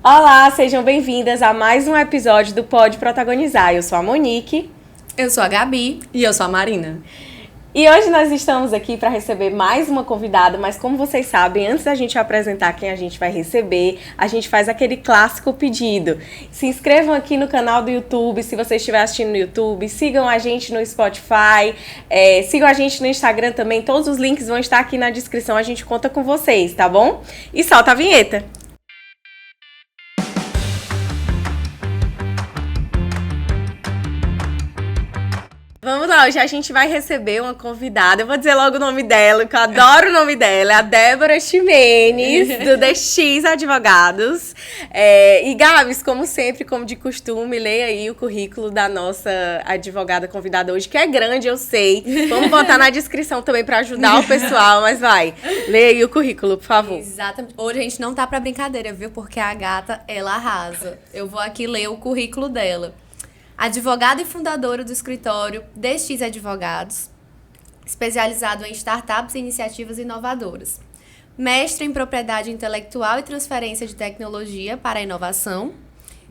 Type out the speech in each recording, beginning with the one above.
Olá, sejam bem-vindas a mais um episódio do Pode Protagonizar. Eu sou a Monique. Eu sou a Gabi. E eu sou a Marina. E hoje nós estamos aqui para receber mais uma convidada, mas como vocês sabem, antes da gente apresentar quem a gente vai receber, a gente faz aquele clássico pedido. Se inscrevam aqui no canal do YouTube, se você estiver assistindo no YouTube, sigam a gente no Spotify, sigam a gente no Instagram também, todos os links vão estar aqui na descrição, a gente conta com vocês, tá bom? E solta a vinheta! Vamos lá, hoje a gente vai receber uma convidada, eu vou dizer logo o nome dela, que eu adoro o nome dela, é a Débora Ximenes, do DX Advogados. E Gabs, como sempre, como de costume, leia aí o currículo da nossa advogada convidada hoje, que é grande, eu sei. Vamos botar na descrição também para ajudar o pessoal, mas vai, leia aí o currículo, por favor. Exatamente. Hoje a gente não tá pra brincadeira, viu? Porque a gata, ela arrasa. Eu vou aqui ler o currículo dela. Advogada e fundadora do escritório DX Advogados, especializado em startups e iniciativas inovadoras. Mestre em propriedade intelectual e transferência de tecnologia para a inovação.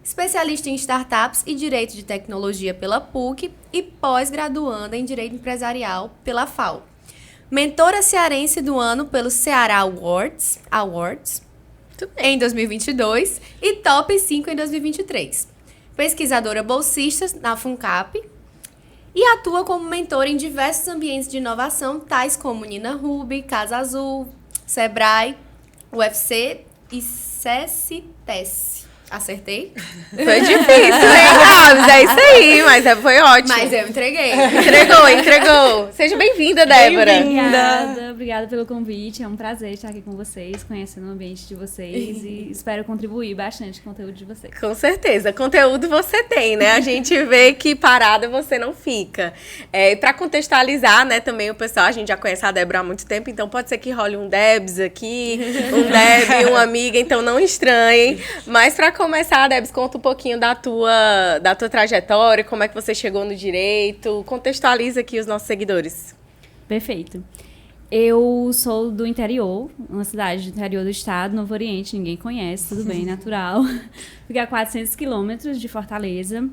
Especialista em startups e direito de tecnologia pela PUC e pós-graduanda em direito empresarial pela FAO. Mentora cearense do ano pelo Ceará Awards em 2022 e Top 5 em 2023. Pesquisadora bolsista na FUNCAP e atua como mentora em diversos ambientes de inovação, tais como Nina Ruby, Casa Azul, Sebrae, UFC e CECITES. Acertei? Foi difícil, hein, Gabs? É isso aí, mas foi ótimo. Mas eu entreguei. Entregou. Seja bem-vinda, Débora. Obrigada pelo convite. É um prazer estar aqui com vocês, conhecendo o ambiente de vocês e espero contribuir bastante com o conteúdo de vocês. Com certeza. Conteúdo você tem, né? A gente vê que parada você não fica. E para contextualizar, né, também o pessoal, a gente já conhece a Débora há muito tempo, então pode ser que role um Debs aqui, um Deb, uma amiga, então não estranhem. Mas para começar, Debs, conta um pouquinho da tua trajetória, como é que você chegou no direito, contextualiza aqui os nossos seguidores. Perfeito. Eu sou do interior, uma cidade do interior do estado, Novo Oriente, ninguém conhece, tudo bem, natural. Fica a 400 quilômetros de Fortaleza.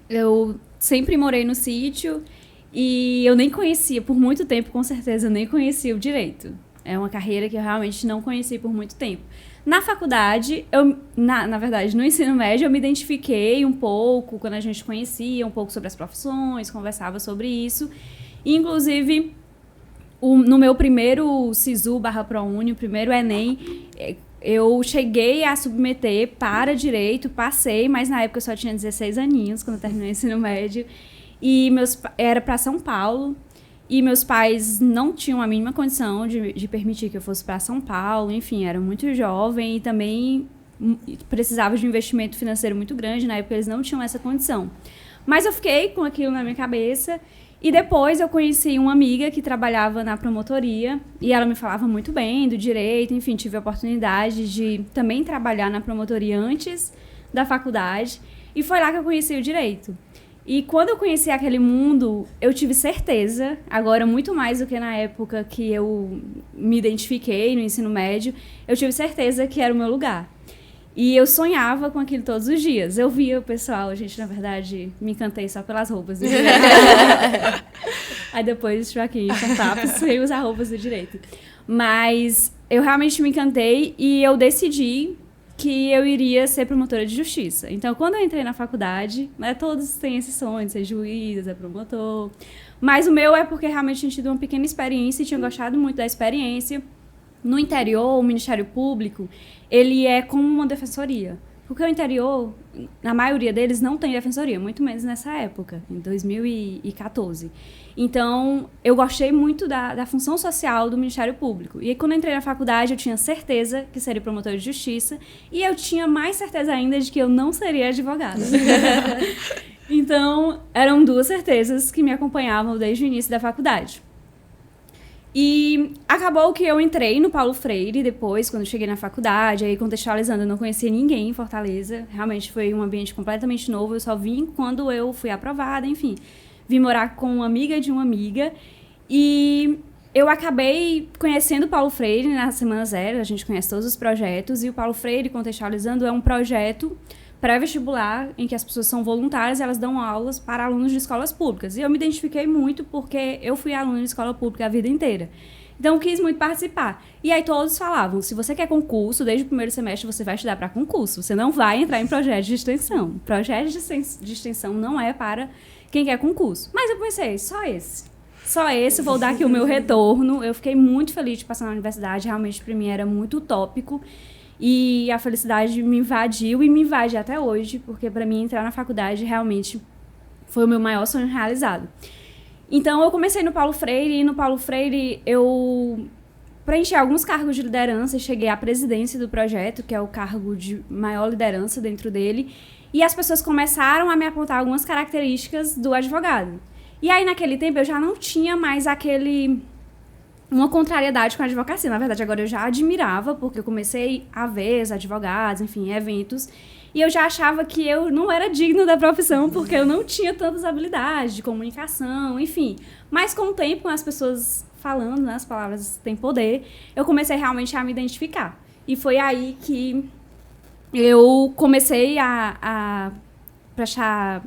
Eu sempre morei no sítio e eu nem conhecia, por muito tempo, com certeza, eu nem conhecia o direito. É uma carreira que eu realmente não conheci por muito tempo. Na faculdade, na verdade, no ensino médio, eu me identifiquei um pouco, quando a gente conhecia um pouco sobre as profissões, conversava sobre isso. E, inclusive, no meu primeiro SISU/ProUni, o primeiro Enem, eu cheguei a submeter para direito, passei, mas na época eu só tinha 16 aninhos, quando eu terminei o ensino médio. E era para São Paulo. E meus pais não tinham a mínima condição de permitir que eu fosse para São Paulo. Enfim, era muito jovem e também precisava de um investimento financeiro muito grande. Na época, eles não tinham essa condição. Mas eu fiquei com aquilo na minha cabeça. E depois eu conheci uma amiga que trabalhava na promotoria. E ela me falava muito bem do direito. Enfim, tive a oportunidade de também trabalhar na promotoria antes da faculdade. E foi lá que eu conheci o direito. E quando eu conheci aquele mundo, eu tive certeza, agora muito mais do que na época que eu me identifiquei no ensino médio, eu tive certeza que era o meu lugar. E eu sonhava com aquilo todos os dias. Eu via o pessoal, gente, na verdade, me encantei só pelas roupas do direito. Aí depois, Joaquim, startups, sem usar roupas do direito. Mas eu realmente me encantei e eu decidi que eu iria ser promotora de justiça. Então, quando eu entrei na faculdade, né, todos têm esse sonho de ser juiz, ser promotor. Mas o meu é porque realmente tinha tido uma pequena experiência e tinha gostado muito da experiência. No interior, o Ministério Público, ele é como uma defensoria. Porque o interior, na maioria deles, não tem defensoria, muito menos nessa época, em 2014. Então, eu gostei muito da função social do Ministério Público. E aí, quando eu entrei na faculdade, eu tinha certeza que seria promotora de justiça. E eu tinha mais certeza ainda de que eu não seria advogada. Então, eram duas certezas que me acompanhavam desde o início da faculdade. E acabou que eu entrei no Paulo Freire depois, quando cheguei na faculdade, aí contextualizando, eu não conhecia ninguém em Fortaleza, realmente foi um ambiente completamente novo, eu só vim quando eu fui aprovada, enfim. Vim morar com uma amiga de uma amiga e eu acabei conhecendo o Paulo Freire na Semana Zero, a gente conhece todos os projetos, e o Paulo Freire, contextualizando, é um projeto pré-vestibular em que as pessoas são voluntárias e elas dão aulas para alunos de escolas públicas. E eu me identifiquei muito porque eu fui aluna de escola pública a vida inteira. Então, eu quis muito participar. E aí todos falavam, se você quer concurso, desde o primeiro semestre você vai estudar para concurso. Você não vai entrar em projeto de extensão. Projeto de extensão não é para quem quer concurso. Mas eu pensei, só esse, vou dar aqui o meu retorno. Eu fiquei muito feliz de passar na universidade, realmente para mim era muito utópico. E a felicidade me invadiu e me invade até hoje, porque para mim entrar na faculdade realmente foi o meu maior sonho realizado. Então eu comecei no Paulo Freire, e no Paulo Freire eu preenchi alguns cargos de liderança, cheguei à presidência do projeto, que é o cargo de maior liderança dentro dele, e as pessoas começaram a me apontar algumas características do advogado. E aí naquele tempo eu já não tinha mais uma contrariedade com a advocacia. Na verdade, agora eu já admirava, porque eu comecei a ver os advogados, enfim, eventos, e eu já achava que eu não era digna da profissão, porque eu não tinha tantas habilidades de comunicação, enfim. Mas com o tempo, com as pessoas falando, né, as palavras têm poder, eu comecei realmente a me identificar. E foi aí que eu comecei a prestar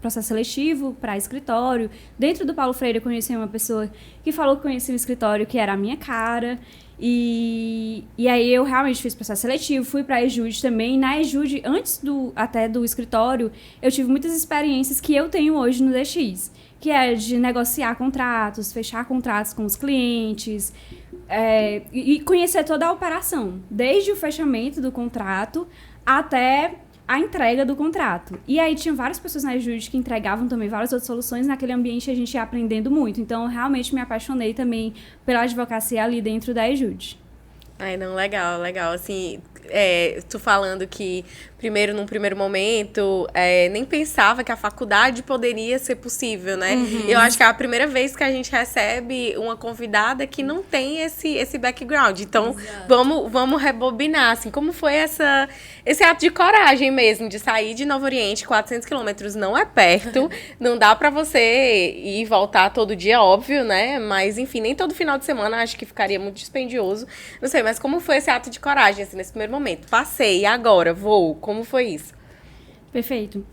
processo seletivo para escritório. Dentro do Paulo Freire eu conheci uma pessoa que falou que conhecia um escritório que era a minha cara, e aí eu realmente fiz processo seletivo, fui para a EJUD também. Na EJUD, antes até do escritório, eu tive muitas experiências que eu tenho hoje no DX, que é de negociar contratos, fechar contratos com os clientes, e conhecer toda a operação, desde o fechamento do contrato até a entrega do contrato. E aí tinha várias pessoas na EJUD que entregavam também várias outras soluções. Naquele ambiente a gente ia aprendendo muito. Então, eu realmente me apaixonei também pela advocacia ali dentro da EJUD. Ai, não, legal. Assim, tu falando que, num primeiro momento, nem pensava que a faculdade poderia ser possível, né? Uhum. Eu acho que é a primeira vez que a gente recebe uma convidada que não tem esse background. Então, vamos rebobinar, assim, como foi esse ato de coragem mesmo, de sair de Novo Oriente, 400 quilômetros não é perto, não dá pra você ir e voltar todo dia, óbvio, né? Mas, enfim, nem todo final de semana, acho que ficaria muito dispendioso. Não sei, mas como foi esse ato de coragem, assim, nesse primeiro momento? Passei, e agora? Vou? Como foi isso? Perfeito.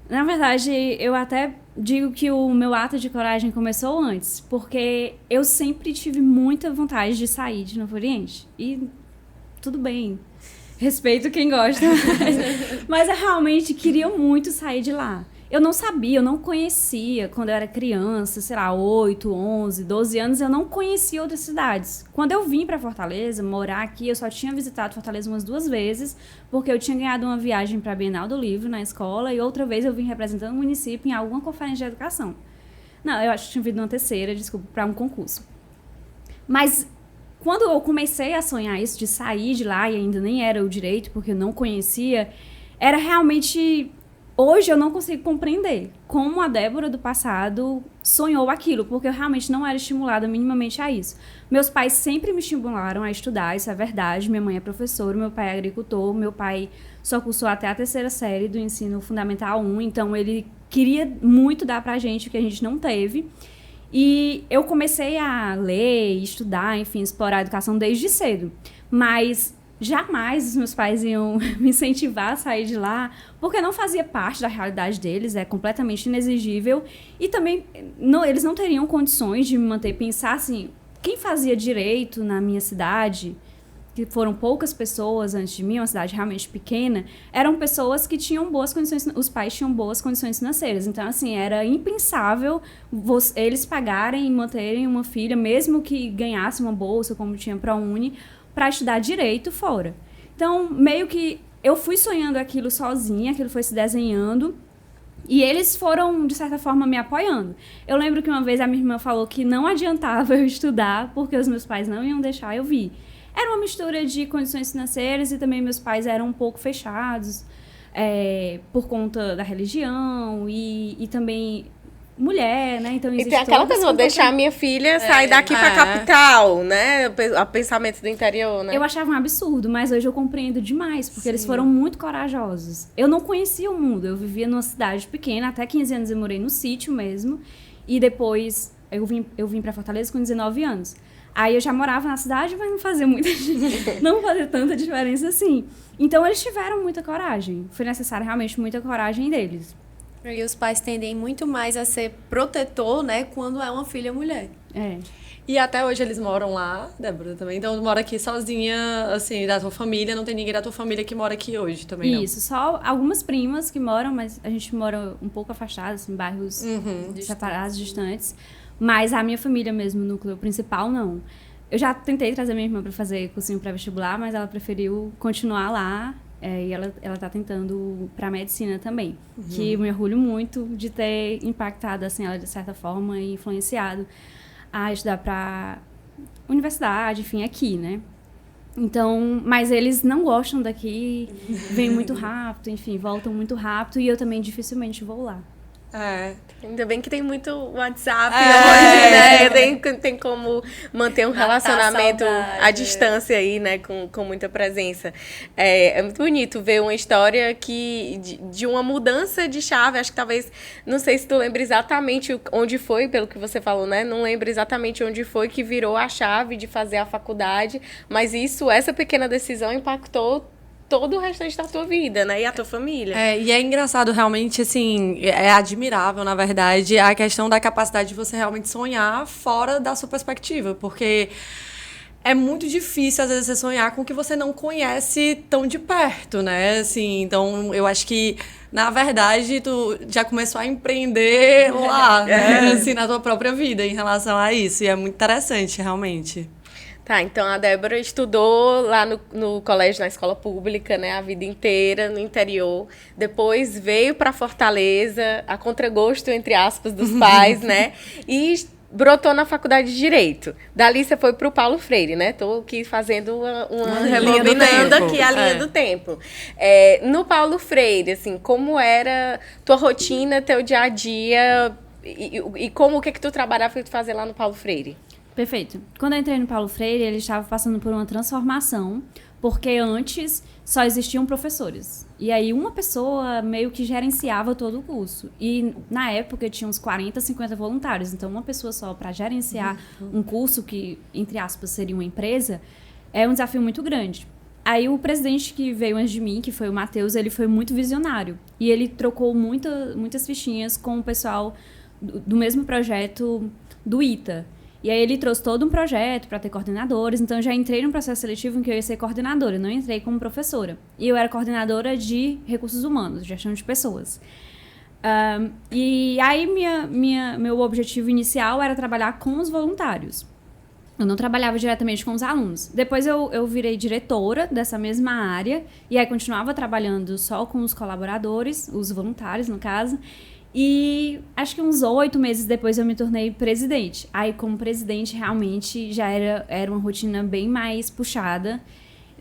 Na verdade, eu até digo que o meu ato de coragem começou antes, porque eu sempre tive muita vontade de sair de Novo Oriente. E tudo bem, respeito quem gosta, mas eu realmente queria muito sair de lá. Eu não sabia, eu não conhecia, quando eu era criança, sei lá, 8, 11, 12 anos, eu não conhecia outras cidades. Quando eu vim para Fortaleza, morar aqui, eu só tinha visitado Fortaleza umas 2 vezes, porque eu tinha ganhado uma viagem para a Bienal do Livro na escola, e outra vez eu vim representando o município em alguma conferência de educação. Não, eu acho que tinha vindo uma terceira, desculpa, para um concurso. Mas quando eu comecei a sonhar isso, de sair de lá, e ainda nem era o direito, porque eu não conhecia, era realmente... Hoje eu não consigo compreender como a Débora do passado sonhou aquilo, porque eu realmente não era estimulada minimamente a isso. Meus pais sempre me estimularam a estudar, isso é verdade. Minha mãe é professora, meu pai é agricultor, meu pai só cursou até a 3ª série do ensino fundamental 1, então ele queria muito dar pra gente o que a gente não teve. E eu comecei a ler, estudar, enfim, explorar a educação desde cedo. Mas jamais os meus pais iam me incentivar a sair de lá, porque não fazia parte da realidade deles, é completamente inexigível. E também eles não teriam condições de me manter, pensar assim, quem fazia direito na minha cidade, que foram poucas pessoas antes de mim, uma cidade realmente pequena, eram pessoas que tinham boas condições, os pais tinham boas condições financeiras. Então, assim, era impensável eles pagarem e manterem uma filha, mesmo que ganhasse uma bolsa, como tinha ProUni, para estudar direito fora. Então, meio que eu fui sonhando aquilo sozinha, aquilo foi se desenhando, e eles foram, de certa forma, me apoiando. Eu lembro que uma vez a minha irmã falou que não adiantava eu estudar, porque os meus pais não iam deixar eu vir. Era uma mistura de condições financeiras e também meus pais eram um pouco fechados, por conta da religião e também... mulher, né? Então existe. E tem aquela coisa, vou deixar a minha filha sair daqui pra capital, né? O pensamento do interior, né? Eu achava um absurdo, mas hoje eu compreendo demais, porque eles foram muito corajosos. Eu não conhecia o mundo, eu vivia numa cidade pequena, até 15 anos eu morei no sítio mesmo, e depois eu vim pra Fortaleza com 19 anos. Aí eu já morava na cidade, mas não fazia não fazia tanta diferença assim. Então eles tiveram muita coragem. Foi necessário realmente muita coragem deles. E os pais tendem muito mais a ser protetor, né, quando é uma filha mulher. É. E até hoje eles moram lá, Débora, também. Então, mora aqui sozinha, assim, da tua família. Não tem ninguém da tua família que mora aqui hoje também, não? Isso, só algumas primas que moram, mas a gente mora um pouco afastado, assim, em bairros separados, distantes. Mas a minha família mesmo, o núcleo principal, não. Eu já tentei trazer minha irmã para fazer cursinho pré-vestibular, mas ela preferiu continuar lá. E ela tá tentando para medicina também. Que eu me orgulho muito de ter impactado, assim, ela de certa forma e influenciado a estudar para universidade, enfim, aqui, né? Então, mas eles não gostam daqui, vêm muito rápido, enfim, voltam muito rápido e eu também dificilmente vou lá. Ainda bem que tem muito WhatsApp hoje, né? Tem como manter um relacionamento à distância aí, né? Com muita presença. É muito bonito ver uma história de uma mudança de chave. Acho que talvez, não sei se tu lembra exatamente onde foi, pelo que você falou, né? Não lembro exatamente onde foi que virou a chave de fazer a faculdade, mas essa pequena decisão impactou todo o restante da tua vida, né? E a tua família. E é engraçado, realmente, assim, é admirável, na verdade, a questão da capacidade de você realmente sonhar fora da sua perspectiva, porque é muito difícil, às vezes, você sonhar com o que você não conhece tão de perto, né? Assim, então, eu acho que, na verdade, tu já começou a empreender lá, né? Assim, na tua própria vida em relação a isso, e é muito interessante, realmente. Tá, então a Débora estudou lá no colégio, na escola pública, né, a vida inteira, no interior. Depois veio para Fortaleza, a contragosto, entre aspas, dos pais, né? E brotou na faculdade de Direito. Dali você foi para o Paulo Freire, né? Tô aqui fazendo uma rebobinando aqui a linha do tempo. No Paulo Freire, assim, como era tua rotina, teu dia a dia e o que tu trabalhava, o que tu fazia lá no Paulo Freire? Perfeito. Quando eu entrei no Paulo Freire, ele estava passando por uma transformação, porque antes só existiam professores. E aí uma pessoa meio que gerenciava todo o curso. E na época tinha uns 40, 50 voluntários. Então uma pessoa só para gerenciar um curso que, entre aspas, seria uma empresa, é um desafio muito grande. Aí o presidente que veio antes de mim, que foi o Matheus, ele foi muito visionário. E ele trocou muitas fichinhas com o pessoal do mesmo projeto do ITA. E aí ele trouxe todo um projeto para ter coordenadores, então eu já entrei num processo seletivo em que eu ia ser coordenadora, eu não entrei como professora. E eu era coordenadora de recursos humanos, de gestão de pessoas. E aí meu objetivo inicial era trabalhar com os voluntários. Eu não trabalhava diretamente com os alunos. Depois eu virei diretora dessa mesma área, e aí continuava trabalhando só com os colaboradores, os voluntários no caso. E acho que uns 8 meses depois eu me tornei presidente. Aí, como presidente, realmente já era uma rotina bem mais puxada.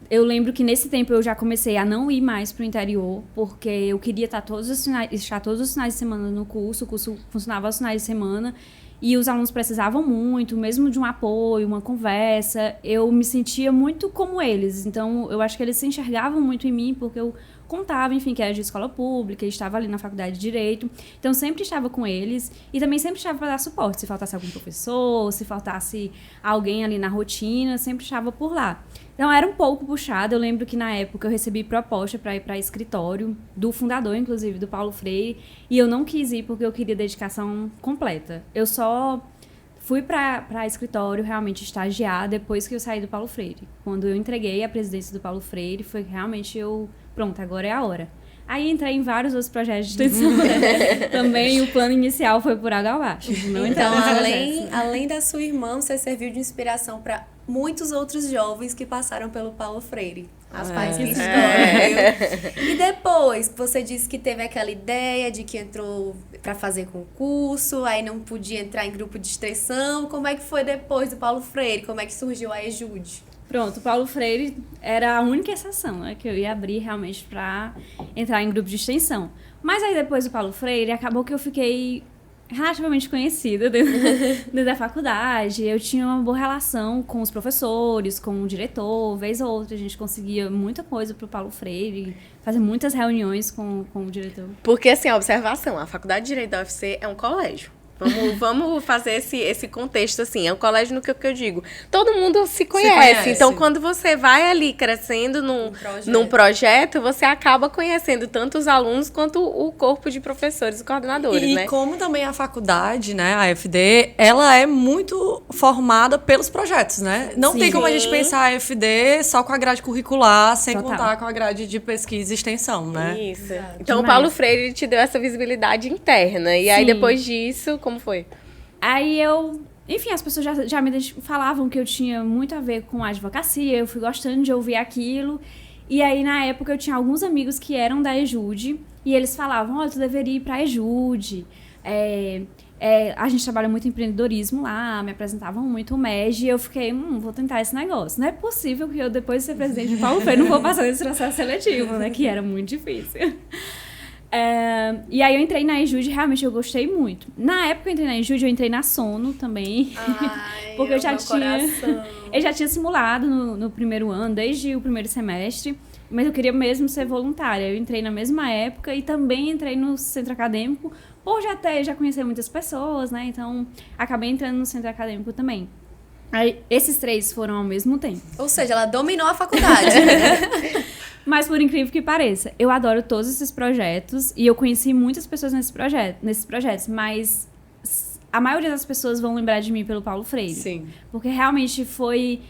Eu lembro que nesse tempo eu já comecei a não ir mais para o interior, porque eu queria estar todos os finais de semana no curso. O curso funcionava aos finais de semana. E os alunos precisavam muito, mesmo de um apoio, uma conversa. Eu me sentia muito como eles. Então, eu acho que eles se enxergavam muito em mim, porque eu contava, enfim, que era de escola pública, estava ali na faculdade de Direito. Então, sempre estava com eles. E também sempre estava para dar suporte. Se faltasse algum professor, se faltasse alguém ali na rotina, sempre estava por lá. Então, era um pouco puxado. Eu lembro que, na época, eu recebi proposta para ir para escritório, do fundador, inclusive, do Paulo Freire. E eu não quis ir porque eu queria dedicação completa. Eu só fui para escritório realmente estagiar depois que eu saí do Paulo Freire. Quando eu entreguei a presidência do Paulo Freire, foi realmente pronto, agora é a hora. Aí entrei em vários outros projetos de extensão, né? Também o plano inicial foi por água abaixo. Então, além da sua irmã, você serviu de inspiração para muitos outros jovens que passaram pelo Paulo Freire. As pais que história. E depois, você disse que teve aquela ideia de que entrou para fazer concurso, aí não podia entrar em grupo de extensão. Como é que foi depois do Paulo Freire? Como é que surgiu a EJUDE? Pronto, o Paulo Freire era a única exceção, né, que eu ia abrir realmente para entrar em grupo de extensão. Mas aí depois do Paulo Freire, acabou que eu fiquei relativamente conhecida dentro da faculdade. Eu tinha uma boa relação com os professores, com o diretor. Vez ou outra a gente conseguia muita coisa pro Paulo Freire, fazer muitas reuniões com o diretor. Porque, assim, a observação, a Faculdade de Direito da UFC é um colégio. Vamos fazer esse contexto, assim. É um colégio no que eu digo. Todo mundo se conhece. Então, quando você vai ali crescendo num projeto, você acaba conhecendo tanto os alunos quanto o corpo de professores e coordenadores, né? E como também a faculdade, né, a FD, ela é muito formada pelos projetos, né? Não tem como a gente pensar a FD só com a grade curricular, sem contar com a grade de pesquisa e extensão, né? Isso. Então, o Paulo Freire te deu essa visibilidade interna. E aí, depois disso, como foi? Aí enfim, as pessoas já me falavam que eu tinha muito a ver com a advocacia, eu fui gostando de ouvir aquilo. E aí, na época, eu tinha alguns amigos que eram da EJUD, e eles falavam, olha, tu deveria ir pra EJUD. A gente trabalha muito em empreendedorismo lá, me apresentavam muito o MEG, e eu fiquei, vou tentar esse negócio. Não é possível que eu, depois de ser presidente de Paulo Freire, não vou passar esse processo seletivo, né, que era muito difícil. E aí eu entrei na EJUD e realmente eu gostei muito. Na época que eu entrei na EJUD, eu entrei na Sono também. Porque eu já tinha simulado no primeiro ano, desde o primeiro semestre, mas eu queria mesmo ser voluntária. Eu entrei na mesma época e também entrei no centro acadêmico, por já conhecer muitas pessoas, né? Então, acabei entrando no centro acadêmico também. Aí, esses 3 foram ao mesmo tempo. Ou seja, ela dominou a faculdade. Mas, por incrível que pareça, eu adoro todos esses projetos e eu conheci muitas pessoas nesses projetos, mas a maioria das pessoas vão lembrar de mim pelo Paulo Freire. Sim. Porque realmente foi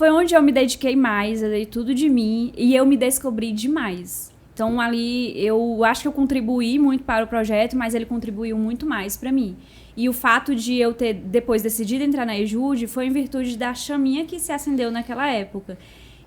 onde eu me dediquei mais, eu dei tudo de mim e eu me descobri demais. Então, ali, eu acho que eu contribuí muito para o projeto, mas ele contribuiu muito mais para mim. E o fato de eu ter, depois, decidido entrar na EJUD foi em virtude da chaminha que se acendeu naquela época.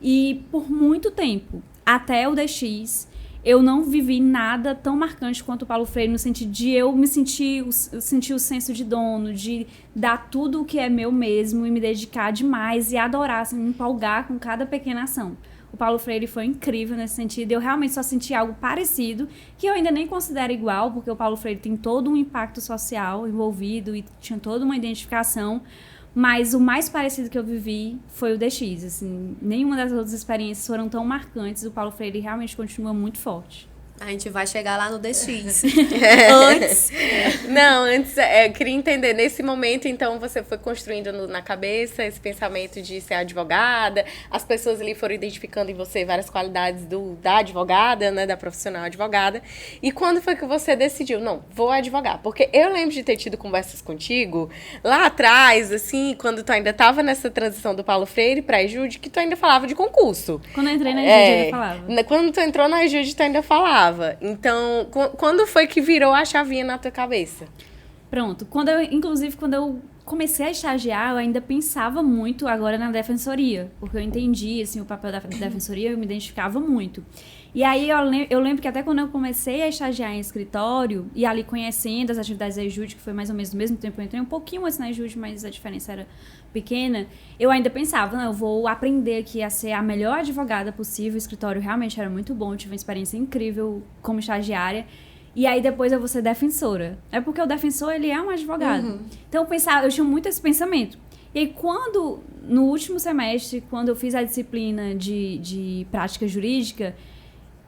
E por muito tempo, até o DX, eu não vivi nada tão marcante quanto o Paulo Freire, no sentido de eu me sentir o senso de dono, de dar tudo o que é meu mesmo e me dedicar demais e adorar, assim, me empolgar com cada pequena ação. O Paulo Freire foi incrível nesse sentido. Eu realmente só senti algo parecido, que eu ainda nem considero igual, porque o Paulo Freire tem todo um impacto social envolvido e tinha toda uma identificação. Mas o mais parecido que eu vivi foi o DX. Assim, nenhuma das outras experiências foram tão marcantes. O Paulo Freire realmente continua muito forte. A gente vai chegar lá no DX. Antes. Não, antes, eu queria entender, nesse momento, então, você foi construindo na cabeça esse pensamento de ser advogada, as pessoas ali foram identificando em você várias qualidades da advogada, né, da profissional advogada, e quando foi que você decidiu, não, vou advogar? Porque eu lembro de ter tido conversas contigo, lá atrás, assim, quando tu ainda estava nessa transição do Paulo Freire para a EJUD, que tu ainda falava de concurso. Quando eu entrei na EJUD, eu ainda falava. Quando tu entrou na EJUD, tu ainda falava. Então, quando foi que virou a chavinha na tua cabeça? Pronto. Inclusive, quando eu comecei a estagiar, eu ainda pensava muito agora na defensoria, porque eu entendi assim, o papel da defensoria, eu me identificava muito. E aí eu lembro que até quando eu comecei a estagiar em escritório, e ali conhecendo as atividades da EJUD, que foi mais ou menos no mesmo tempo, eu entrei um pouquinho antes na EJUD, mas a diferença era pequena, eu ainda pensava, não, eu vou aprender aqui a ser a melhor advogada possível, o escritório realmente era muito bom, eu tive uma experiência incrível como estagiária, e aí depois eu vou ser defensora. É porque o defensor, ele é um advogado. Uhum. Então eu tinha muito esse pensamento. E aí no último semestre, quando eu fiz a disciplina de prática jurídica,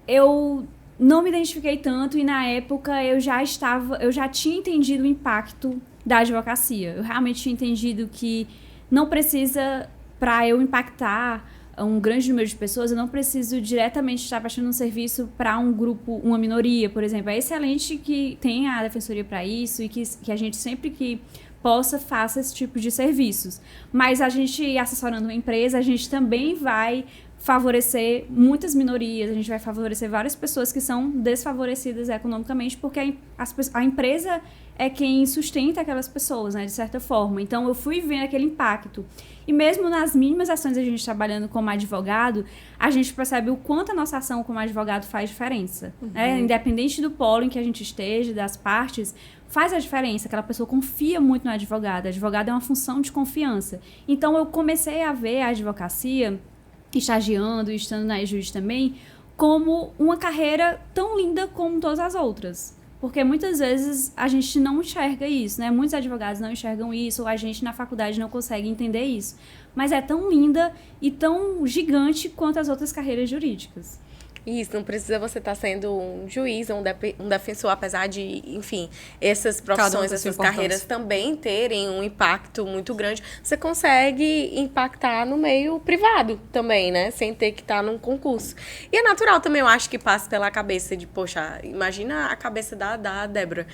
eu não me identifiquei tanto e na época eu já tinha entendido o impacto da advocacia. Eu realmente tinha entendido que não precisa, para eu impactar um grande número de pessoas, eu não preciso diretamente estar prestando um serviço para um grupo, uma minoria, por exemplo. É excelente que tenha a defensoria para isso e que a gente sempre que possa faça esse tipo de serviços. Mas a gente, assessorando uma empresa, a gente também vai favorecer muitas minorias, a gente vai favorecer várias pessoas que são desfavorecidas economicamente, porque a empresa é quem sustenta aquelas pessoas, né, de certa forma. Então, eu fui vendo aquele impacto. E mesmo nas mínimas ações a gente trabalhando como advogado, a gente percebe o quanto a nossa ação como advogado faz diferença. Uhum. Né? Independente do polo em que a gente esteja, das partes, faz a diferença. Aquela pessoa confia muito no advogado. O advogado é uma função de confiança. Então, eu comecei a ver a advocacia, estagiando e estando na EJUD também, como uma carreira tão linda como todas as outras. Porque muitas vezes a gente não enxerga isso, né? Muitos advogados não enxergam isso, ou a gente na faculdade não consegue entender isso. Mas é tão linda e tão gigante quanto as outras carreiras jurídicas. Isso, não precisa você estar sendo um juiz ou um defensor, apesar de, enfim, essas profissões, essas carreiras também terem um impacto muito grande. Você consegue impactar no meio privado também, né? Sem ter que estar num concurso. E é natural também, eu acho, que passe pela cabeça de, poxa, imagina a cabeça da Débora,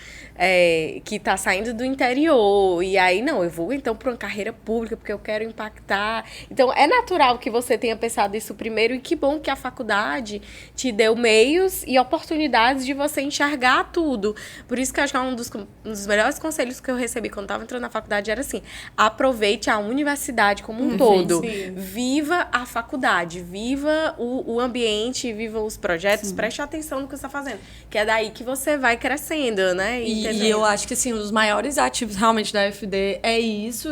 que tá saindo do interior, e aí, não, eu vou então para uma carreira pública, porque eu quero impactar. Então, é natural que você tenha pensado isso primeiro, e que bom que a faculdade te deu meios e oportunidades de você enxergar tudo. Por isso que eu acho que um dos melhores conselhos que eu recebi quando estava entrando na faculdade era assim: aproveite a universidade como um todo. Sim. Viva a faculdade, viva o ambiente, viva os projetos, preste atenção no que você está fazendo. Que é daí que você vai crescendo, né? E eu acho que, assim, um dos maiores ativos realmente da FD é isso,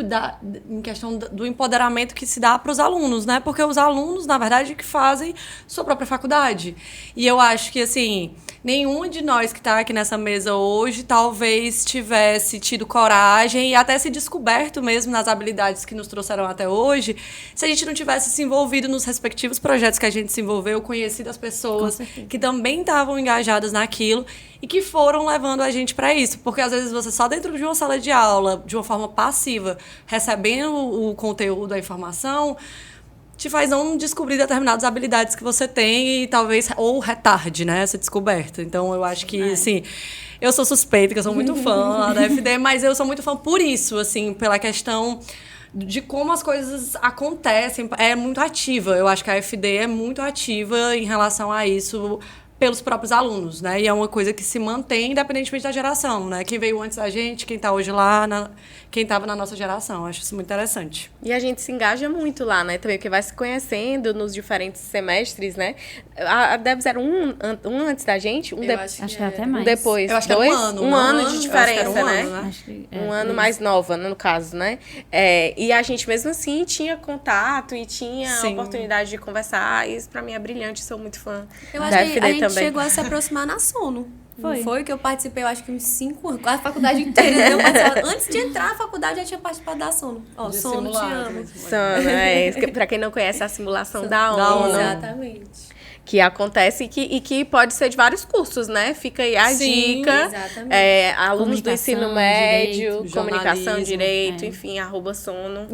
em questão do empoderamento que se dá para os alunos, né? Porque os alunos, na verdade, que fazem sua própria faculdade. E eu acho que, assim, nenhum de nós que está aqui nessa mesa hoje talvez tivesse tido coragem e até se descoberto mesmo nas habilidades que nos trouxeram até hoje, se a gente não tivesse se envolvido nos respectivos projetos que a gente se envolveu, conhecido as pessoas que também estavam engajadas naquilo e que foram levando a gente para isso. Porque às vezes você só dentro de uma sala de aula, de uma forma passiva, recebendo o conteúdo, a informação, te faz não descobrir determinadas habilidades que você tem e talvez, ou retarde, né, essa descoberta. Então, eu acho que, assim, eu sou suspeita, que eu sou muito fã da FD, mas eu sou muito fã por isso, assim, pela questão de como as coisas acontecem. É muito ativa. Eu acho que a FD é muito ativa em relação a isso, pelos próprios alunos, né? E é uma coisa que se mantém independentemente da geração, né? Quem veio antes da gente, quem está hoje lá, quem estava na nossa geração. Acho isso muito interessante. E a gente se engaja muito lá, né? Também, porque vai se conhecendo nos diferentes semestres, né? A Debs era um antes da gente? Acho que é até mais. Depois. Eu acho que dois? era um ano. Um ano de diferença, um né? ano, Acho que Um ano mais nova, no caso, né? E a gente, mesmo assim, tinha contato e tinha a oportunidade de conversar. Isso, pra mim, é brilhante. Sou muito fã Eu da acho que FD a gente também. chegou a se aproximar na Sono. Foi. Não foi que eu participei, eu acho que uns 5 anos, a faculdade inteira. Eu participava. Antes de entrar na faculdade, eu já tinha participado da Sono. Ó, De Sono, te simulacro, amo. Sono, pra quem não conhece, a simulação da ONU. Exatamente. Que acontece e que pode ser de vários cursos, né? Fica aí a dica. Exatamente. Alunos do ensino médio, direito, comunicação, jornalismo, direito, enfim, @sono.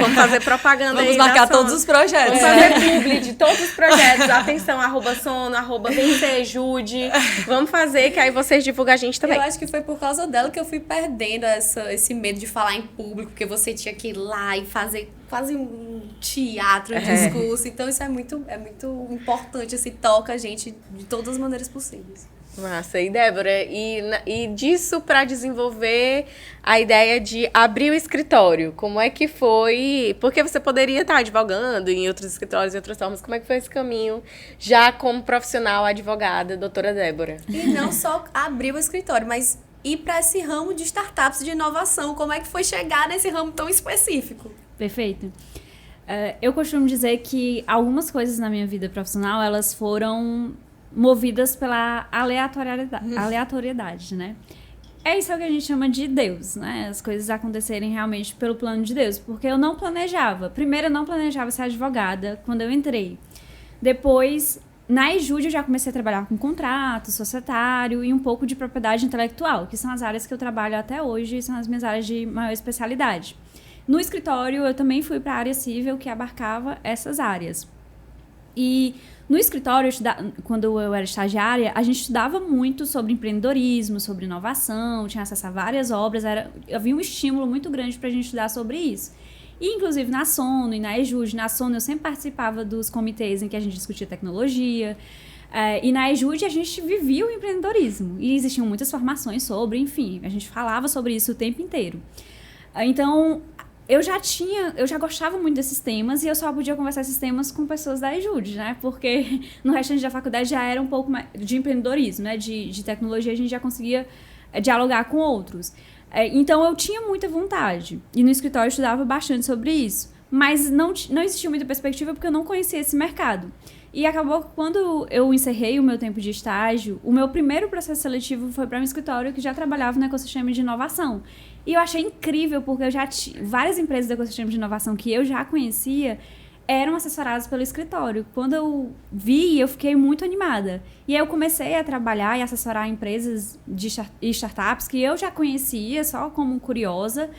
Vamos fazer propaganda aí. Vamos marcar da Sono. todos os projetos. Vamos fazer publi de todos os projetos. Atenção, @sono, @vencejude. Vamos fazer, que aí vocês divulgam a gente também. Eu acho que foi por causa dela que eu fui perdendo esse medo de falar em público, porque você tinha que ir lá e fazer quase um teatro, um discurso. Então isso é muito importante, assim, toca a gente de todas as maneiras possíveis. Massa. E Débora, e disso para desenvolver a ideia de abrir o escritório, como é que foi? Porque você poderia estar advogando em outros escritórios, em outras formas. Como é que foi esse caminho, já como profissional advogada, doutora Débora? E não só abrir o escritório, mas ir para esse ramo de startups, de inovação. Como é que foi chegar nesse ramo tão específico? Perfeito. Eu costumo dizer que algumas coisas na minha vida profissional, elas foram movidas pela aleatoriedade, né? É isso que a gente chama de Deus, né? As coisas acontecerem realmente pelo plano de Deus, porque eu não planejava. Primeiro, eu não planejava ser advogada quando eu entrei. Depois, na EJUD, eu já comecei a trabalhar com contrato, societário e um pouco de propriedade intelectual, que são as áreas que eu trabalho até hoje e são as minhas áreas de maior especialidade. No escritório, eu também fui para a área civil, que abarcava essas áreas. E no escritório, quando eu era estagiária, a gente estudava muito sobre empreendedorismo, sobre inovação, tinha acesso a várias obras, havia um estímulo muito grande para a gente estudar sobre isso. E, inclusive, na Sono e na EJUD, na Sono eu sempre participava dos comitês em que a gente discutia tecnologia, e na EJUD a gente vivia o empreendedorismo, e existiam muitas formações sobre, enfim, a gente falava sobre isso o tempo inteiro. Então, eu já gostava muito desses temas e eu só podia conversar esses temas com pessoas da EJUD, né? Porque no restante da faculdade já era um pouco mais de empreendedorismo, né? De tecnologia a gente já conseguia dialogar com outros. Então eu tinha muita vontade. E no escritório eu estudava bastante sobre isso. Mas não existia muita perspectiva porque eu não conhecia esse mercado. E acabou que quando eu encerrei o meu tempo de estágio, o meu primeiro processo seletivo foi para um escritório que já trabalhava no ecossistema de inovação. E eu achei incrível, porque eu já tinha várias empresas do ecossistema de inovação que eu já conhecia, eram assessoradas pelo escritório. Quando eu vi, eu fiquei muito animada. E aí eu comecei a trabalhar e assessorar empresas de startups que eu já conhecia, só como curiosa.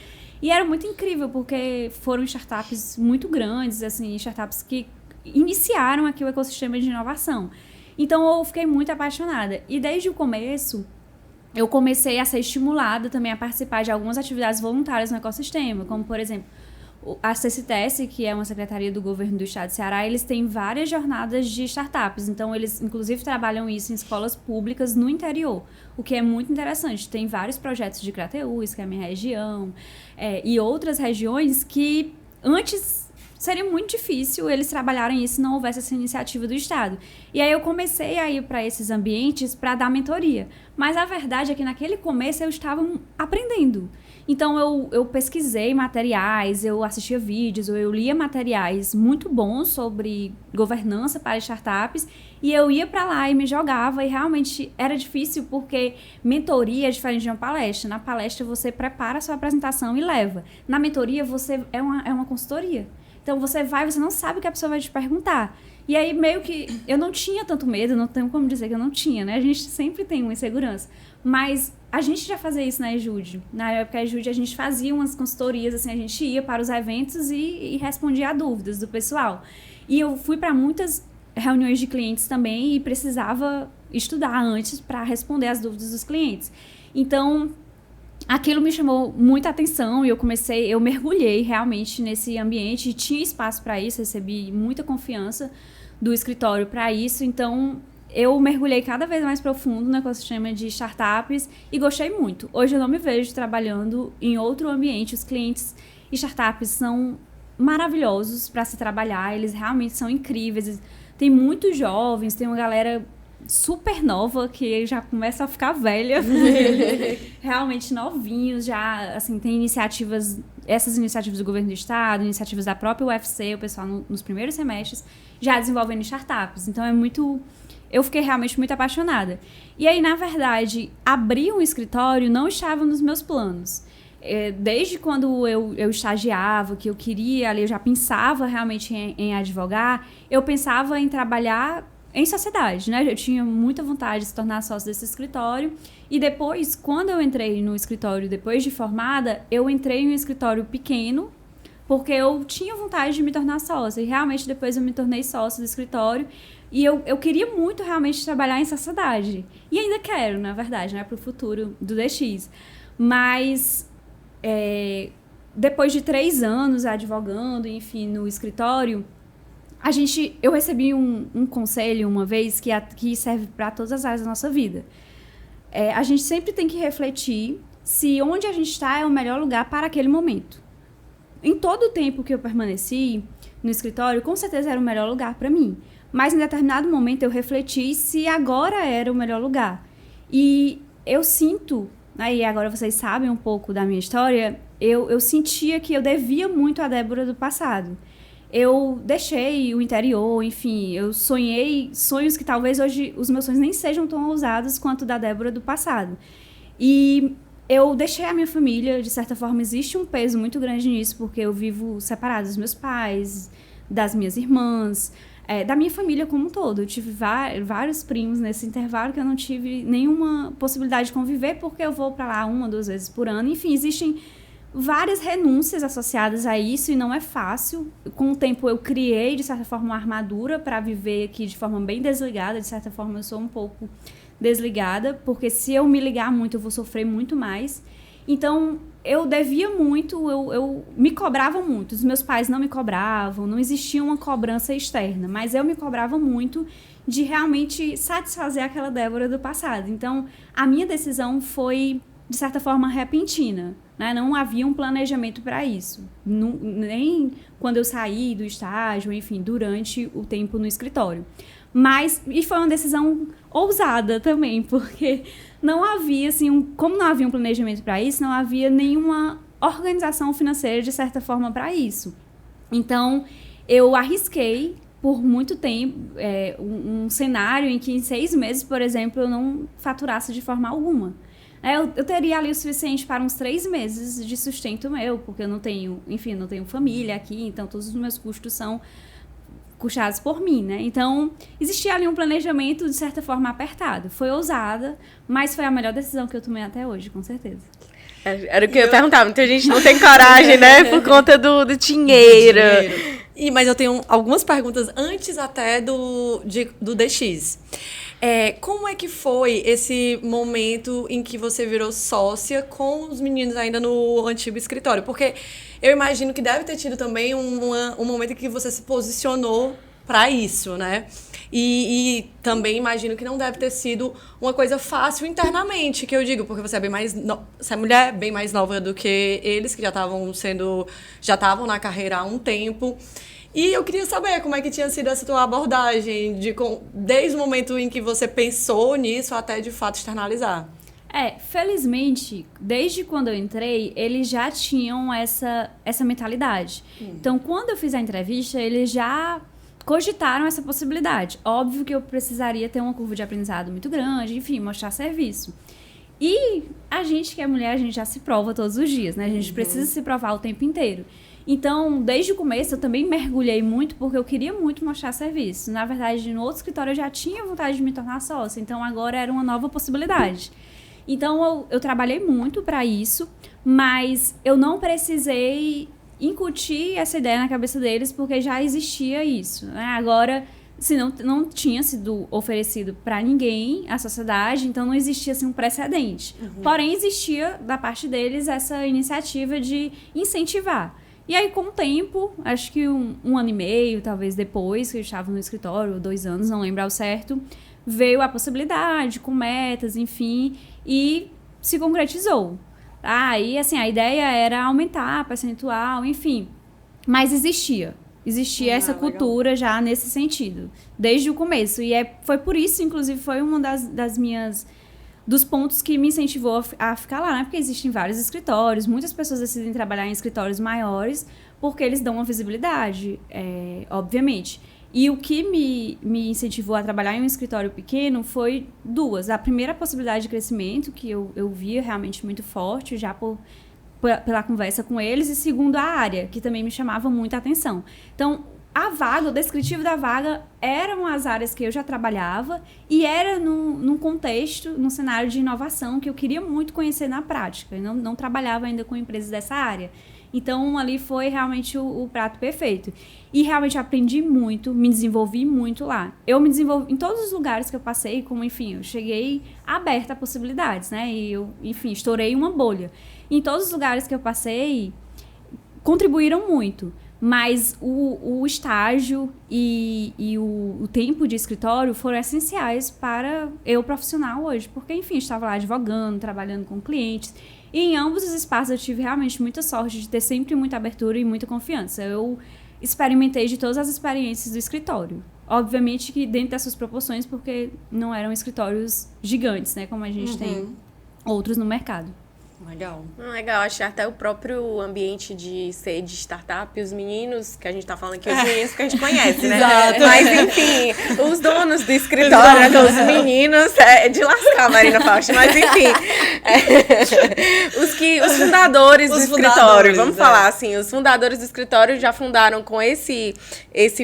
E era muito incrível, porque foram startups muito grandes, assim, startups que iniciaram aqui o ecossistema de inovação. Então, eu fiquei muito apaixonada. E desde o começo, eu comecei a ser estimulada também a participar de algumas atividades voluntárias no ecossistema, como, por exemplo, a CCTS, que é uma secretaria do governo do estado de Ceará, eles têm várias jornadas de startups. Então, eles, inclusive, trabalham isso em escolas públicas no interior, o que é muito interessante. Tem vários projetos de Crateús, que é a minha região, e outras regiões que antes seria muito difícil eles trabalharem isso se não houvesse essa iniciativa do Estado. E aí eu comecei a ir para esses ambientes para dar mentoria. Mas a verdade é que naquele começo eu estava aprendendo. Então eu pesquisei materiais, eu assistia vídeos, eu lia materiais muito bons sobre governança para startups e eu ia para lá e me jogava e realmente era difícil porque mentoria é diferente de uma palestra. Na palestra você prepara a sua apresentação e leva. Na mentoria você é uma consultoria. Então você vai, você não sabe o que a pessoa vai te perguntar. E aí meio que eu não tinha tanto medo, não tenho como dizer que eu não tinha, né? A gente sempre tem uma insegurança. Mas a gente já fazia isso na Ejude. Na época da Ejude a gente fazia umas consultorias, assim, a gente ia para os eventos e respondia a dúvidas do pessoal. E eu fui para muitas reuniões de clientes também e precisava estudar antes para responder as dúvidas dos clientes. Então, aquilo me chamou muita atenção e eu mergulhei realmente nesse ambiente e tinha espaço para isso, recebi muita confiança do escritório para isso, então eu mergulhei cada vez mais profundo no ecossistema de startups e gostei muito. Hoje eu não me vejo trabalhando em outro ambiente, os clientes e startups são maravilhosos para se trabalhar, eles realmente são incríveis, tem muitos jovens, tem uma galera super nova, que já começa a ficar velha, realmente novinhos, já, assim, tem iniciativas, essas iniciativas do governo do estado, iniciativas da própria UFC, o pessoal nos primeiros semestres, já desenvolvendo startups, então eu fiquei realmente muito apaixonada. E aí, na verdade, abrir um escritório não estava nos meus planos. Desde quando eu estagiava, que eu queria, ali eu já pensava realmente em advogar, eu pensava em trabalhar em sociedade, né? Eu tinha muita vontade de se tornar sócio desse escritório. E depois, quando eu entrei no escritório, depois de formada, eu entrei em um escritório pequeno, porque eu tinha vontade de me tornar sócia. E realmente depois eu me tornei sócia do escritório. E eu queria muito realmente trabalhar em sociedade. E ainda quero, na verdade, né? Para o futuro do DX. Mas depois de 3 anos advogando, enfim, no escritório, eu recebi um conselho uma vez que serve para todas as áreas da nossa vida. A gente sempre tem que refletir se onde a gente está é o melhor lugar para aquele momento. Em todo o tempo que eu permaneci no escritório, com certeza era o melhor lugar para mim. Mas em determinado momento eu refleti se agora era o melhor lugar. E eu sinto, e agora vocês sabem um pouco da minha história, eu sentia que eu devia muito à Débora do passado. Eu deixei o interior, enfim, eu sonhei sonhos que talvez hoje os meus sonhos nem sejam tão ousados quanto da Débora do passado. E eu deixei a minha família, de certa forma, existe um peso muito grande nisso, porque eu vivo separada dos meus pais, das minhas irmãs, da minha família como um todo. Eu tive vários primos nesse intervalo que eu não tive nenhuma possibilidade de conviver, porque eu vou para lá 1 ou 2 vezes por ano. Enfim, existem várias renúncias associadas a isso e não é fácil. Com o tempo eu criei, de certa forma, uma armadura para viver aqui de forma bem desligada. De certa forma eu sou um pouco desligada, porque se eu me ligar muito eu vou sofrer muito mais. Então eu devia muito, eu me cobrava muito. Os meus pais não me cobravam, não existia uma cobrança externa, mas eu me cobrava muito de realmente satisfazer aquela Débora do passado. Então a minha decisão foi, de certa forma, repentina. Não havia um planejamento para isso. Nem quando eu saí do estágio, enfim, durante o tempo no escritório. E foi uma decisão ousada também, porque não havia, assim, como não havia um planejamento para isso, não havia nenhuma organização financeira, de certa forma, para isso. Então, eu arrisquei por muito tempo um cenário em que em 6 meses, por exemplo, eu não faturasse de forma alguma. Eu teria ali o suficiente para uns 3 meses de sustento meu, porque eu não tenho família aqui, então todos os meus custos são custeados por mim, né? Então, existia ali um planejamento, de certa forma, apertado. Foi ousada, mas foi a melhor decisão que eu tomei até hoje, com certeza. Era o que eu ia perguntar. Muita gente não tem coragem, né? Por conta do dinheiro. Mas eu tenho algumas perguntas antes até do DX. Como é que foi esse momento em que você virou sócia com os meninos ainda no antigo escritório? Porque eu imagino que deve ter tido também um momento em que você se posicionou para isso, né? E também imagino que não deve ter sido uma coisa fácil internamente, que eu digo, porque você é você é mulher bem mais nova do que eles, que já estavam na carreira há um tempo. E eu queria saber como é que tinha sido essa tua abordagem, desde o momento em que você pensou nisso até de fato externalizar. Felizmente, desde quando eu entrei, eles já tinham essa mentalidade. Então, quando eu fiz a entrevista, eles já cogitaram essa possibilidade. Óbvio que eu precisaria ter uma curva de aprendizado muito grande, enfim, mostrar serviço. E a gente que é mulher, a gente já se prova todos os dias, né? A gente precisa se provar o tempo inteiro. Então, desde o começo, eu também mergulhei muito, porque eu queria muito mostrar serviço. Na verdade, no outro escritório, eu já tinha vontade de me tornar sócia, então agora era uma nova possibilidade. Então, eu trabalhei muito para isso, mas eu não precisei incutir essa ideia na cabeça deles, porque já existia isso, né? Agora, assim, não tinha sido oferecido para ninguém a sociedade, então não existia assim, um precedente. Porém, existia, da parte deles, essa iniciativa de incentivar. E aí, com o tempo, acho que um ano e meio, talvez depois, que eu estava no escritório, 2 anos, não lembro ao certo, veio a possibilidade, com metas, enfim, e se concretizou. Aí, assim, a ideia era aumentar a percentual, enfim, mas existia essa cultura já nesse sentido, desde o começo. E foi por isso, inclusive, foi uma dos pontos que me incentivou a ficar lá, né? Porque existem vários escritórios, muitas pessoas decidem trabalhar em escritórios maiores porque eles dão uma visibilidade, obviamente. E o que me incentivou a trabalhar em um escritório pequeno foi 2. A primeira possibilidade de crescimento, que eu via realmente muito forte, já pela conversa com eles, e segundo, a área, que também me chamava muita atenção. Então, a vaga, o descritivo da vaga eram as áreas que eu já trabalhava e era num contexto, num cenário de inovação que eu queria muito conhecer na prática. Eu não trabalhava ainda com empresas dessa área. Então, ali foi realmente o prato perfeito. E realmente aprendi muito, me desenvolvi muito lá. Eu me desenvolvi em todos os lugares que eu passei, como, enfim, eu cheguei aberta a possibilidades, né? E eu, enfim, estourei uma bolha. Em todos os lugares que eu passei, contribuíram muito. Mas o estágio e o tempo de escritório foram essenciais para eu profissional hoje. Porque, enfim, estava lá advogando, trabalhando com clientes. E em ambos os espaços eu tive realmente muita sorte de ter sempre muita abertura e muita confiança. Eu experimentei de todas as experiências do escritório. Obviamente que dentro das suas proporções, porque não eram escritórios gigantes, né? Como a gente tem outros no mercado. Legal. Legal, acho que até o próprio ambiente de ser de startup, os meninos, que a gente tá falando aqui, os meninos que a gente conhece, né? Exato. Mas, enfim, os donos do escritório, né, os meninos, de lascar, Marina Fausto, mas, enfim, os fundadores do escritório, vamos falar assim, os fundadores do escritório já fundaram com esse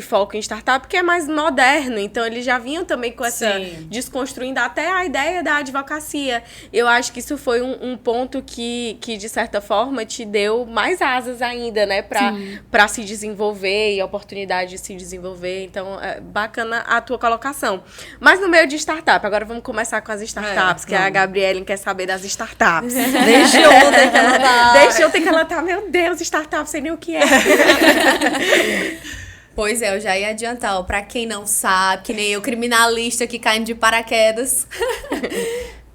foco em startup, que é mais moderno, então eles já vinham também com essa, desconstruindo até a ideia da advocacia. Eu acho que isso foi um ponto que, de certa forma, te deu mais asas ainda, né? Pra se desenvolver e a oportunidade de se desenvolver. Então, é bacana a tua colocação. Mas no meio de startup, agora vamos começar com as startups, que a Gabriele quer saber das startups. Desde ontem que ela tá... Desde ontem que ela tá, meu Deus, startup, sei nem o que é. Pois é, eu já ia adiantar, ó, pra quem não sabe, que nem eu, criminalista que caindo de paraquedas...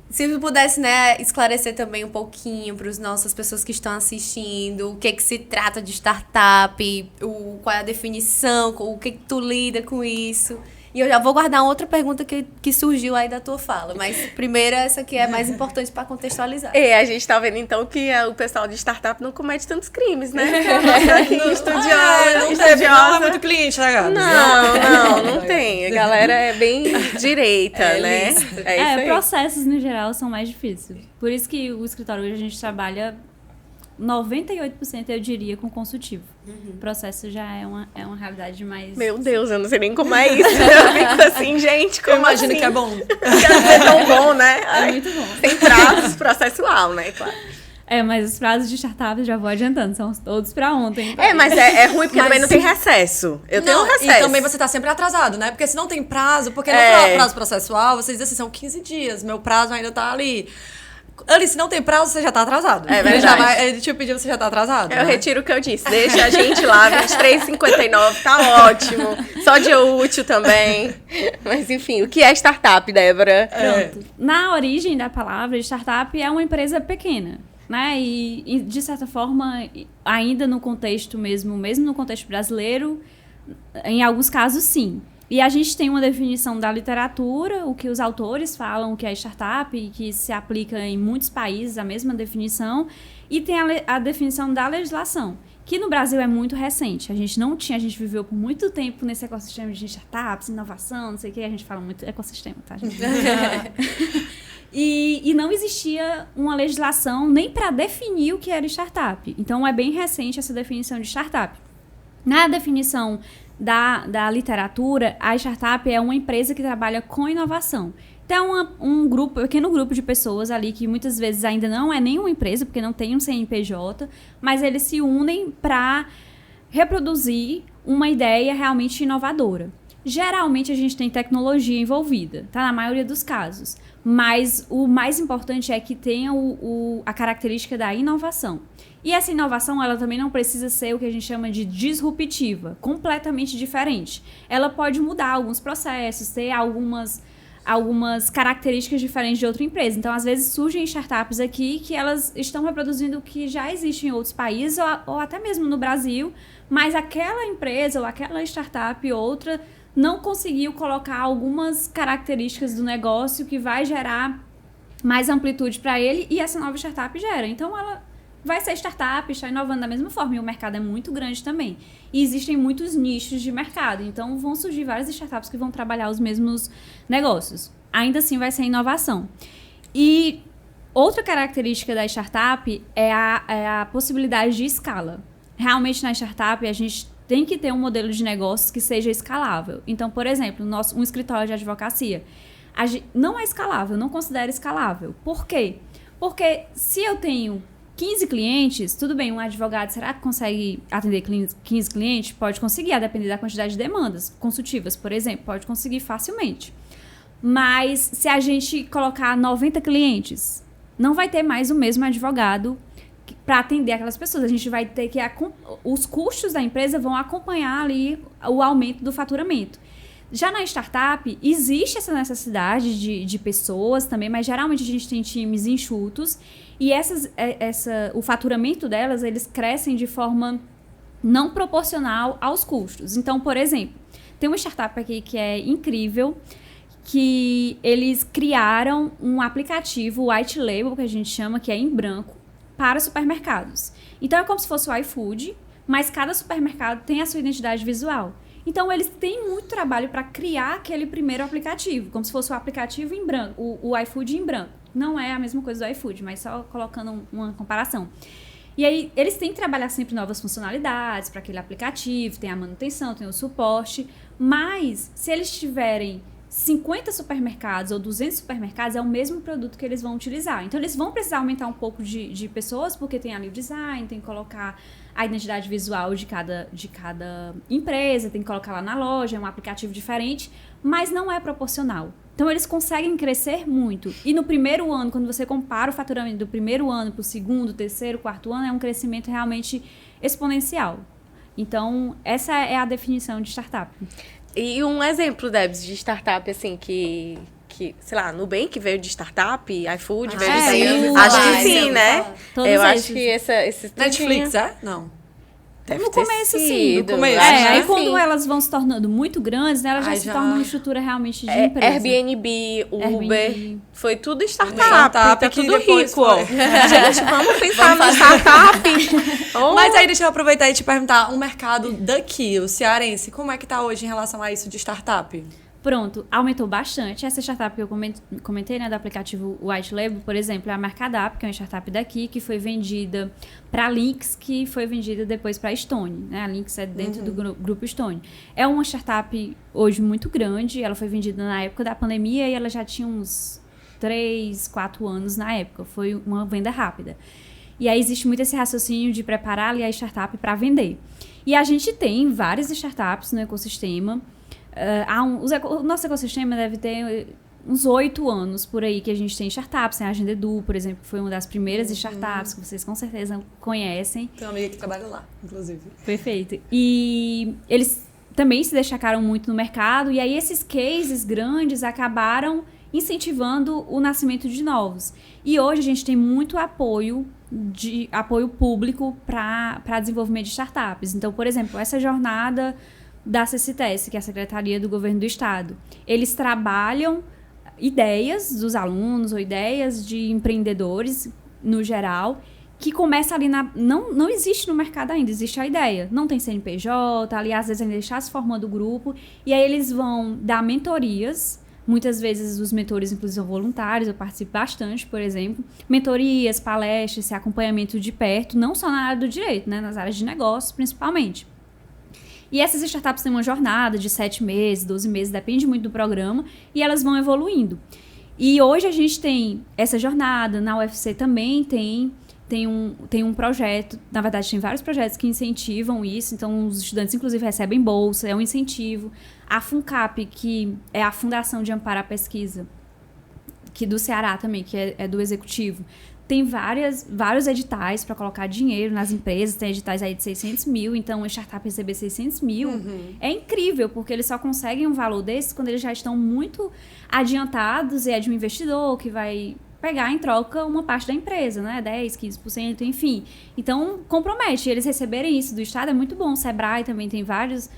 Se eu pudesse, né, esclarecer também um pouquinho para as nossas pessoas que estão assistindo, o que se trata de startup, qual é a definição, o que tu lida com isso. E eu já vou guardar outra pergunta que surgiu aí da tua fala, mas primeiro essa que é mais importante para contextualizar. A gente tá vendo então que o pessoal de startup não comete tantos crimes, né? Nossa, aqui, estudiosa. Não é muito cliente, né, Gabi? Não tem. A galera é bem direita, né? Isso aí. Processos no geral são mais difíceis. Por isso que o escritório hoje a gente trabalha 98% eu diria com consultivo. O processo já é uma realidade mais... Meu Deus, eu não sei nem como é isso. Eu fico assim, gente, como Eu imagino assim? que é bom. Quer dizer, tão bom, né? É muito bom. Sem prazos, processual, né? Claro. Mas os prazos de startup, já vou adiantando, são todos pra ontem. Mas é ruim porque Mas também não tem recesso. Eu tenho um recesso. E também você tá sempre atrasado, né? Porque se não tem prazo, porque no prazo processual, você diz assim, são 15 dias, meu prazo ainda tá ali. Ali, se não tem prazo, você já tá atrasado. É Ele já verdade. ele te pediu, você já tá atrasado. Eu né? retiro o que eu disse. Deixa a gente lá, 23h59, tá ótimo. Só dia útil também. Mas enfim, o que é startup, Débora? Pronto. Na origem da palavra, startup é uma empresa pequena, né? E de certa forma, ainda no contexto mesmo no contexto brasileiro, em alguns casos, sim. E a gente tem uma definição da literatura, o que os autores falam que é startup, e que se aplica em muitos países, a mesma definição, e tem a definição da legislação, que no Brasil é muito recente. A gente viveu por muito tempo nesse ecossistema de startups, inovação, não sei o que, a gente fala muito ecossistema, tá, gente? E não existia uma legislação nem para definir o que era startup. Então, é bem recente essa definição de startup. Na definição da literatura, a startup é uma empresa que trabalha com inovação. Então, um pequeno grupo de pessoas ali que muitas vezes ainda não é nenhuma empresa, porque não tem um CNPJ, mas eles se unem para reproduzir uma ideia realmente inovadora. Geralmente, a gente tem tecnologia envolvida, tá? Na maioria dos casos. Mas o mais importante é que tenha a característica da inovação. E essa inovação, ela também não precisa ser o que a gente chama de disruptiva, completamente diferente. Ela pode mudar alguns processos, ter algumas características diferentes de outra empresa. Então, às vezes, surgem startups aqui que elas estão reproduzindo o que já existe em outros países ou até mesmo no Brasil, mas aquela empresa ou aquela startup outra não conseguiu colocar algumas características do negócio que vai gerar mais amplitude para ele e essa nova startup gera. Então, ela vai ser startup, está inovando da mesma forma. E o mercado é muito grande também. E existem muitos nichos de mercado. Então, vão surgir várias startups que vão trabalhar os mesmos negócios. Ainda assim, vai ser inovação. E outra característica da startup é a possibilidade de escala. Realmente, na startup, a gente tem que ter um modelo de negócios que seja escalável. Então, por exemplo, um escritório de advocacia não é escalável, não considero escalável. Por quê? Porque se eu tenho 15 clientes, tudo bem, um advogado, será que consegue atender 15 clientes? Pode conseguir, a depender da quantidade de demandas consultivas, por exemplo, pode conseguir facilmente. Mas se a gente colocar 90 clientes, não vai ter mais o mesmo advogado para atender aquelas pessoas. A gente vai ter que... Os custos da empresa vão acompanhar ali o aumento do faturamento. Já na startup, existe essa necessidade de pessoas também, mas geralmente a gente tem times enxutos e o faturamento delas, eles crescem de forma não proporcional aos custos. Então, por exemplo, tem uma startup aqui que é incrível, que eles criaram um aplicativo white label, que a gente chama, que é em branco, para supermercados. Então, é como se fosse o iFood, mas cada supermercado tem a sua identidade visual. Então, eles têm muito trabalho para criar aquele primeiro aplicativo, como se fosse o aplicativo em branco, o iFood em branco. Não é a mesma coisa do iFood, mas só colocando uma comparação. E aí, eles têm que trabalhar sempre novas funcionalidades para aquele aplicativo, tem a manutenção, tem o suporte, mas se eles tiverem 50 supermercados ou 200 supermercados, é o mesmo produto que eles vão utilizar. Então, eles vão precisar aumentar um pouco de pessoas, porque tem ali o design, tem que colocar a identidade visual de cada empresa, tem que colocar lá na loja, é um aplicativo diferente, mas não é proporcional. Então, eles conseguem crescer muito. E no primeiro ano, quando você compara o faturamento do primeiro ano para o segundo, terceiro, quarto ano, é um crescimento realmente exponencial. Então, essa é a definição de startup. E um exemplo, Debs, de startup, assim, que sei lá, Nubank veio de startup, iFood veio de sim, Acho que vai, sim, né? Todos Eu esses. acho que esse Netflix, é? Não. Deve No ter começo, sim. sido. No começo. Acho Aí que quando sim. elas vão se tornando muito grandes, né, elas já Aí se já- tornam uma estrutura realmente de empresa. Airbnb, Uber, Airbnb. foi tudo startup, Startup tá que tudo depois rico, ó. foi. Gente, vamos pensar no startup. Oh. Mas aí deixa eu aproveitar e te perguntar, o mercado daqui, o cearense, como é que tá hoje em relação a isso de startup? Pronto, aumentou bastante. Essa startup que eu comentei, né, do aplicativo White Label, por exemplo, é a Mercadap, que é uma startup daqui, que foi vendida para a Lynx, que foi vendida depois para a Stone. Né? A Lynx é dentro do grupo Stone. É uma startup hoje muito grande, ela foi vendida na época da pandemia e ela já tinha uns 3, 4 anos na época. Foi uma venda rápida. E aí existe muito esse raciocínio de preparar ali a startup para vender. E a gente tem várias startups no ecossistema. O nosso ecossistema deve ter uns 8 anos por aí que a gente tem startups. Tem a Agenda Edu, por exemplo, que foi uma das primeiras startups que vocês com certeza conhecem. Tem uma amiga que trabalha lá, inclusive. Perfeito. E eles também se destacaram muito no mercado. E aí esses cases grandes acabaram incentivando o nascimento de novos. E hoje a gente tem muito apoio público para desenvolvimento de startups. Então, por exemplo, essa jornada da CCTS, que é a Secretaria do Governo do Estado, eles trabalham ideias dos alunos ou ideias de empreendedores, no geral, que começa ali não existe no mercado ainda, existe a ideia. Não tem CNPJ, ali às vezes ainda está se formando o grupo, e aí eles vão dar mentorias. Muitas vezes os mentores, inclusive, são voluntários, eu participo bastante, por exemplo. Mentorias, palestras, esse acompanhamento de perto, não só na área do direito, né, nas áreas de negócios, principalmente. E essas startups têm uma jornada de 7 meses, 12 meses, depende muito do programa, e elas vão evoluindo. E hoje a gente tem essa jornada, na UFC também tem um projeto, na verdade tem vários projetos que incentivam isso, então os estudantes inclusive recebem bolsa, é um incentivo. A FUNCAP, que é a Fundação de Amparo à Pesquisa, que do Ceará também, que é do Executivo, tem vários editais para colocar dinheiro nas empresas, tem editais aí de 600 mil, então a startup receber 600 mil é incrível, porque eles só conseguem um valor desse quando eles já estão muito adiantados e é de um investidor que vai pegar em troca uma parte da empresa, né? 10%, 15%, enfim. Então, compromete. Eles receberem isso do Estado é muito bom. O Sebrae também tem vários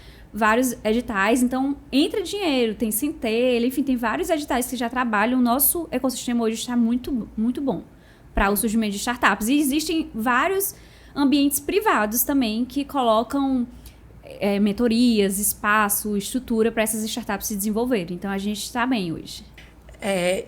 editais. Então, entra dinheiro, tem Centelha, enfim, tem vários editais que já trabalham. O nosso ecossistema hoje está muito, muito bom para o surgimento de startups. E existem vários ambientes privados também que colocam mentorias, espaço, estrutura para essas startups se desenvolverem. Então, a gente está bem hoje.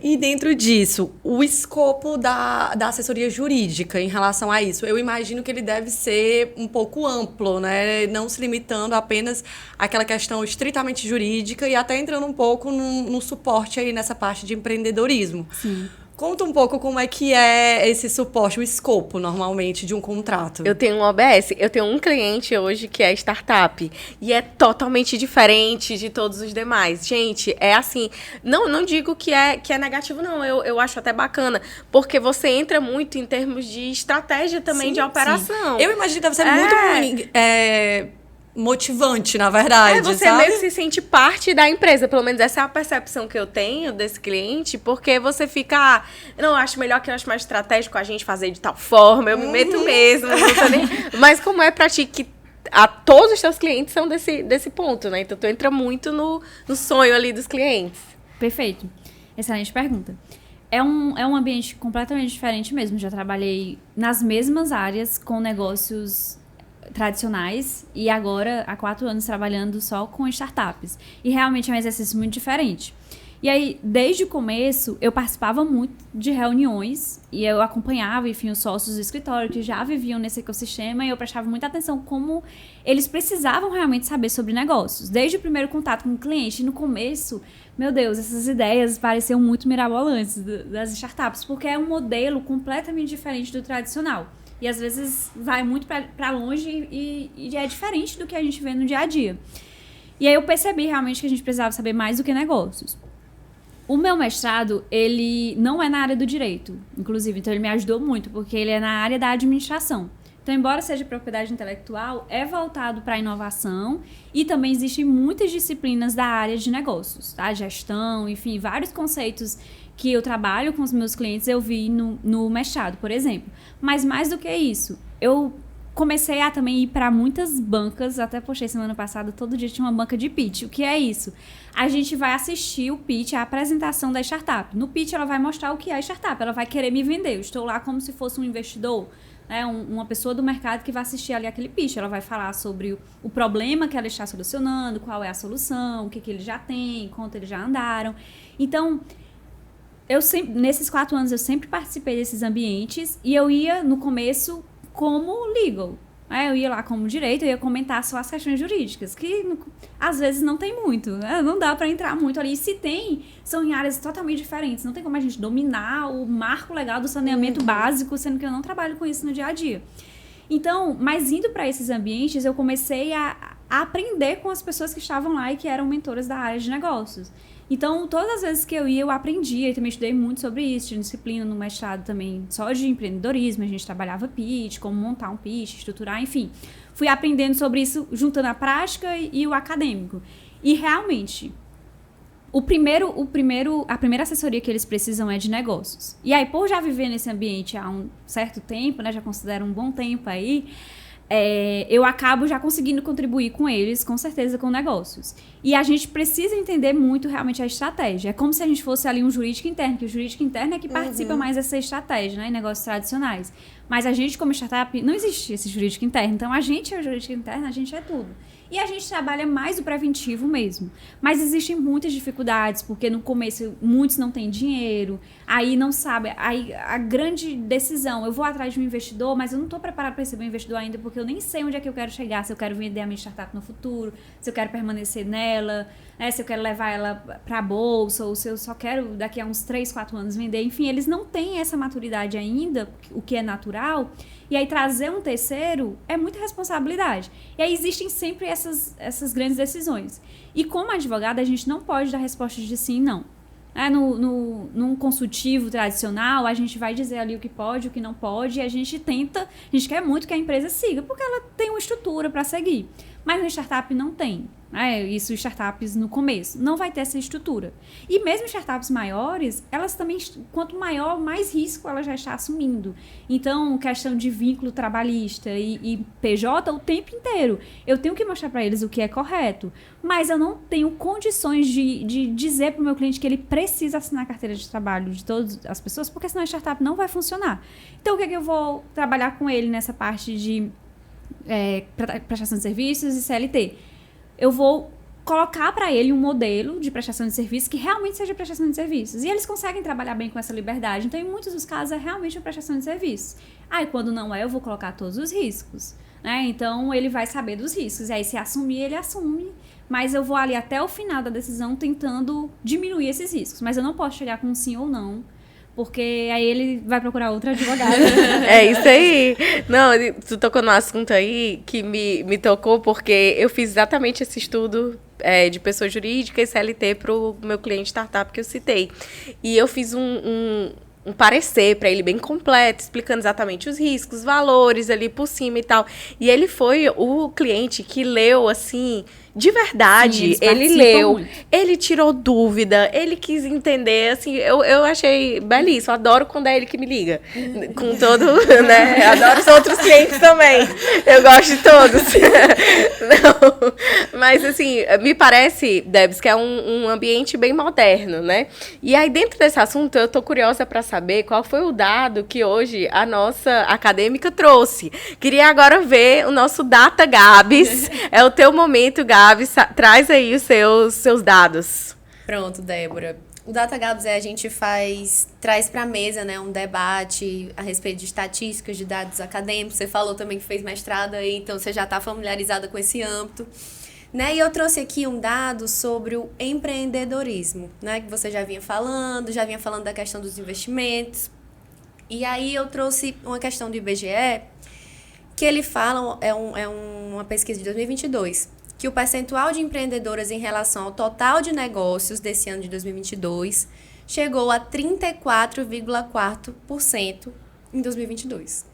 E dentro disso, o escopo da assessoria jurídica em relação a isso, eu imagino que ele deve ser um pouco amplo, né? Não se limitando apenas àquela questão estritamente jurídica e até entrando um pouco no suporte aí nessa parte de empreendedorismo. Sim. Conta um pouco como é que é esse suporte, o escopo, normalmente, de um contrato. Eu tenho um OBS, eu tenho um cliente hoje que é startup e é totalmente diferente de todos os demais. Gente, é assim, não digo que é negativo, não, eu acho até bacana, porque você entra muito em termos de estratégia também, de operação. Sim. Eu imagino que deve ser muito motivante, na verdade, você sabe? meio que se sente parte da empresa, pelo menos essa é a percepção que eu tenho desse cliente, porque você fica, não, eu acho melhor que eu acho mais estratégico a gente fazer de tal forma, eu me meto mesmo, não tô nem... Mas como é pra ti que todos os teus clientes são desse ponto, né? Então tu entra muito no sonho ali dos clientes. Perfeito. Excelente pergunta. É um ambiente completamente diferente mesmo. Já trabalhei nas mesmas áreas com negócios tradicionais e agora há 4 anos trabalhando só com startups. E realmente é um exercício muito diferente. E aí, desde o começo, eu participava muito de reuniões e eu acompanhava, enfim, os sócios do escritório que já viviam nesse ecossistema e eu prestava muita atenção como eles precisavam realmente saber sobre negócios. Desde o primeiro contato com o cliente, no começo, meu Deus, essas ideias pareciam muito mirabolantes das startups, porque é um modelo completamente diferente do tradicional. E às vezes vai muito para longe e é diferente do que a gente vê no dia a dia. E aí eu percebi realmente que a gente precisava saber mais do que negócios. O meu mestrado, ele não é na área do direito, inclusive, então ele me ajudou muito, porque ele é na área da administração. Então, embora seja propriedade intelectual, é voltado para a inovação e também existem muitas disciplinas da área de negócios, tá? Gestão, enfim, vários conceitos que eu trabalho com os meus clientes eu vi no mestrado, por exemplo. Mas mais do que isso, eu comecei a também ir para muitas bancas, até postei semana passada, todo dia tinha uma banca de pitch. O que é isso? A gente vai assistir o pitch, a apresentação da startup. No pitch ela vai mostrar o que é a startup, ela vai querer me vender. Eu estou lá como se fosse um investidor, né, uma pessoa do mercado que vai assistir ali aquele pitch. Ela vai falar sobre o problema que ela está solucionando, qual é a solução, o que eles já têm, quanto eles já andaram. Então, nesses 4 anos eu sempre participei desses ambientes e eu ia no começo como legal. Eu ia lá como direito, eu ia comentar só as questões jurídicas, que às vezes não tem muito, né? Não dá para entrar muito ali. E se tem, são em áreas totalmente diferentes. Não tem como a gente dominar o marco legal do saneamento básico, sendo que eu não trabalho com isso no dia a dia. Então, mas indo para esses ambientes, eu comecei a aprender com as pessoas que estavam lá e que eram mentoras da área de negócios. Então, todas as vezes que eu ia, eu aprendia. E também estudei muito sobre isso. Tinha disciplina no mestrado também, só de empreendedorismo. A gente trabalhava pitch, como montar um pitch, estruturar, enfim. Fui aprendendo sobre isso, juntando a prática e o acadêmico. E, realmente, a primeira assessoria que eles precisam é de negócios. E aí, por já viver nesse ambiente há um certo tempo, né, já considero um bom tempo aí, eu acabo já conseguindo contribuir com eles, com certeza, com negócios. E a gente precisa entender muito realmente a estratégia. É como se a gente fosse ali um jurídico interno, que o jurídico interno é que participa mais dessa estratégia, né, em negócios tradicionais. Mas a gente, como startup, não existe esse jurídico interno. Então, a gente é o jurídico interno, a gente é tudo. E a gente trabalha mais o preventivo mesmo. Mas existem muitas dificuldades, porque no começo muitos não têm dinheiro, aí não sabem. Aí a grande decisão, eu vou atrás de um investidor, mas eu não estou preparado para receber um investidor ainda, porque eu nem sei onde é que eu quero chegar, se eu quero vender a minha startup no futuro, se eu quero permanecer nela, né, se eu quero levar ela para a bolsa, ou se eu só quero daqui a uns 3, 4 anos vender. Enfim, eles não têm essa maturidade ainda, o que é natural. E aí trazer um terceiro é muita responsabilidade. E aí existem sempre essas grandes decisões. E como advogada, a gente não pode dar respostas de sim e não. Num consultivo tradicional, a gente vai dizer ali o que pode, o que não pode, e a gente quer muito que a empresa siga, porque ela tem uma estrutura para seguir. Mas na startup não tem. Isso, startups no começo, não vai ter essa estrutura. E mesmo startups maiores, elas também, quanto maior, mais risco ela já está assumindo. Então, questão de vínculo trabalhista e PJ o tempo inteiro. Eu tenho que mostrar para eles o que é correto, mas eu não tenho condições de dizer para o meu cliente que ele precisa assinar a carteira de trabalho de todas as pessoas, porque senão a startup não vai funcionar. Então, o que é que eu vou trabalhar com ele nessa parte de prestação de serviços e CLT? Eu vou colocar para ele um modelo de prestação de serviços que realmente seja prestação de serviços. E eles conseguem trabalhar bem com essa liberdade. Então, em muitos dos casos, é realmente uma prestação de serviços. Aí, quando não é, eu vou colocar todos os riscos, né? Então, ele vai saber dos riscos. E aí, se assumir, ele assume. Mas eu vou ali até o final da decisão tentando diminuir esses riscos. Mas eu não posso chegar com um sim ou não, porque aí ele vai procurar outro advogado. É isso aí. Não, tu tocou no assunto aí que me tocou, porque eu fiz exatamente esse estudo de pessoa jurídica e CLT para o meu cliente startup que eu citei. E eu fiz um parecer para ele bem completo, explicando exatamente os riscos, valores ali por cima e tal. E ele foi o cliente que leu, assim, de verdade. Sim, ele leu, muito. ele tirou dúvida, ele quis entender, assim, eu achei belíssimo. Adoro quando é ele que me liga. Com todo, né? Adoro os outros clientes também. Eu gosto de todos. Não, mas, assim, me parece, Debs, que é um ambiente bem moderno, né? E aí, dentro desse assunto, eu tô curiosa para saber qual foi o dado que hoje a nossa acadêmica trouxe. Queria agora ver o nosso Data Gabs. É o teu momento, Gabs. Traz aí os seus dados. Pronto, Débora. O Data Gabs a gente traz para a mesa, né, um debate a respeito de estatísticas, de dados acadêmicos. Você falou também que fez mestrado aí, então você já está familiarizada com esse âmbito. Né? E eu trouxe aqui um dado sobre o empreendedorismo, né, que você já vinha falando da questão dos investimentos. E aí eu trouxe uma questão do IBGE, que ele fala, uma pesquisa de 2022, que o percentual de empreendedoras em relação ao total de negócios desse ano de 2022 chegou a 34,4% em 2022.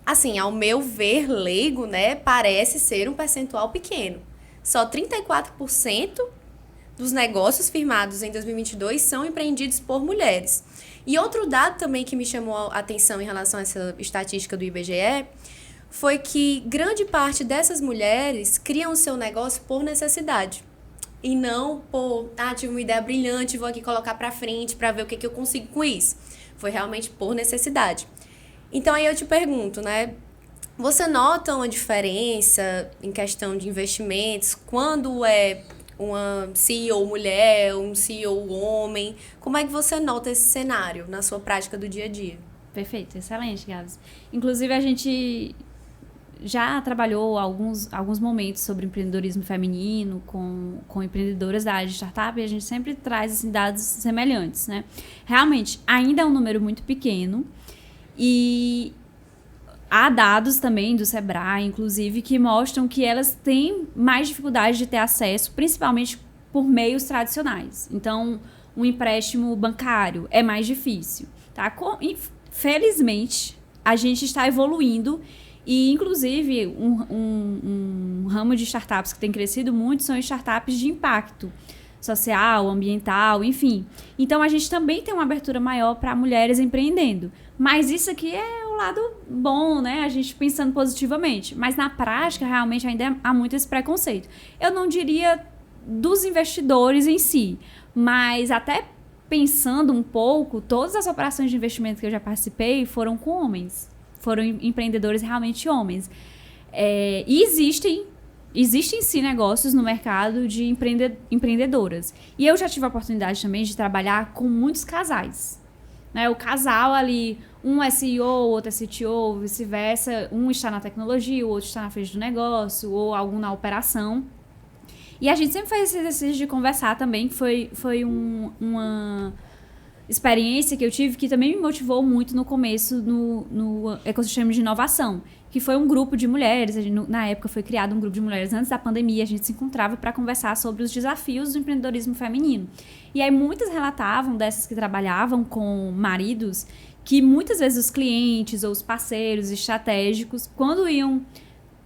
Assim, ao meu ver, leigo, né, parece ser um percentual pequeno. Só 34% dos negócios firmados em 2022 são empreendidos por mulheres. E outro dado também que me chamou a atenção em relação a essa estatística do IBGE foi que grande parte dessas mulheres criam o seu negócio por necessidade. E não por, tive uma ideia brilhante, vou aqui colocar pra frente pra ver o que eu consigo com isso. Foi realmente por necessidade. Então aí eu te pergunto, né? Você nota uma diferença em questão de investimentos quando é uma CEO mulher, um CEO homem? Como é que você nota esse cenário na sua prática do dia a dia? Perfeito, excelente, Gabs. Inclusive, a gente já trabalhou alguns momentos sobre empreendedorismo feminino com empreendedoras da área de startup e a gente sempre traz assim, dados semelhantes, né? Realmente, ainda é um número muito pequeno e há dados também do Sebrae, inclusive, que mostram que elas têm mais dificuldade de ter acesso, principalmente por meios tradicionais. Então, um empréstimo bancário é mais difícil, tá? Felizmente, a gente está evoluindo e, inclusive, um ramo de startups que tem crescido muito são startups de impacto social, ambiental, enfim. Então, a gente também tem uma abertura maior para mulheres empreendendo. Mas isso aqui é o lado bom, né? A gente pensando positivamente. Mas, na prática, realmente, ainda há muito esse preconceito. Eu não diria dos investidores em si, mas até pensando um pouco, todas as operações de investimento que eu já participei foram com homens. Foram empreendedores realmente homens. E existem sim negócios no mercado de empreendedoras. E eu já tive a oportunidade também de trabalhar com muitos casais. Né? O casal ali, um é CEO, o outro é CTO, vice-versa. Um está na tecnologia, o outro está na frente do negócio, ou algum na operação. E a gente sempre faz esse exercício de conversar também, que foi uma experiência que eu tive que também me motivou muito no começo no ecossistema de inovação, que foi um grupo de mulheres. Na época foi criado um grupo de mulheres antes da pandemia, a gente se encontrava para conversar sobre os desafios do empreendedorismo feminino. E aí muitas relatavam, dessas que trabalhavam com maridos, que muitas vezes os clientes ou os parceiros estratégicos, quando iam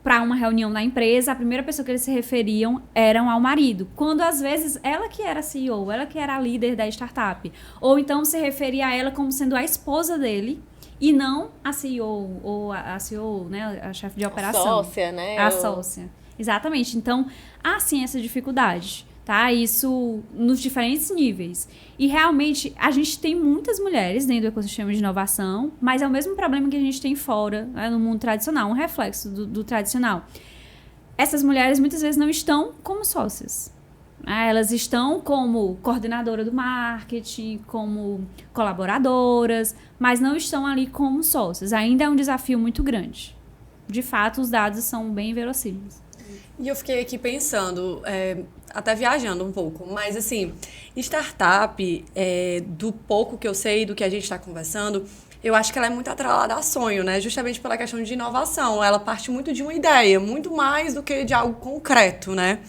para uma reunião na empresa, a primeira pessoa que eles se referiam eram ao marido. Quando, às vezes, ela que era CEO, ela que era a líder da startup. Ou então se referia a ela como sendo a esposa dele e não a CEO ou a CEO, né, a chefe de operação. A sócia, né? A sócia. Exatamente. Então, há sim essa dificuldade, tá? Isso nos diferentes níveis. E realmente, a gente tem muitas mulheres dentro do ecossistema de inovação, mas é o mesmo problema que a gente tem fora, né, no mundo tradicional, um reflexo do tradicional. Essas mulheres muitas vezes não estão como sócias. Né? Elas estão como coordenadora do marketing, como colaboradoras, mas não estão ali como sócias. Ainda é um desafio muito grande. De fato, os dados são bem verossímeis. E eu fiquei aqui pensando, até viajando um pouco, mas assim, startup, do pouco que eu sei, do que a gente está conversando, eu acho que ela é muito atrelada a sonho, né? Justamente pela questão de inovação. Ela parte muito de uma ideia, muito mais do que de algo concreto, né?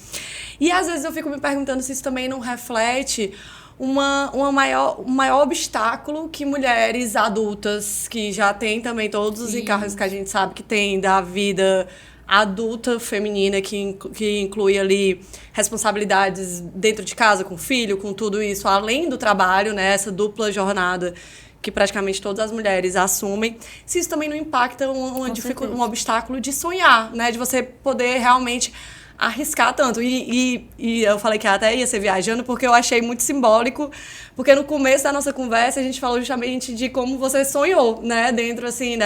E às vezes eu fico me perguntando se isso também não reflete um maior obstáculo que mulheres adultas, que já têm também todos os encargos que a gente sabe que tem da vida adulta feminina, que inclui ali responsabilidades dentro de casa, com filho, com tudo isso, além do trabalho, né, essa dupla jornada que praticamente todas as mulheres assumem, se isso também não impacta um obstáculo de sonhar, né, de você poder realmente arriscar tanto. E eu falei que até ia ser viajando, porque eu achei muito simbólico, porque no começo da nossa conversa a gente falou justamente de como você sonhou, né, dentro assim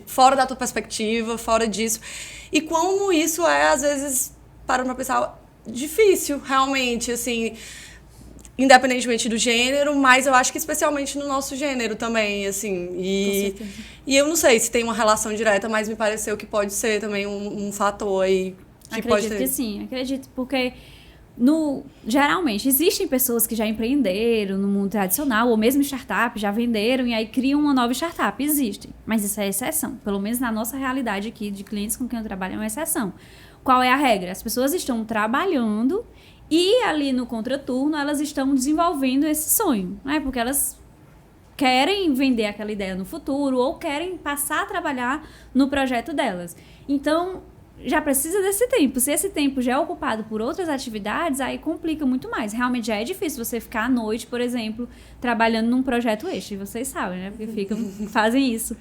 fora da tua perspectiva, fora disso. E como isso às vezes, para uma pessoa, difícil, realmente, assim, independentemente do gênero, mas eu acho que especialmente no nosso gênero também, assim. E eu não sei se tem uma relação direta, mas me pareceu que pode ser também um fator aí que pode ter. Acredito que sim, acredito, porque geralmente existem pessoas que já empreenderam no mundo tradicional, ou mesmo startup, já venderam e aí criam uma nova startup. Existem, mas isso é exceção. Pelo menos na nossa realidade aqui de clientes com quem eu trabalho é uma exceção. Qual é a regra? As pessoas estão trabalhando e ali no contraturno elas estão desenvolvendo esse sonho, né? Porque elas querem vender aquela ideia no futuro ou querem passar a trabalhar no projeto delas. Então, já precisa desse tempo. Se esse tempo já é ocupado por outras atividades, aí complica muito mais. Realmente já é difícil você ficar à noite, por exemplo, trabalhando num projeto extra. E vocês sabem, né? Porque fazem isso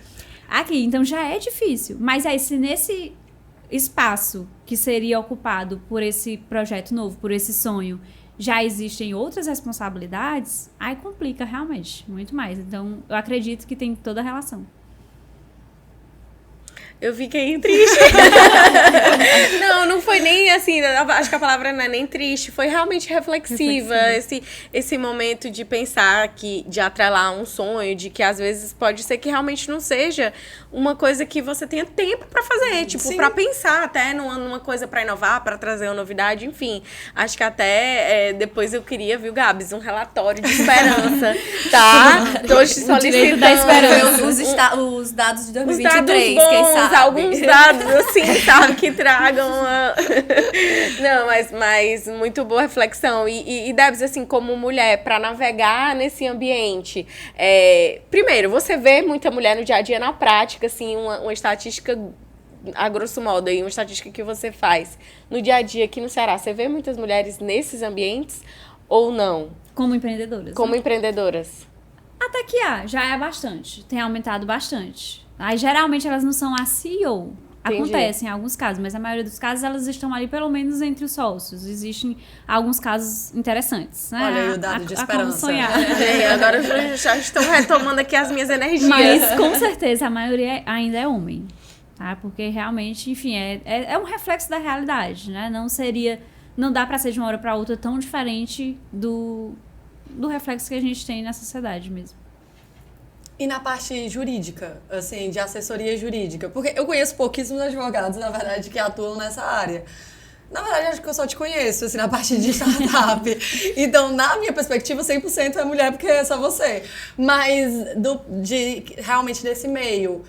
aqui. Então já é difícil. Mas aí, se nesse espaço que seria ocupado por esse projeto novo, por esse sonho, já existem outras responsabilidades, aí complica realmente, muito mais. Então, eu acredito que tem toda a relação. Eu fiquei triste. Não foi nem assim, acho que a palavra não é nem triste, foi realmente reflexiva. Esse momento de pensar, de atrelar um sonho, de que às vezes pode ser que realmente não seja uma coisa que você tenha tempo pra fazer, tipo, pra pensar até numa coisa pra inovar, pra trazer uma novidade, enfim. Acho que até depois eu queria, viu, Gabs, um relatório de esperança, tá? Tô te solicitando. Da esperança. Os dados de 2023, bons, quem sabe? Alguns dados, assim, sabe, que tragam uma... Não, mas muito boa reflexão. E Debs, assim, como mulher, para navegar nesse ambiente, primeiro, você vê muita mulher no dia a dia na prática, assim, uma estatística, a grosso modo, aí, uma estatística que você faz no dia a dia aqui no Ceará, você vê muitas mulheres nesses ambientes ou não? Como empreendedoras. Como empreendedoras. Até que já é bastante, tem aumentado bastante. Aí, geralmente, elas não são a CEO. Entendi. Acontece em alguns casos, mas a maioria dos casos, elas estão ali, pelo menos, entre os sócios. Existem alguns casos interessantes, né? Olha aí o dado de esperança. Como sonhar. Agora já estão retomando aqui as minhas energias. Mas, com certeza, a maioria ainda é homem. Tá? Porque, realmente, enfim, é um reflexo da realidade, né? Não dá pra ser de uma hora pra outra tão diferente do reflexo que a gente tem na sociedade mesmo. E na parte jurídica, assim, de assessoria jurídica? Porque eu conheço pouquíssimos advogados, na verdade, que atuam nessa área. Na verdade, acho que eu só te conheço, assim, na parte de startup. Então, na minha perspectiva, 100% é mulher, porque é só você. Mas, realmente, desse meio,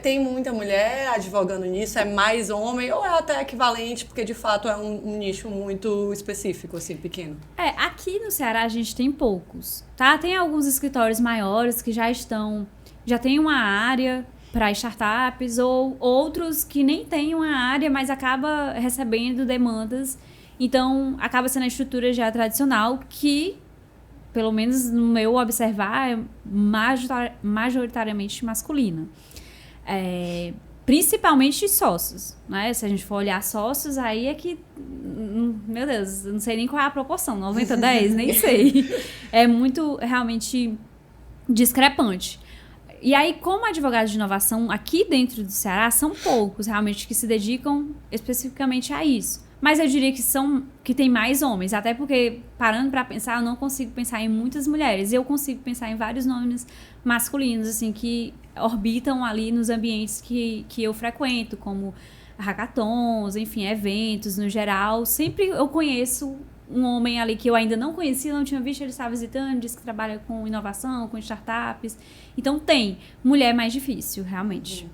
tem muita mulher advogando nisso? É mais homem? Ou é até equivalente, porque, de fato, é um nicho muito específico, assim, pequeno? Aqui no Ceará a gente tem poucos, tá? Tem alguns escritórios maiores que já tem uma área para startups, ou outros que nem têm uma área, mas acaba recebendo demandas. Então, acaba sendo a estrutura já tradicional que, pelo menos no meu observar, é majoritariamente masculina. Principalmente sócios, né? Se a gente for olhar sócios, aí é que, meu Deus, eu não sei nem qual é a proporção, 90-10, nem sei. É muito, realmente, discrepante. E aí, como advogados de inovação, aqui dentro do Ceará, são poucos, realmente, que se dedicam especificamente a isso. Mas eu diria que tem mais homens, até porque, parando para pensar, eu não consigo pensar em muitas mulheres. Eu consigo pensar em vários nomes masculinos, assim, que orbitam ali nos ambientes que eu frequento, como hackathons, enfim, eventos no geral. Sempre eu conheço um homem ali que eu ainda não conhecia, não tinha visto, ele estava visitando, disse que trabalha com inovação, com startups. Então tem. Mulher é mais difícil, realmente.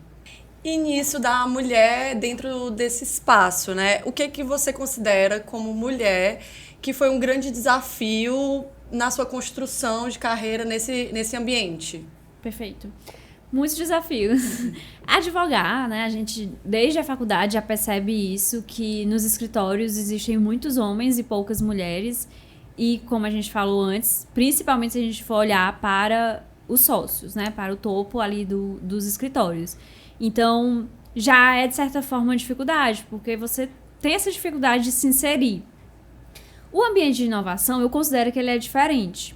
E nisso da mulher dentro desse espaço, né? O que você considera como mulher que foi um grande desafio na sua construção de carreira nesse ambiente? Perfeito. Muitos desafios. Advogar, né? A gente, desde a faculdade, já percebe isso, que nos escritórios existem muitos homens e poucas mulheres. E, como a gente falou antes, principalmente se a gente for olhar para os sócios, né? Para o topo ali dos escritórios. Então, já é, de certa forma, uma dificuldade, porque você tem essa dificuldade de se inserir. O ambiente de inovação, eu considero que ele é diferente.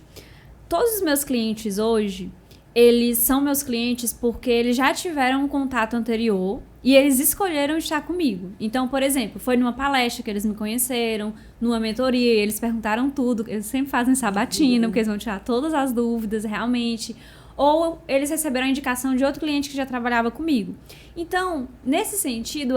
Todos os meus clientes hoje, eles são meus clientes porque eles já tiveram um contato anterior e eles escolheram estar comigo. Então, por exemplo, foi numa palestra que eles me conheceram, numa mentoria, eles perguntaram tudo. Eles sempre fazem sabatina, porque eles vão tirar todas as dúvidas, realmente. Ou eles receberam a indicação de outro cliente que já trabalhava comigo. Então, nesse sentido,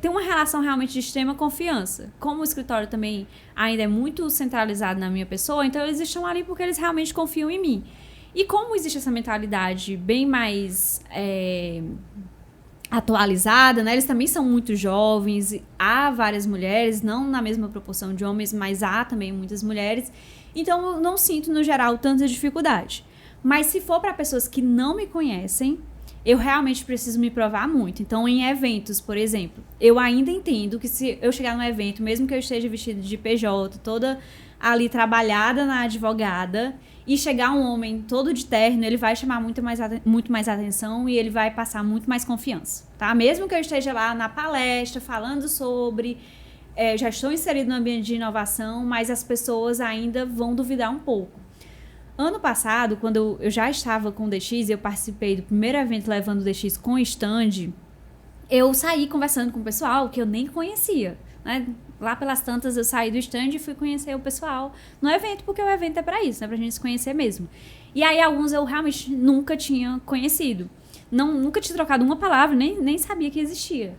tem uma relação realmente de extrema confiança. Como o escritório também ainda é muito centralizado na minha pessoa, então eles estão ali porque eles realmente confiam em mim. E como existe essa mentalidade bem mais atualizada, né? Eles também são muito jovens, há várias mulheres, não na mesma proporção de homens, mas há também muitas mulheres. Então, eu não sinto, no geral, tanta dificuldade. Mas se for para pessoas que não me conhecem, eu realmente preciso me provar muito. Então, em eventos, por exemplo, eu ainda entendo que se eu chegar num evento, mesmo que eu esteja vestida de PJ, toda ali trabalhada na advogada, e chegar um homem todo de terno, ele vai chamar muito mais atenção e ele vai passar muito mais confiança, tá? Mesmo que eu esteja lá na palestra falando sobre já estou inserido no ambiente de inovação, mas as pessoas ainda vão duvidar um pouco. Ano passado, quando eu já estava com o DX, eu participei do primeiro evento levando o DX com stand, eu saí conversando com o pessoal que eu nem conhecia, né? Lá pelas tantas eu saí do stand e fui conhecer o pessoal no evento, porque o evento é para isso, né? Pra gente se conhecer mesmo. E aí alguns eu realmente nunca tinha conhecido. Nunca tinha trocado uma palavra, nem sabia que existia.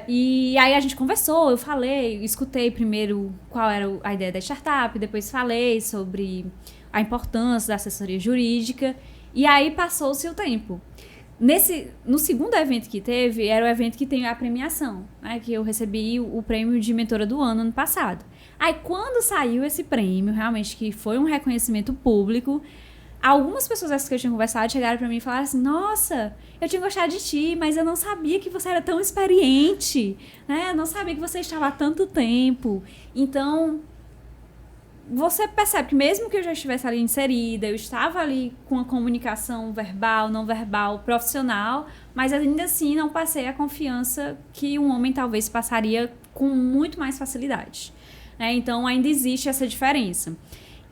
E aí a gente conversou, eu falei, escutei primeiro qual era a ideia da startup, depois falei sobre a importância da assessoria jurídica, e aí passou-se o tempo. No segundo evento que teve, era o evento que tem a premiação, né, que eu recebi o prêmio de mentora do ano passado. Aí quando saiu esse prêmio, realmente que foi um reconhecimento público, algumas pessoas que eu tinha conversado chegaram pra mim e falaram assim, nossa, eu tinha gostado de ti, mas eu não sabia que você era tão experiente, né? Eu não sabia que você estava há tanto tempo. Então, você percebe que mesmo que eu já estivesse ali inserida, eu estava ali com a comunicação verbal, não verbal, profissional, mas ainda assim não passei a confiança que um homem talvez passaria com muito mais facilidade, né? Então, ainda existe essa diferença.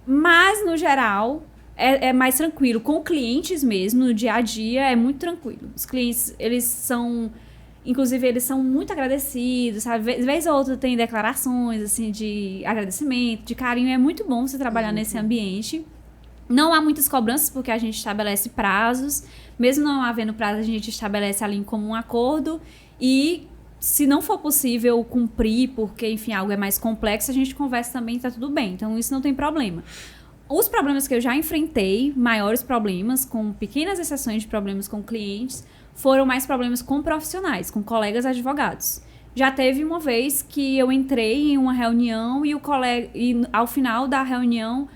Mas, no geral, é mais tranquilo. Com clientes mesmo, no dia a dia, é muito tranquilo. Os clientes, inclusive, eles são muito agradecidos, sabe? Vez ou outra tem declarações, assim, de agradecimento, de carinho. É muito bom você trabalhar nesse ambiente. Não há muitas cobranças, porque a gente estabelece prazos. Mesmo não havendo prazo, a gente estabelece ali em comum acordo. E, se não for possível cumprir, porque, enfim, algo é mais complexo, a gente conversa também e tá tudo bem. Então, isso não tem problema. Os problemas que eu já enfrentei, maiores problemas, com pequenas exceções de problemas com clientes, foram mais problemas com profissionais, com colegas advogados. Já teve uma vez que eu entrei em uma reunião e ao final da reunião,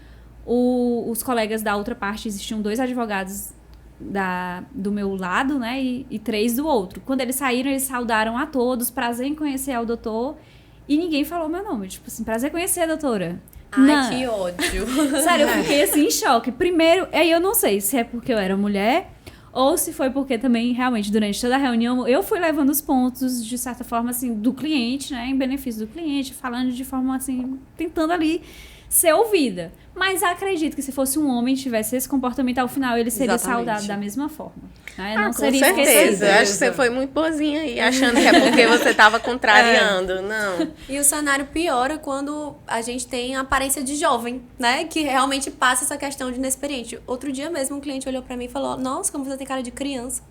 os colegas da outra parte, existiam 2 advogados do meu lado, né, e 3 do outro. Quando eles saíram, eles saudaram a todos, prazer em conhecer ao doutor, e ninguém falou meu nome. Tipo assim, prazer em conhecer a doutora. Ai, Não. que ódio. Sério, eu fiquei assim em choque. Primeiro, aí eu não sei se é porque eu era mulher ou se foi porque também, realmente, durante toda a reunião, eu fui levando os pontos, de certa forma, assim, do cliente, né, em benefício do cliente, falando de forma, assim, tentando ali ser ouvida. Mas acredito que se fosse um homem e tivesse esse comportamento, ao final ele seria saudado da mesma forma. Né? Não seria com certeza. Acho que você foi muito boazinha aí, achando que é porque você estava contrariando. Não. E o cenário piora quando a gente tem a aparência de jovem, né? Que realmente passa essa questão de inexperiente. Outro dia mesmo um cliente olhou pra mim e falou, nossa, como você tem cara de criança.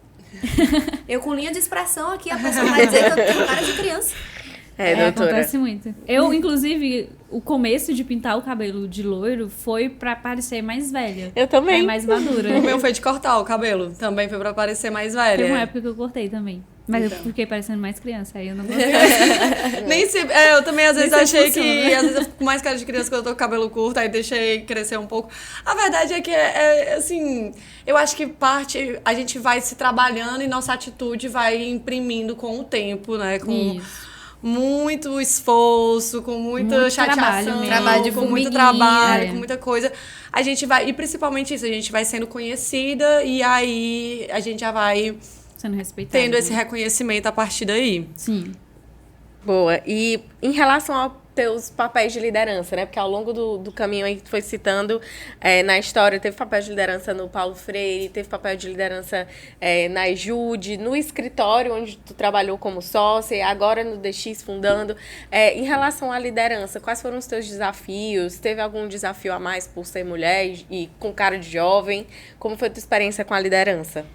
Eu com linha de expressão aqui, a pessoa vai dizer que eu tenho cara de criança. Doutora. Acontece muito. Eu, inclusive, o começo de pintar o cabelo de loiro foi pra parecer mais velha. Eu também. Mais madura. O meu foi de cortar o cabelo. Também foi pra parecer mais velha. Teve uma época que eu cortei também. Mas eu fiquei parecendo mais criança, aí eu não gostei. Nem se, eu também às vezes Nem achei funciona, que... né? Às vezes eu fico com mais cara de criança quando eu tô com o cabelo curto, aí deixei crescer um pouco. A verdade é que, assim... Eu acho que a gente vai se trabalhando e nossa atitude vai imprimindo com o tempo, né? Com Isso. muito esforço, com muita Muito chateação, trabalho de com muito formiguinha, trabalho, com muita coisa. A gente vai... E principalmente isso, a gente vai sendo conhecida e aí a gente já vai... Sendo respeitado. tendo esse reconhecimento a partir daí. Sim. Boa. E em relação aos teus papéis de liderança, né? Porque ao longo do caminho aí que tu foi citando, na história, teve papel de liderança no Paulo Freire, teve papel de liderança na Ejude, no escritório onde tu trabalhou como sócia, e agora no DX fundando. Em relação à liderança, quais foram os teus desafios? Teve algum desafio a mais por ser mulher e com cara de jovem? Como foi a tua experiência com a liderança?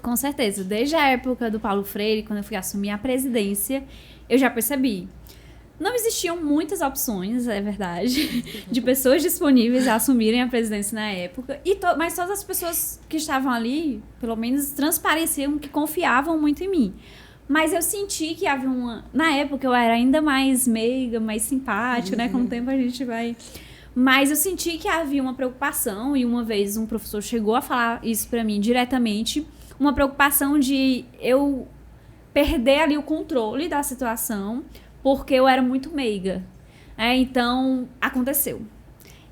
Com certeza. Desde a época do Paulo Freire, quando eu fui assumir a presidência, eu já percebi. Não existiam muitas opções, é verdade, de pessoas disponíveis a assumirem a presidência na época, mas todas as pessoas que estavam ali, pelo menos, transpareciam que confiavam muito em mim. Mas eu senti que havia uma... Na época eu era ainda mais meiga, mais simpática, né? Com o tempo a gente vai... Mas eu senti que havia uma preocupação, e uma vez um professor chegou a falar isso pra mim diretamente, uma preocupação de eu perder ali o controle da situação, porque eu era muito meiga. Então, aconteceu.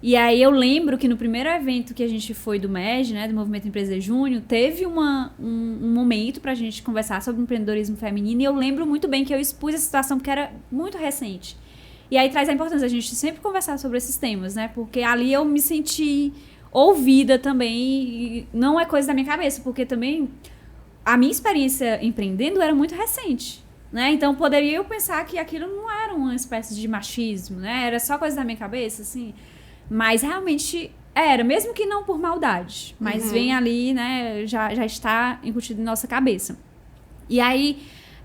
E aí eu lembro que no primeiro evento que a gente foi do MEG, né, do Movimento Empresa Júnior, teve um momento pra gente conversar sobre empreendedorismo feminino, e eu lembro muito bem que eu expus a situação porque era muito recente. E aí traz a importância a gente sempre conversar sobre esses temas, né, porque ali eu me senti ouvida também, e não é coisa da minha cabeça, porque também a minha experiência empreendendo era muito recente. Né? Então poderia eu pensar que aquilo não era uma espécie de machismo, né? Era só coisa da minha cabeça, assim. Mas realmente era, mesmo que não por maldade. Mas vem ali, né? Já está incutido em nossa cabeça. E aí,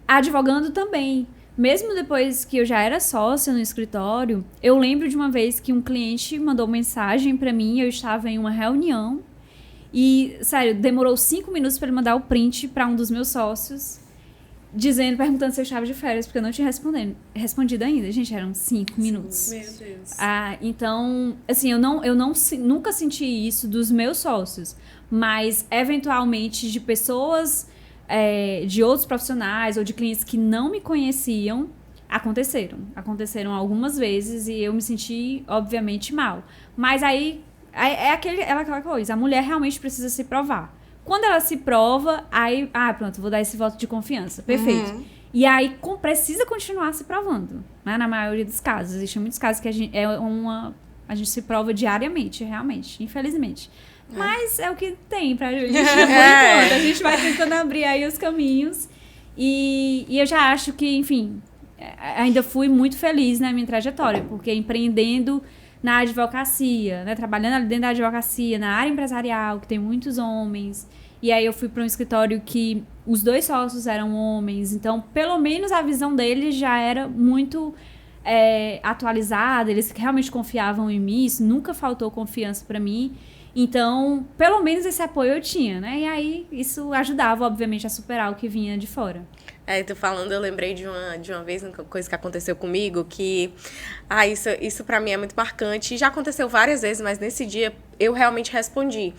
advogando também. Mesmo depois que eu já era sócia no escritório, eu lembro de uma vez que um cliente mandou mensagem pra mim, eu estava em uma reunião. E, sério, demorou 5 minutos para ele mandar o print para um dos meus sócios. Perguntando se eu estava de férias, porque eu não tinha respondido ainda. Gente, eram 5 minutos. Meu Deus. Então, assim, eu nunca senti isso dos meus sócios, mas, eventualmente, de pessoas, de outros profissionais ou de clientes que não me conheciam, aconteceram algumas vezes e eu me senti, obviamente, mal. Mas aí, é aquela coisa, a mulher realmente precisa se provar. Quando ela se prova, aí... pronto, vou dar esse voto de confiança. Perfeito. E aí, precisa continuar se provando. Né? Na maioria dos casos. Existem muitos casos que a gente se prova diariamente, realmente. Infelizmente. Mas é o que tem pra gente, por enquanto. A gente vai tentando abrir aí os caminhos. E eu já acho que, enfim... Ainda fui muito feliz na minha trajetória. Porque empreendendo na advocacia, né? Trabalhando ali dentro da advocacia, na área empresarial, que tem muitos homens... E aí eu fui para um escritório que os 2 sócios eram homens, então pelo menos a visão deles já era muito atualizada, eles realmente confiavam em mim, isso nunca faltou confiança para mim. Então, pelo menos esse apoio eu tinha, né? E aí isso ajudava, obviamente, a superar o que vinha de fora. Tu falando, eu lembrei de uma vez, uma coisa que aconteceu comigo, que isso pra mim é muito marcante. Já aconteceu várias vezes, mas nesse dia eu realmente respondi.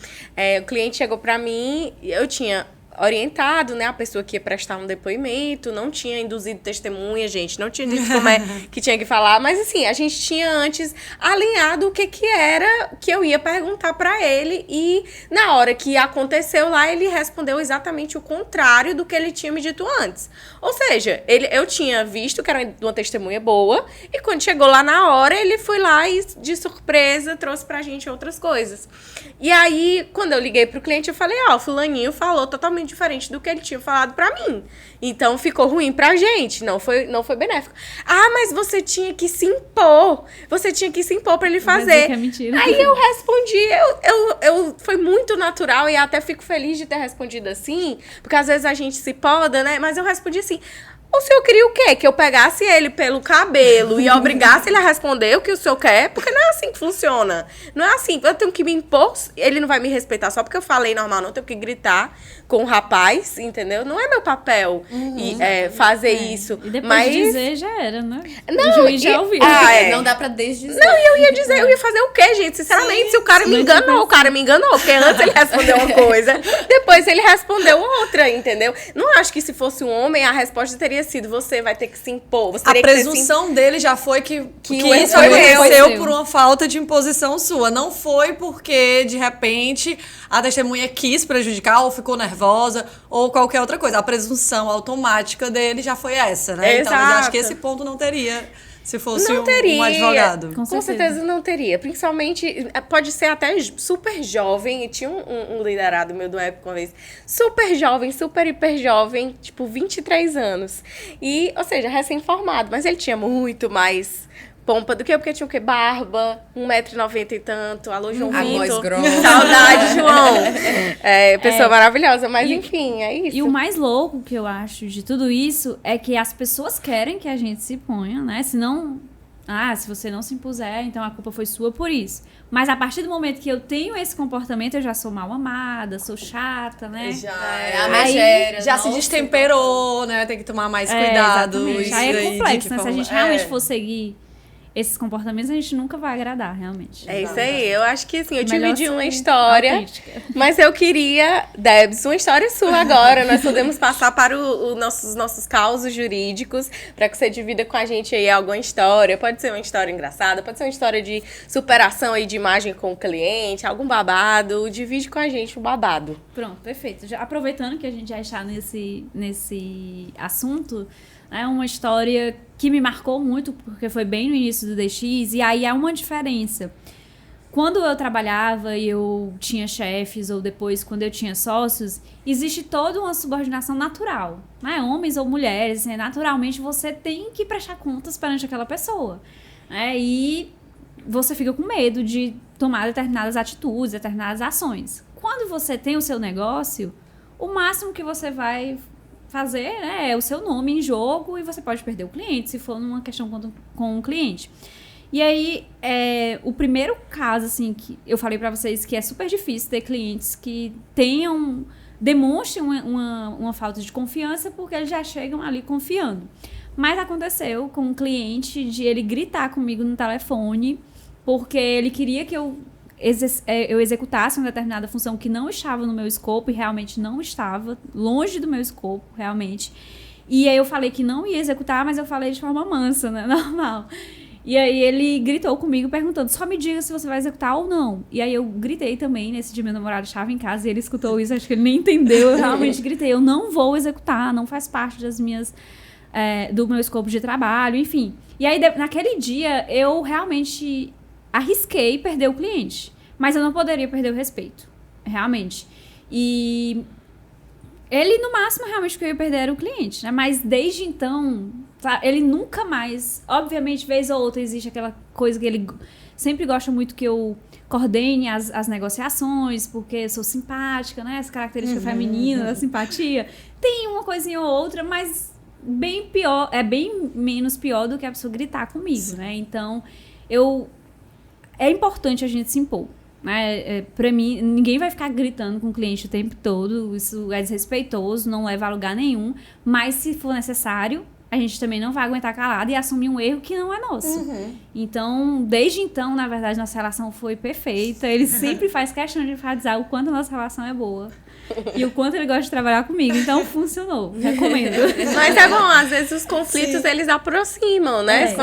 O cliente chegou pra mim, eu tinha orientado, né, a pessoa que ia prestar um depoimento, não tinha induzido testemunha, gente, não tinha dito como é que tinha que falar, mas assim, a gente tinha antes alinhado o que era que eu ia perguntar pra ele, e na hora que aconteceu lá, ele respondeu exatamente o contrário do que ele tinha me dito antes. Ou seja, eu tinha visto que era uma testemunha boa, e quando chegou lá na hora, ele foi lá e, de surpresa, trouxe pra gente outras coisas. E aí, quando eu liguei pro cliente, eu falei, fulaninho falou totalmente diferente do que ele tinha falado pra mim. Então, ficou ruim pra gente, não foi benéfico. Mas você tinha que se impor. Você tinha que se impor pra ele fazer. Que é mentira. Aí eu respondi, foi muito natural e até fico feliz de ter respondido assim, porque às vezes a gente se poda, né? Mas eu respondi assim, o senhor queria o quê? Que eu pegasse ele pelo cabelo e obrigasse ele a responder o que o senhor quer? Porque não é assim que funciona. Não é assim, eu tenho que me impor, ele não vai me respeitar só porque eu falei normal, não, eu tenho que gritar com o rapaz, entendeu? Não é meu papel fazer isso. E depois mas... de dizer, já era, né? Não, o juiz já ouviu. Não dá pra desdizer. Não, e eu ia dizer, eu ia fazer o quê, gente? Sinceramente, se o cara me enganou, porque antes ele respondeu uma coisa, depois ele respondeu outra, entendeu? Não acho que se fosse um homem, a resposta teria sido, você vai ter que se impor. Você teria a presunção dele já foi que isso foi aconteceu por uma falta de imposição sua. Não foi porque, de repente, a testemunha quis prejudicar ou ficou nervosa ou qualquer outra coisa. A presunção automática dele já foi essa, né? Exato. Então, eu acho que esse ponto não teria... Se fosse um advogado. Com certeza não teria. Principalmente, pode ser até super jovem. E tinha um liderado meu do época uma vez. Super jovem, super hiper jovem. Tipo, 23 anos. E, ou seja, recém-formado. Mas ele tinha muito mais pompa do que eu, porque tinha o quê? Barba, 1,90 m e tanto. Alô, João A Vitor. voz grossa. Saudade, João. Pessoa maravilhosa. Mas, enfim, é isso. E o mais louco que eu acho de tudo isso é que as pessoas querem que a gente se ponha, né? Senão, se você não se impuser, então a culpa foi sua por isso. Mas a partir do momento que eu tenho esse comportamento, eu já sou mal amada, sou chata, né? A megera, já se destemperou, né? Tem que tomar mais cuidado. Exatamente. Isso Aí é complexo, né? Se a gente realmente for for seguir esses comportamentos, a gente nunca vai agradar, realmente. É isso aí. Eu acho que, assim, eu Melhor dividi uma ser história, autêntica. mas eu queria, Debs, uma história sua agora. Nós podemos passar para os nossos causos jurídicos, para que você divida com a gente aí alguma história. Pode ser uma história engraçada, pode ser uma história de superação aí de imagem com o cliente, algum babado. Divide com a gente o babado. Pronto, perfeito. Já, aproveitando que a gente já está nesse assunto, é uma história que me marcou muito, porque foi bem no início do DX, e aí há uma diferença. Quando eu trabalhava e eu tinha chefes, ou depois quando eu tinha sócios, existe toda uma subordinação natural, né? Homens ou mulheres, assim, naturalmente você tem que prestar contas perante aquela pessoa, né? E você fica com medo de tomar determinadas atitudes, determinadas ações. Quando você tem o seu negócio, o máximo que você vai fazer, né, é o seu nome em jogo, e você pode perder o cliente se for numa questão com o cliente. E aí, o primeiro caso, assim, que eu falei pra vocês que é super difícil ter clientes que demonstrem uma falta de confiança, porque eles já chegam ali confiando. Mas aconteceu com um cliente de ele gritar comigo no telefone, porque ele queria que eu executasse uma determinada função que não estava no meu escopo, e realmente não estava, longe do meu escopo, realmente. E aí eu falei que não ia executar, mas eu falei de forma mansa, né? Normal. E aí ele gritou comigo perguntando, só me diga se você vai executar ou não. E aí eu gritei também, nesse dia meu namorado estava em casa e ele escutou isso, acho que ele nem entendeu, eu realmente gritei, eu não vou executar, não faz parte das minhas... do meu escopo de trabalho, enfim. E aí, naquele dia, eu realmente arrisquei perder o cliente. Mas eu não poderia perder o respeito. Realmente. E ele, no máximo, realmente o que eu ia perder era o cliente, né? Mas desde então, ele nunca mais... Obviamente, vez ou outra, existe aquela coisa que ele sempre gosta muito que eu coordene as negociações, porque eu sou simpática, né? Essa característica feminina da simpatia. Tem uma coisinha ou outra, mas... bem pior, bem menos pior do que a pessoa gritar comigo, né? Então, é importante a gente se impor, né? Pra mim, ninguém vai ficar gritando com o cliente o tempo todo, isso é desrespeitoso, não leva a lugar nenhum, mas se for necessário, a gente também não vai aguentar calado e assumir um erro que não é nosso. Então, desde então, na verdade, nossa relação foi perfeita, ele sempre faz questão de enfatizar o quanto a nossa relação é boa. E o quanto ele gosta de trabalhar comigo. Então, funcionou. Recomendo. Mas é bom, às vezes os conflitos, eles aproximam, né?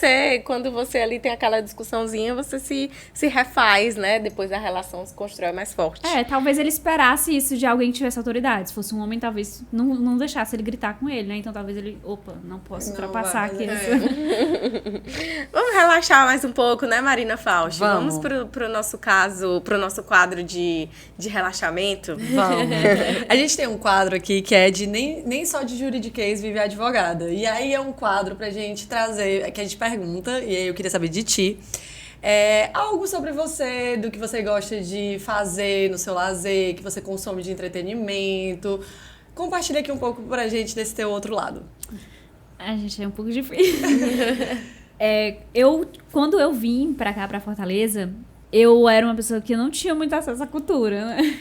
É. Quando você ali tem aquela discussãozinha, você se refaz, né? Depois a relação se constrói mais forte. Talvez ele esperasse isso de alguém que tivesse autoridade. Se fosse um homem, talvez não deixasse ele gritar com ele, né? Então, talvez ele... Opa, não posso ultrapassar aqui. Vamos relaxar mais um pouco, né, Marina Fausti? Vamos pro nosso caso, pro nosso quadro de relaxamento? Vamos. A gente tem um quadro aqui que é de nem só de juridiquês vive a advogada. E aí é um quadro pra gente trazer, que a gente pergunta, e aí eu queria saber de ti, algo sobre você, do que você gosta de fazer no seu lazer, que você consome de entretenimento. Compartilha aqui um pouco pra gente desse teu outro lado. A gente é um pouco difícil. Quando eu vim pra cá, pra Fortaleza, eu era uma pessoa que não tinha muito acesso à cultura, né?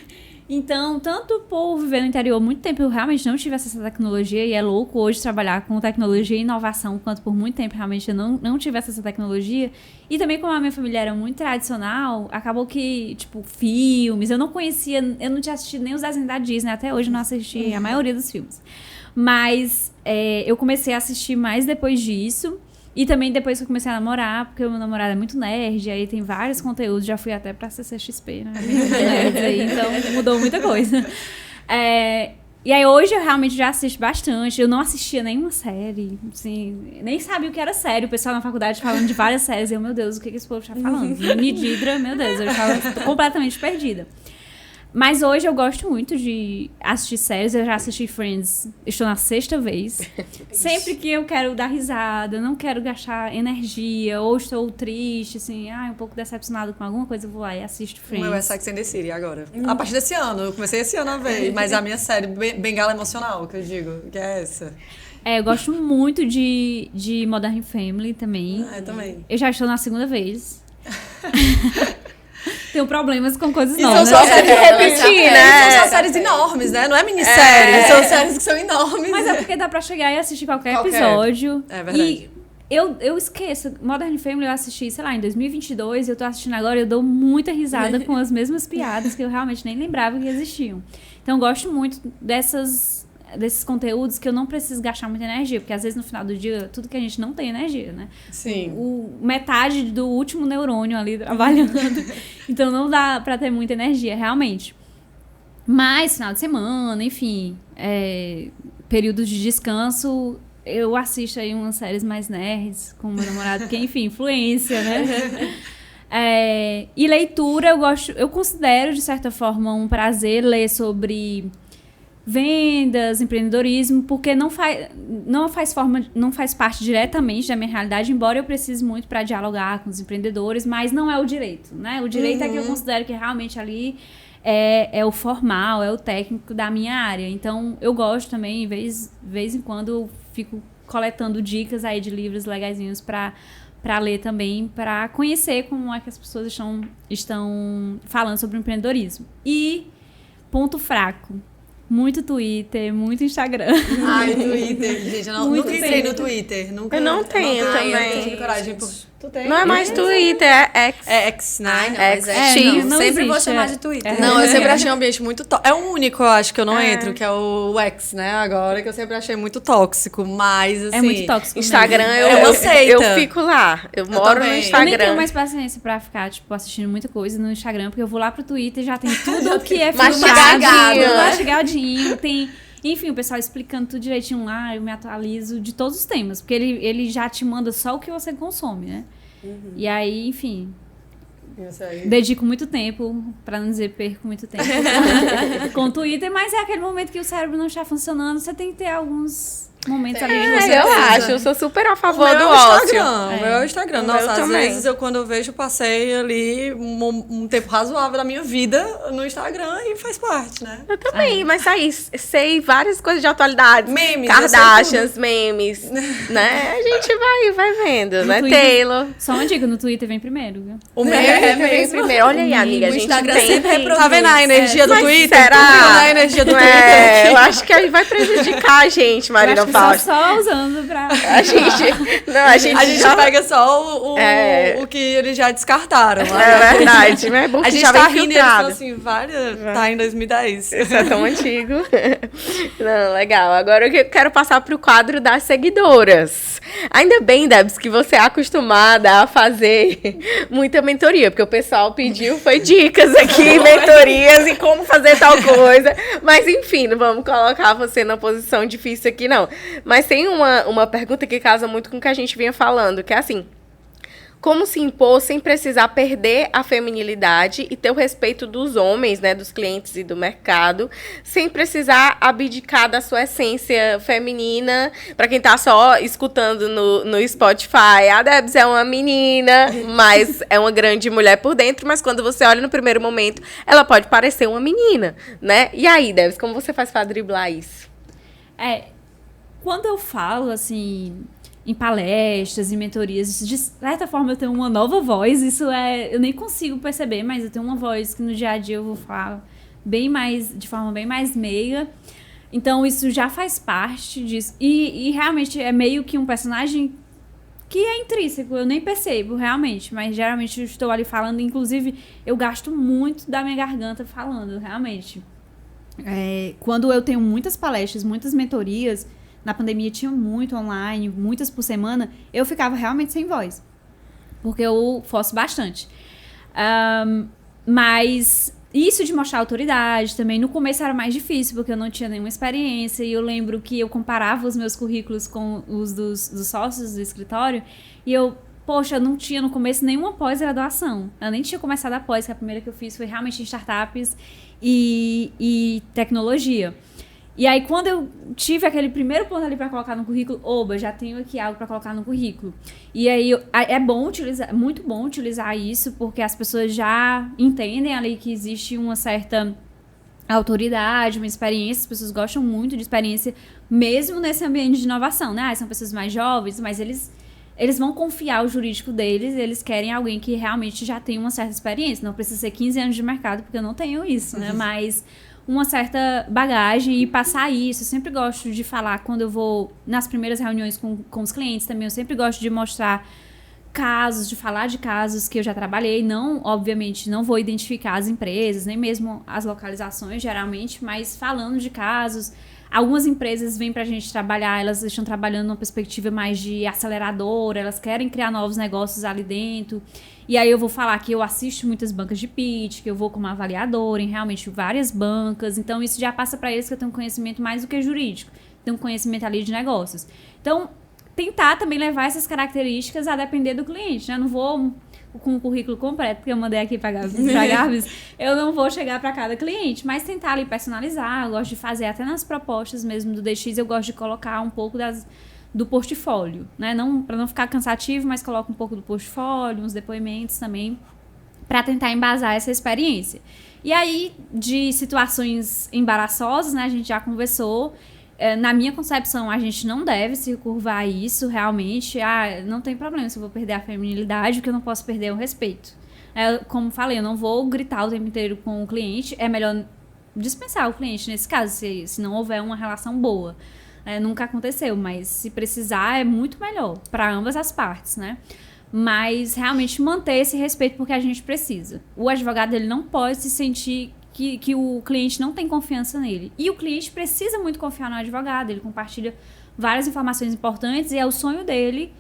Então, tanto por viver no interior há muito tempo, eu realmente não tive acesso à tecnologia, e é louco hoje trabalhar com tecnologia e inovação, quanto por muito tempo realmente eu não tive acesso à tecnologia. E também, como a minha família era muito tradicional, acabou que, tipo, filmes, eu não tinha assistido nem os desenhos da Disney, até hoje eu não assisti a maioria dos filmes. Mas eu comecei a assistir mais depois disso. E também depois que eu comecei a namorar, porque o meu namorado é muito nerd, aí tem vários conteúdos, já fui até pra CCXP, né? Então mudou muita coisa. E aí hoje eu realmente já assisto bastante, eu não assistia nenhuma série, assim, nem sabia o que era série, o pessoal na faculdade falando de várias séries, meu Deus, o que esse povo tá falando? Nididra, meu Deus, tô completamente perdida. Mas hoje eu gosto muito de assistir séries. Eu já assisti Friends, estou na 6ª vez. Sempre que eu quero dar risada, não quero gastar energia, ou estou triste, assim, um pouco decepcionado com alguma coisa, eu vou lá e assisto Friends. O meu é Sex and the City agora. A partir desse ano, eu comecei esse ano a ver, mas a minha série Bengala Emocional, que eu digo, que é essa. Eu gosto muito de Modern Family também. Eu também. Eu já estou na 2ª vez. Tenho problemas com coisas e novas. São só séries repetir, né? São só séries enormes, né? Não é minissérie, são séries que são enormes. Mas é porque dá pra chegar e assistir qualquer episódio. É verdade. Eu esqueço. Modern Family eu assisti, sei lá, em 2022, eu tô assistindo agora e eu dou muita risada com as mesmas piadas que eu realmente nem lembrava que existiam. Então, eu gosto muito desses conteúdos que eu não preciso gastar muita energia, porque às vezes no final do dia, tudo que a gente não tem energia, né? Sim. Metade do último neurônio ali trabalhando. Então, não dá pra ter muita energia, realmente. Mas, final de semana, enfim, períodos de descanso, eu assisto aí umas séries mais nerds com o meu namorado, porque, enfim, influência, né? E leitura, eu considero, de certa forma, um prazer ler sobre vendas, empreendedorismo, porque não faz parte diretamente da minha realidade, embora eu precise muito para dialogar com os empreendedores, mas não é o direito, né? O direito é que eu considero que realmente ali é o formal, é o técnico da minha área. Então, eu gosto também, vez em quando, eu fico coletando dicas aí de livros legaisinhos para ler também, para conhecer como é que as pessoas estão falando sobre o empreendedorismo. E, ponto fraco, muito Twitter, muito Instagram. Ai, Twitter. Gente, eu nunca entrei no Twitter. Nunca, Eu não tenho também. Eu não tive coragem. Tu tem? Não é mais Twitter, é X. É X, né? Ai, não, mas X. não, sempre vou existe, chamar de Twitter. Não, eu sempre achei um ambiente muito tóxico. É o único, eu acho, que eu não entro, que é o X, né? Agora, que eu sempre achei muito tóxico. Mas, assim... É muito tóxico Instagram, mesmo. É uma seita. eu fico lá. Eu moro no também. Instagram. Eu nem tenho mais paciência pra ficar, tipo, assistindo muita coisa no Instagram, porque eu vou lá pro Twitter e já tem tudo que é Mastigadinho, tudo né? mastigadinho, tem... Enfim, o pessoal explicando tudo direitinho lá, eu me atualizo de todos os temas, porque ele já te manda só o que você consome, né? E aí, enfim, dedico muito tempo, pra não dizer perco muito tempo, com o Twitter, mas é aquele momento que o cérebro não está funcionando, você tem que ter alguns momentos ali. Eu acho, eu sou super a favor do O ócio. meu é o Instagram. O Nossa, meu às também. vezes quando eu vejo, passei ali um tempo razoável da minha vida no Instagram e faz parte, né? Eu também, mas aí sei várias coisas de atualidade. Memes, Kardashians, memes, né? A gente vai vendo, né? Twitter. Taylor. Só uma dica, no Twitter vem primeiro, viu? O meu Vem primeiro. Olha aí, amiga, a O gente Instagram tem sempre que... reproduz. Tá vendo a energia do Mas Twitter? será? Tu viu, né, a energia do Twitter? Eu acho que aí vai prejudicar a gente, Marina Eu acho que Fausto. só usando pra... A gente A gente já... pega só o que eles já descartaram. É verdade, mas é bom que A gente já tá vem rindo e eles filtrado. falam assim, tá em 2010. Isso é tão antigo. Não, legal. Agora eu quero passar pro quadro das seguidoras. Ainda bem, Debs, que você é acostumada a fazer muita mentoria, porque o pessoal pediu, foi dicas aqui, mentorias e como fazer tal coisa. Mas enfim, não vamos colocar você na posição difícil aqui, não. Mas tem uma pergunta que casa muito com o que a gente vinha falando, que é assim: como se impor sem precisar perder a feminilidade e ter o respeito dos homens, né, dos clientes e do mercado, sem precisar abdicar da sua essência feminina. Para quem tá só escutando no Spotify, a Debs é uma menina, mas é uma grande mulher por dentro, mas quando você olha no primeiro momento, ela pode parecer uma menina, né? E aí, Debs, como você faz para driblar isso? Quando eu falo, assim, em palestras, em mentorias, de certa forma eu tenho uma nova voz, eu nem consigo perceber, mas eu tenho uma voz que no dia a dia eu vou falar de forma bem mais meiga. Então isso já faz parte disso. E realmente é meio que um personagem que é intrínseco, eu nem percebo realmente, mas geralmente eu estou ali falando, inclusive eu gasto muito da minha garganta falando, realmente. Quando eu tenho muitas palestras, muitas mentorias, na pandemia tinha muito online, muitas por semana, eu ficava realmente sem voz, porque eu forço bastante. Mas isso de mostrar autoridade também, no começo era mais difícil, porque eu não tinha nenhuma experiência, e eu lembro que eu comparava os meus currículos com os dos sócios do escritório, e eu não tinha no começo nenhuma pós-graduação. Eu nem tinha começado a pós, que a primeira que eu fiz foi realmente em startups e tecnologia. E aí, quando eu tive aquele primeiro ponto ali para colocar no currículo, já tenho aqui algo para colocar no currículo. E aí, é muito bom utilizar isso, porque as pessoas já entendem ali que existe uma certa autoridade, uma experiência, as pessoas gostam muito de experiência, mesmo nesse ambiente de inovação, né? São pessoas mais jovens, mas eles vão confiar o jurídico deles, eles querem alguém que realmente já tem uma certa experiência. Não precisa ser 15 anos de mercado, porque eu não tenho isso, né? Mas uma certa bagagem e passar isso. Eu sempre gosto de falar, quando eu vou nas primeiras reuniões com os clientes também, eu sempre gosto de mostrar casos, de falar de casos que eu já trabalhei. Não, obviamente, não vou identificar as empresas, nem mesmo as localizações, geralmente, mas falando de casos. Algumas empresas vêm pra gente trabalhar, elas estão trabalhando numa perspectiva mais de aceleradora, elas querem criar novos negócios ali dentro. E aí eu vou falar que eu assisto muitas bancas de pitch, que eu vou como avaliadora em realmente várias bancas. Então isso já passa para eles que eu tenho um conhecimento mais do que jurídico. Tenho um conhecimento ali de negócios. Então, tentar também levar essas características a depender do cliente, né? Não vou com o currículo completo, porque eu mandei aqui para Garbis, eu não vou chegar para cada cliente, mas tentar ali personalizar. Eu gosto de fazer até nas propostas mesmo do DX, eu gosto de colocar um pouco do portfólio, né? Não, para não ficar cansativo, mas coloco um pouco do portfólio, uns depoimentos também, para tentar embasar essa experiência. E aí, de situações embaraçosas, né? A gente já conversou. Na minha concepção, a gente não deve se curvar a isso, realmente. Não tem problema se eu vou perder a feminilidade, o que eu não posso perder é o respeito. Como falei, eu não vou gritar o tempo inteiro com o cliente. É melhor dispensar o cliente nesse caso, se não houver uma relação boa. Nunca aconteceu, mas se precisar é muito melhor para ambas as partes, né? Mas realmente manter esse respeito porque a gente precisa. O advogado ele não pode se sentir que o cliente não tem confiança nele. E o cliente precisa muito confiar no advogado, ele compartilha várias informações importantes e é o sonho dele.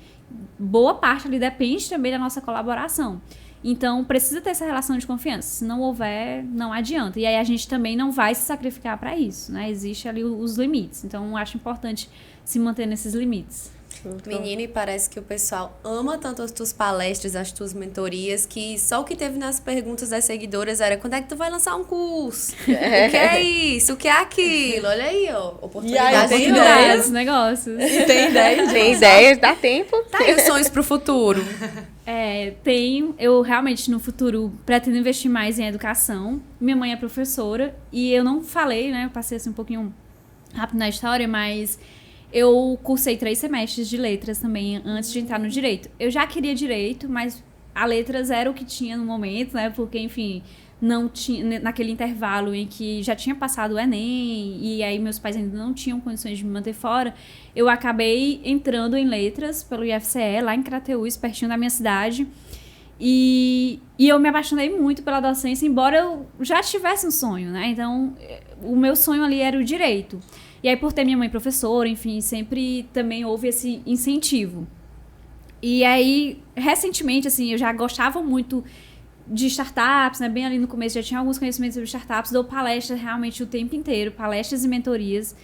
Boa parte ali depende também da nossa colaboração. Então, precisa ter essa relação de confiança. Se não houver, não adianta. E aí a gente também não vai se sacrificar para isso, né? Existe ali os limites. Então, eu acho importante se manter nesses limites. Menina, e parece que o pessoal ama tanto as tuas palestras, as tuas mentorias, que só o que teve nas perguntas das seguidoras era: quando é que tu vai lançar um curso? O que é isso? O que é aquilo? Olha aí, ó, oportunidades. Tem Oportunidades, negócios. E tem ideias. Tem ideias, dá tempo. Tá aí os sonhos pro futuro. Eu realmente no futuro pretendo investir mais em educação. Minha mãe é professora e eu não falei, né? Eu passei assim um pouquinho rápido na história, mas eu cursei 3 semestres de letras também antes de entrar no direito. Eu já queria direito, mas a letras era o que tinha no momento, né? Porque, enfim, não tinha, naquele intervalo em que já tinha passado o Enem e aí meus pais ainda não tinham condições de me manter fora, eu acabei entrando em letras pelo IFCE, lá em Crateús, pertinho da minha cidade. E eu me apaixonei muito pela docência, embora eu já tivesse um sonho, né? Então, o meu sonho ali era o direito. E aí, por ter minha mãe professora, enfim, sempre também houve esse incentivo. E aí, recentemente, assim, eu já gostava muito de startups, né? Bem ali no começo, já tinha alguns conhecimentos sobre startups, dou palestras realmente o tempo inteiro, palestras e mentorias.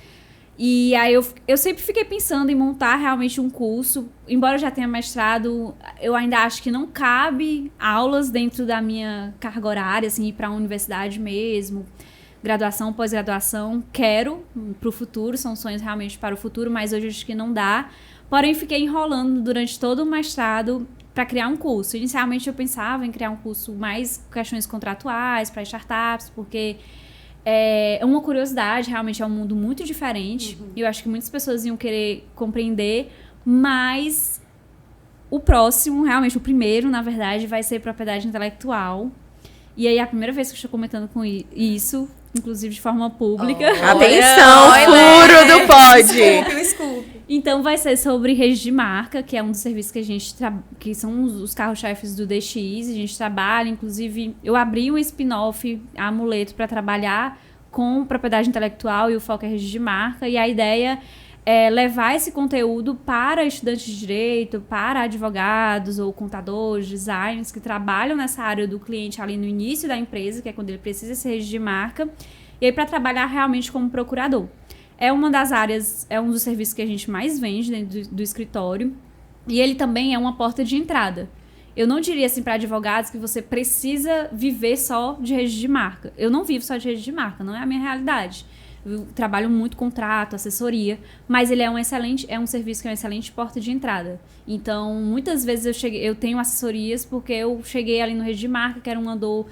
E aí, eu sempre fiquei pensando em montar realmente um curso. Embora eu já tenha mestrado, eu ainda acho que não cabe aulas dentro da minha carga horária, assim, ir para a universidade mesmo. Graduação, pós-graduação, quero para o futuro, são sonhos realmente para o futuro, mas hoje acho que não dá. Porém, fiquei enrolando durante todo o mestrado para criar um curso. Inicialmente eu pensava em criar um curso mais com questões contratuais para startups, porque é uma curiosidade, realmente é um mundo muito diferente. E eu acho que muitas pessoas iam querer compreender, mas o próximo, realmente o primeiro, na verdade, vai ser propriedade intelectual. E aí, a primeira vez que eu estou comentando com isso, inclusive de forma pública. Atenção, furo do pod! Desculpe. Então, vai ser sobre registro de marca, que é um dos serviços que a gente que são os carros-chefes do DX. A gente trabalha, inclusive, eu abri um spin-off, a Amuleto, para trabalhar com propriedade intelectual e o foco é registro de marca. E a ideia é levar esse conteúdo para estudantes de direito, para advogados ou contadores, designers que trabalham nessa área do cliente ali no início da empresa, que é quando ele precisa ser registro de marca, e aí para trabalhar realmente como procurador. É uma das áreas, é um dos serviços que a gente mais vende dentro do escritório, e ele também é uma porta de entrada. Eu não diria assim para advogados que você precisa viver só de registro de marca. Eu não vivo só de registro de marca, não é a minha realidade. Eu trabalho muito contrato, assessoria, mas ele é um serviço que é uma excelente porta de entrada. Então, muitas vezes eu tenho assessorias porque eu cheguei ali no registro de marca, que era uma dor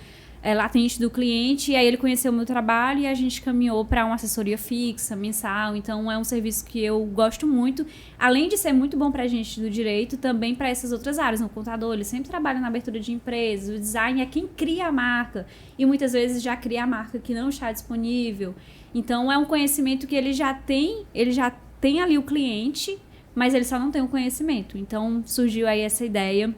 latente do cliente, e aí ele conheceu o meu trabalho e a gente caminhou para uma assessoria fixa, mensal. Então é um serviço que eu gosto muito, além de ser muito bom para a gente do direito, também para essas outras áreas. No contador, ele sempre trabalha na abertura de empresas, o design é quem cria a marca, e muitas vezes já cria a marca que não está disponível. Então é um conhecimento que ele já tem ali o cliente, mas ele só não tem o conhecimento. Então surgiu aí essa ideia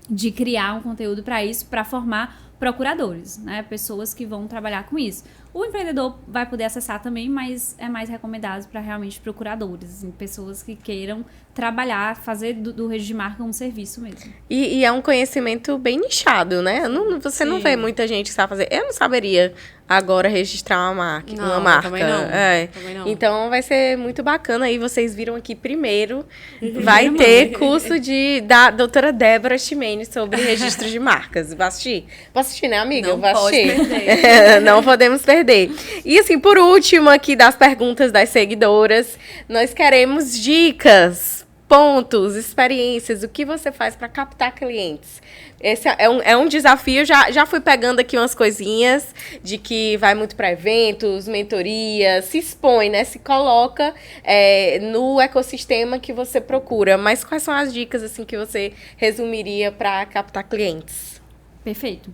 de criar um conteúdo para isso, para formar procuradores, né? Pessoas que vão trabalhar com isso. O empreendedor vai poder acessar também, mas é mais recomendado para realmente procuradores, assim, pessoas que queiram trabalhar, fazer do registro de marca um serviço mesmo. E é um conhecimento bem nichado, né? Você não vê muita gente que sabe fazer. Eu não saberia agora registrar uma marca. Também não. Também não. Então vai ser muito bacana. Aí vocês viram aqui primeiro. Vai ter curso da doutora Débora Ximenes sobre registro de marcas. Vou assistir? Vou assistir, né, amiga? Não Vou assistir. pode perder. Não podemos perder. E assim, por último aqui das perguntas das seguidoras, nós queremos dicas, pontos, experiências, o que você faz para captar clientes. Esse é um desafio, já fui pegando aqui umas coisinhas de que vai muito para eventos, mentorias, se expõe, né? Se coloca no ecossistema que você procura. Mas quais são as dicas assim que você resumiria para captar clientes? Perfeito.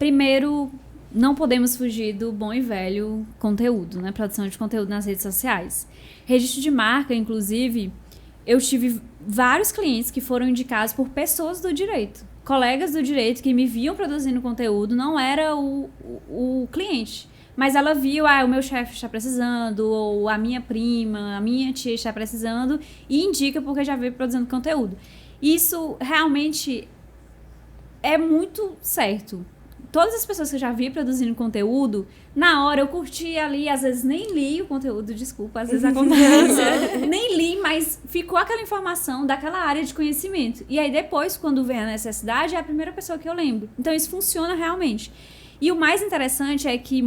Primeiro, não podemos fugir do bom e velho conteúdo, né? Produção de conteúdo nas redes sociais. Registro de marca, inclusive, eu tive vários clientes que foram indicados por pessoas do direito. Colegas do direito que me viam produzindo conteúdo, não era o cliente. Mas ela viu, o meu chefe está precisando, ou a minha prima, a minha tia está precisando, e indica porque já veio produzindo conteúdo. Isso realmente é muito certo. Todas as pessoas que eu já vi produzindo conteúdo, na hora eu curti ali, às vezes nem li o conteúdo, desculpa, às vezes acontece. Nem li, mas ficou aquela informação daquela área de conhecimento. E aí depois, quando vem a necessidade, é a primeira pessoa que eu lembro. Então isso funciona realmente. E o mais interessante é que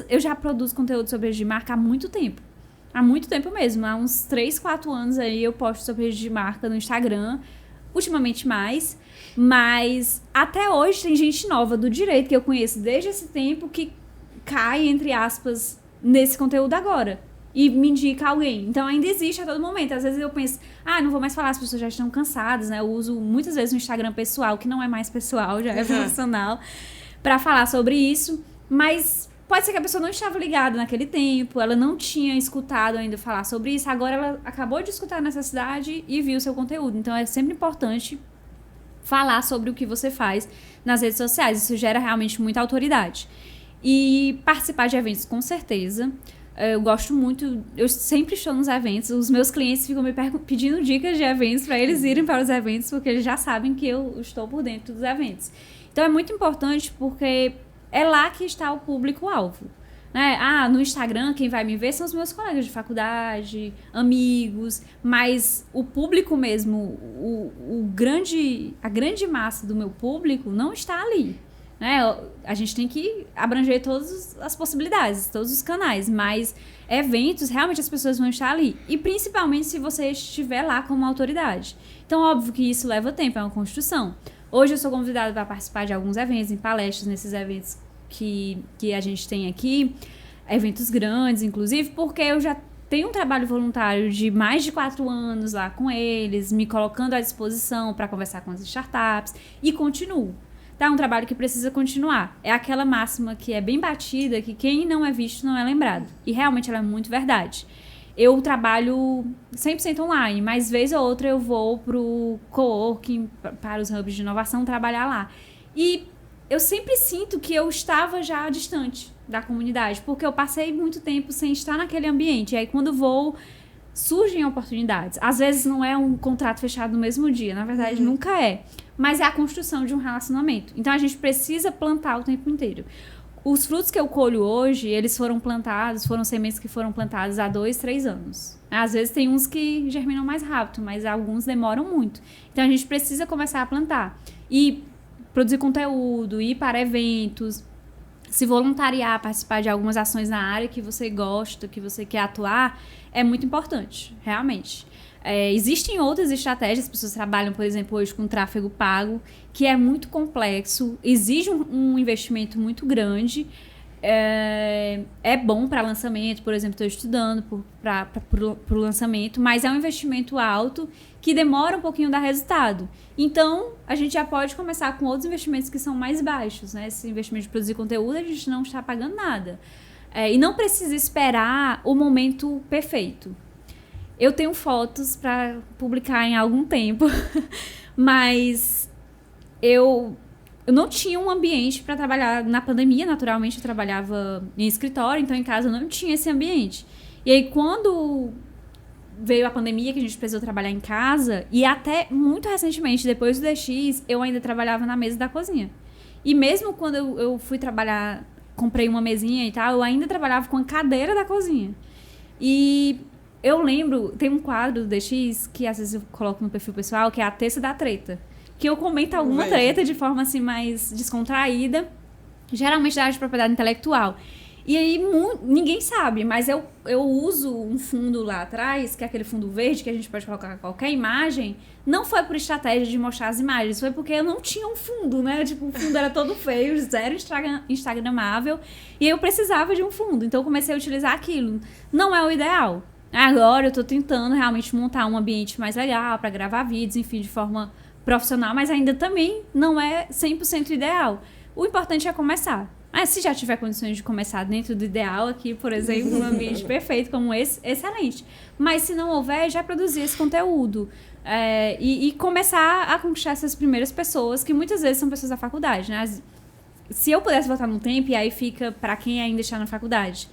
eu já produzo conteúdo sobre registro de marca há muito tempo. Há muito tempo mesmo. Há uns 3, 4 anos aí eu posto sobre registro de marca no Instagram. Ultimamente mais. Mas até hoje tem gente nova do direito que eu conheço desde esse tempo que cai, entre aspas, nesse conteúdo agora. E me indica alguém. Então ainda existe a todo momento. Às vezes eu penso, não vou mais falar, as pessoas já estão cansadas, né? Eu uso muitas vezes o Instagram pessoal, que não é mais pessoal, já é profissional, para falar sobre isso. Mas pode ser que a pessoa não estava ligada naquele tempo, ela não tinha escutado ainda falar sobre isso, agora ela acabou de escutar a necessidade e viu o seu conteúdo. Então é sempre importante falar sobre o que você faz nas redes sociais. Isso gera realmente muita autoridade. E participar de eventos, com certeza. Eu gosto muito, eu sempre estou nos eventos, os meus clientes ficam me pedindo dicas de eventos para eles irem para os eventos, porque eles já sabem que eu estou por dentro dos eventos. Então é muito importante porque é lá que está o público-alvo. Né? No Instagram quem vai me ver são os meus colegas de faculdade, amigos, mas o público mesmo, a grande massa do meu público não está ali. Né? A gente tem que abranger todas as possibilidades, todos os canais, mas eventos, realmente as pessoas vão estar ali. E principalmente se você estiver lá como autoridade. Então, óbvio que isso leva tempo, é uma construção. Hoje eu sou convidada para participar de alguns eventos, em palestras, nesses eventos que a gente tem aqui, eventos grandes, inclusive, porque eu já tenho um trabalho voluntário de mais de 4 anos lá com eles, me colocando à disposição para conversar com as startups, e continuo. Tá? É um trabalho que precisa continuar. É aquela máxima que é bem batida, que quem não é visto não é lembrado. E realmente ela é muito verdade. Eu trabalho 100% online, mas vez ou outra eu vou pro coworking, para os hubs de inovação, trabalhar lá. E eu sempre sinto que eu estava já distante da comunidade, porque eu passei muito tempo sem estar naquele ambiente. E aí, quando vou, surgem oportunidades. Às vezes não é um contrato fechado no mesmo dia, na verdade nunca é. Mas é a construção de um relacionamento. Então, a gente precisa plantar o tempo inteiro. Os frutos que eu colho hoje, eles foram sementes que foram plantadas há 2, 3 anos. Às vezes tem uns que germinam mais rápido, mas alguns demoram muito. Então, a gente precisa começar a plantar. E produzir conteúdo, ir para eventos, se voluntariar, participar de algumas ações na área que você gosta, que você quer atuar, é muito importante, realmente. Existem outras estratégias, as pessoas trabalham, por exemplo, hoje com tráfego pago, que é muito complexo, exige um investimento muito grande, é bom para lançamento, por exemplo, estou estudando para o lançamento, mas é um investimento alto que demora um pouquinho a dar resultado. Então, a gente já pode começar com outros investimentos que são mais baixos, né? Esse investimento de produzir conteúdo, a gente não está pagando nada. E não precisa esperar o momento perfeito. Eu tenho fotos para publicar em algum tempo, mas eu não tinha um ambiente para trabalhar. Na pandemia, naturalmente, eu trabalhava em escritório, então em casa eu não tinha esse ambiente. E aí, quando veio a pandemia, que a gente precisou trabalhar em casa, e até muito recentemente, depois do DX, eu ainda trabalhava na mesa da cozinha. E mesmo quando eu fui trabalhar, comprei uma mesinha e tal, eu ainda trabalhava com a cadeira da cozinha. E eu lembro, tem um quadro do DX, que às vezes eu coloco no perfil pessoal, que é a terça da treta. Que eu comento alguma treta de forma assim mais descontraída, geralmente da área de propriedade intelectual. E aí ninguém sabe, mas eu uso um fundo lá atrás, que é aquele fundo verde que a gente pode colocar qualquer imagem. Não foi por estratégia de mostrar as imagens, foi porque eu não tinha um fundo, né? Tipo, o fundo era todo feio, zero instagramável, e eu precisava de um fundo, então eu comecei a utilizar aquilo. Não é o ideal. Agora eu tô tentando realmente montar um ambiente mais legal para gravar vídeos, enfim, de forma profissional, mas ainda também não é 100% ideal. O importante é começar. Se já tiver condições de começar dentro do ideal aqui, por exemplo, um ambiente perfeito como esse, excelente. Mas se não houver, já produzir esse conteúdo. E começar a conquistar essas primeiras pessoas, que muitas vezes são pessoas da faculdade, né? Se eu pudesse voltar no tempo, e aí fica para quem ainda está na faculdade.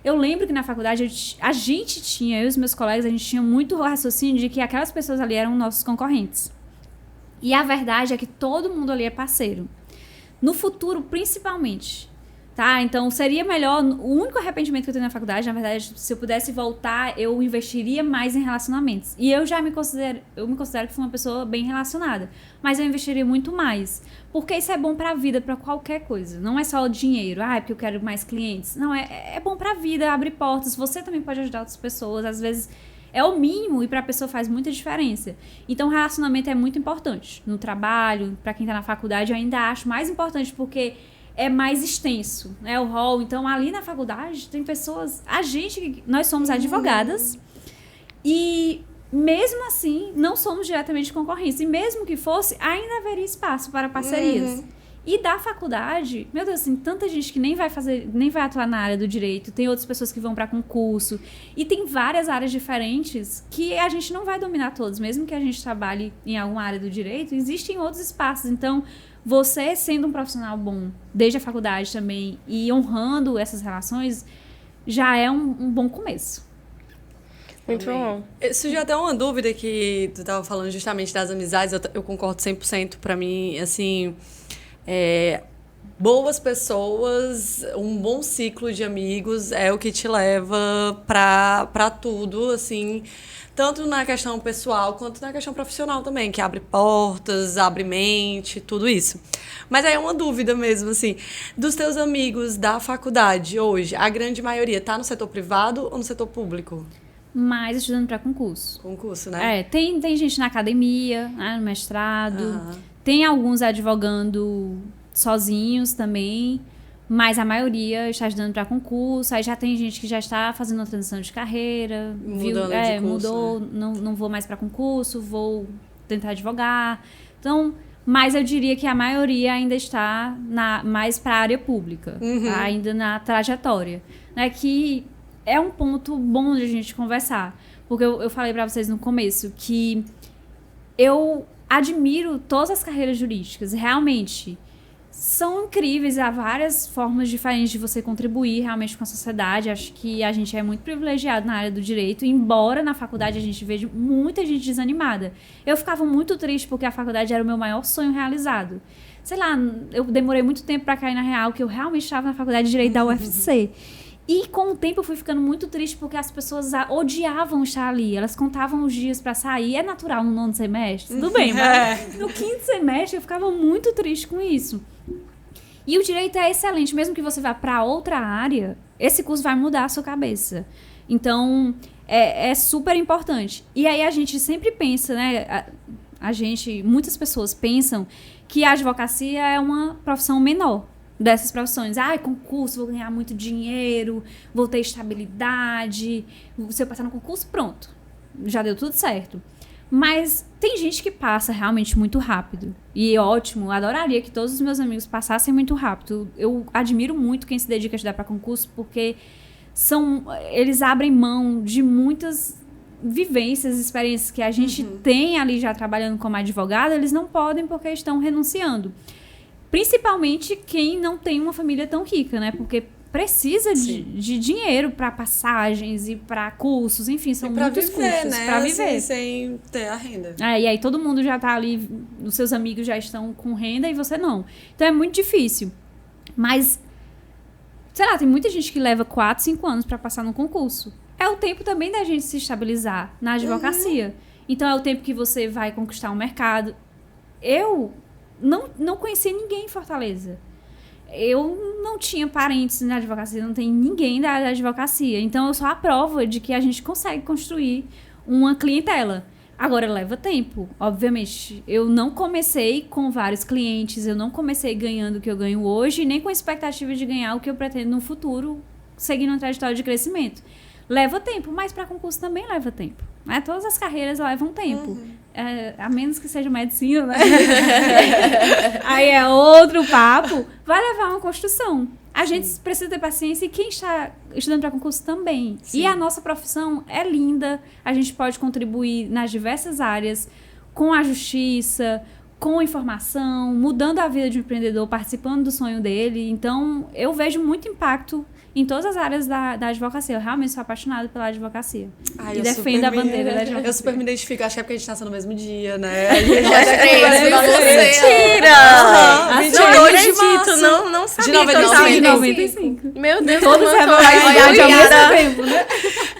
Eu lembro que na faculdade eu e os meus colegas, a gente tinha muito raciocínio de que aquelas pessoas ali eram nossos concorrentes. E a verdade é que todo mundo ali é parceiro. No futuro, principalmente. Tá? Então, seria melhor... O único arrependimento que eu tenho na faculdade, na verdade, se eu pudesse voltar, eu investiria mais em relacionamentos. E eu me considero que fui uma pessoa bem relacionada. Mas eu investiria muito mais. Porque isso é bom pra vida, pra qualquer coisa. Não é só o dinheiro. Porque eu quero mais clientes. Não, é bom pra vida, abre portas. Você também pode ajudar outras pessoas. Às vezes... É o mínimo e para a pessoa faz muita diferença. Então, relacionamento é muito importante. No trabalho, para quem está na faculdade, eu ainda acho mais importante porque é mais extenso, né? O rol. Então, ali na faculdade, tem pessoas... Nós somos advogadas e, mesmo assim, não somos diretamente concorrentes. E mesmo que fosse, ainda haveria espaço para parcerias. E da faculdade, meu Deus, assim, tanta gente que nem vai atuar na área do direito, tem outras pessoas que vão para concurso, e tem várias áreas diferentes que a gente não vai dominar todas, mesmo que a gente trabalhe em alguma área do direito, existem outros espaços. Então, você sendo um profissional bom, desde a faculdade também, e honrando essas relações, já é um bom começo. Muito bom. Surgiu até uma dúvida que tu estava falando justamente das amizades, eu concordo 100%, para mim, assim... boas pessoas, um bom ciclo de amigos é o que te leva pra tudo, assim, tanto na questão pessoal quanto na questão profissional também, que abre portas, abre mente, tudo isso. Mas aí é uma dúvida mesmo, assim, dos teus amigos da faculdade hoje, a grande maioria tá no setor privado ou no setor público? Mas estudando para concurso. Concurso, né? Tem gente na academia, né, no mestrado, tem alguns advogando sozinhos também, mas a maioria está estudando para concurso. Aí já tem gente que já está fazendo uma transição de carreira, mudou, né? Não vou mais para concurso, vou tentar advogar. Então, mas eu diria que a maioria ainda está mais para a área pública, tá? Ainda na trajetória, né? Que é um ponto bom de a gente conversar, porque eu falei para vocês no começo que eu admiro todas as carreiras jurídicas, realmente são incríveis, há várias formas diferentes de você contribuir realmente com a sociedade. Acho que a gente é muito privilegiado na área do direito, embora na faculdade a gente veja muita gente desanimada. Eu ficava muito triste porque a faculdade era o meu maior sonho realizado. Sei lá, eu demorei muito tempo para cair na real, que eu realmente estava na faculdade de Direito da UFC. E com o tempo eu fui ficando muito triste porque as pessoas odiavam estar ali. Elas contavam os dias pra sair. É natural no 9º semestre? Tudo bem, mas no 5º semestre eu ficava muito triste com isso. E o direito é excelente. Mesmo que você vá pra outra área, esse curso vai mudar a sua cabeça. Então, é super importante. E aí a gente sempre pensa, né? Muitas pessoas pensam que a advocacia é uma profissão menor dessas profissões. Concurso, vou ganhar muito dinheiro, vou ter estabilidade, se eu passar no concurso, pronto, já deu tudo certo. Mas tem gente que passa realmente muito rápido. E ótimo, adoraria que todos os meus amigos passassem muito rápido. Eu admiro muito quem se dedica a estudar para concurso, porque eles abrem mão de muitas vivências, experiências que a gente tem ali já trabalhando como advogado, eles não podem porque estão renunciando. Principalmente quem não tem uma família tão rica, né? Porque precisa de dinheiro para passagens e para cursos, enfim, são muitos custos, né? Para viver. Assim, sem ter a renda. E aí todo mundo já tá ali, os seus amigos já estão com renda e você não. Então é muito difícil. Mas, sei lá, tem muita gente que leva 4, 5 anos para passar no concurso. É o tempo também da gente se estabilizar na advocacia. Então é o tempo que você vai conquistar o mercado. Eu não conheci ninguém em Fortaleza. Eu não tinha parentes na advocacia, não tem ninguém da advocacia. Então, eu sou a prova de que a gente consegue construir uma clientela. Agora, leva tempo, obviamente. Eu não comecei com vários clientes, eu não comecei ganhando o que eu ganho hoje, nem com a expectativa de ganhar o que eu pretendo no futuro, seguindo uma trajetória de crescimento. Leva tempo, mas para concurso também leva tempo. Né? Todas as carreiras levam tempo. A menos que seja medicina, né? Aí é outro papo. Vai levar uma construção. A gente precisa ter paciência e quem está estudando para concurso também. Sim. E a nossa profissão é linda. A gente pode contribuir nas diversas áreas, com a justiça, com informação, mudando a vida de um empreendedor, participando do sonho dele. Então, eu vejo muito impacto em todas as áreas da advocacia. Eu realmente sou apaixonada pela advocacia. E defendo a bandeira da advocacia. Eu super me identifico. Acho que é porque a gente nasceu no mesmo dia, né? Mentira! Não acredito. Não sabia. De 95. Meu Deus, todos revolucionários ao mesmo tempo, né?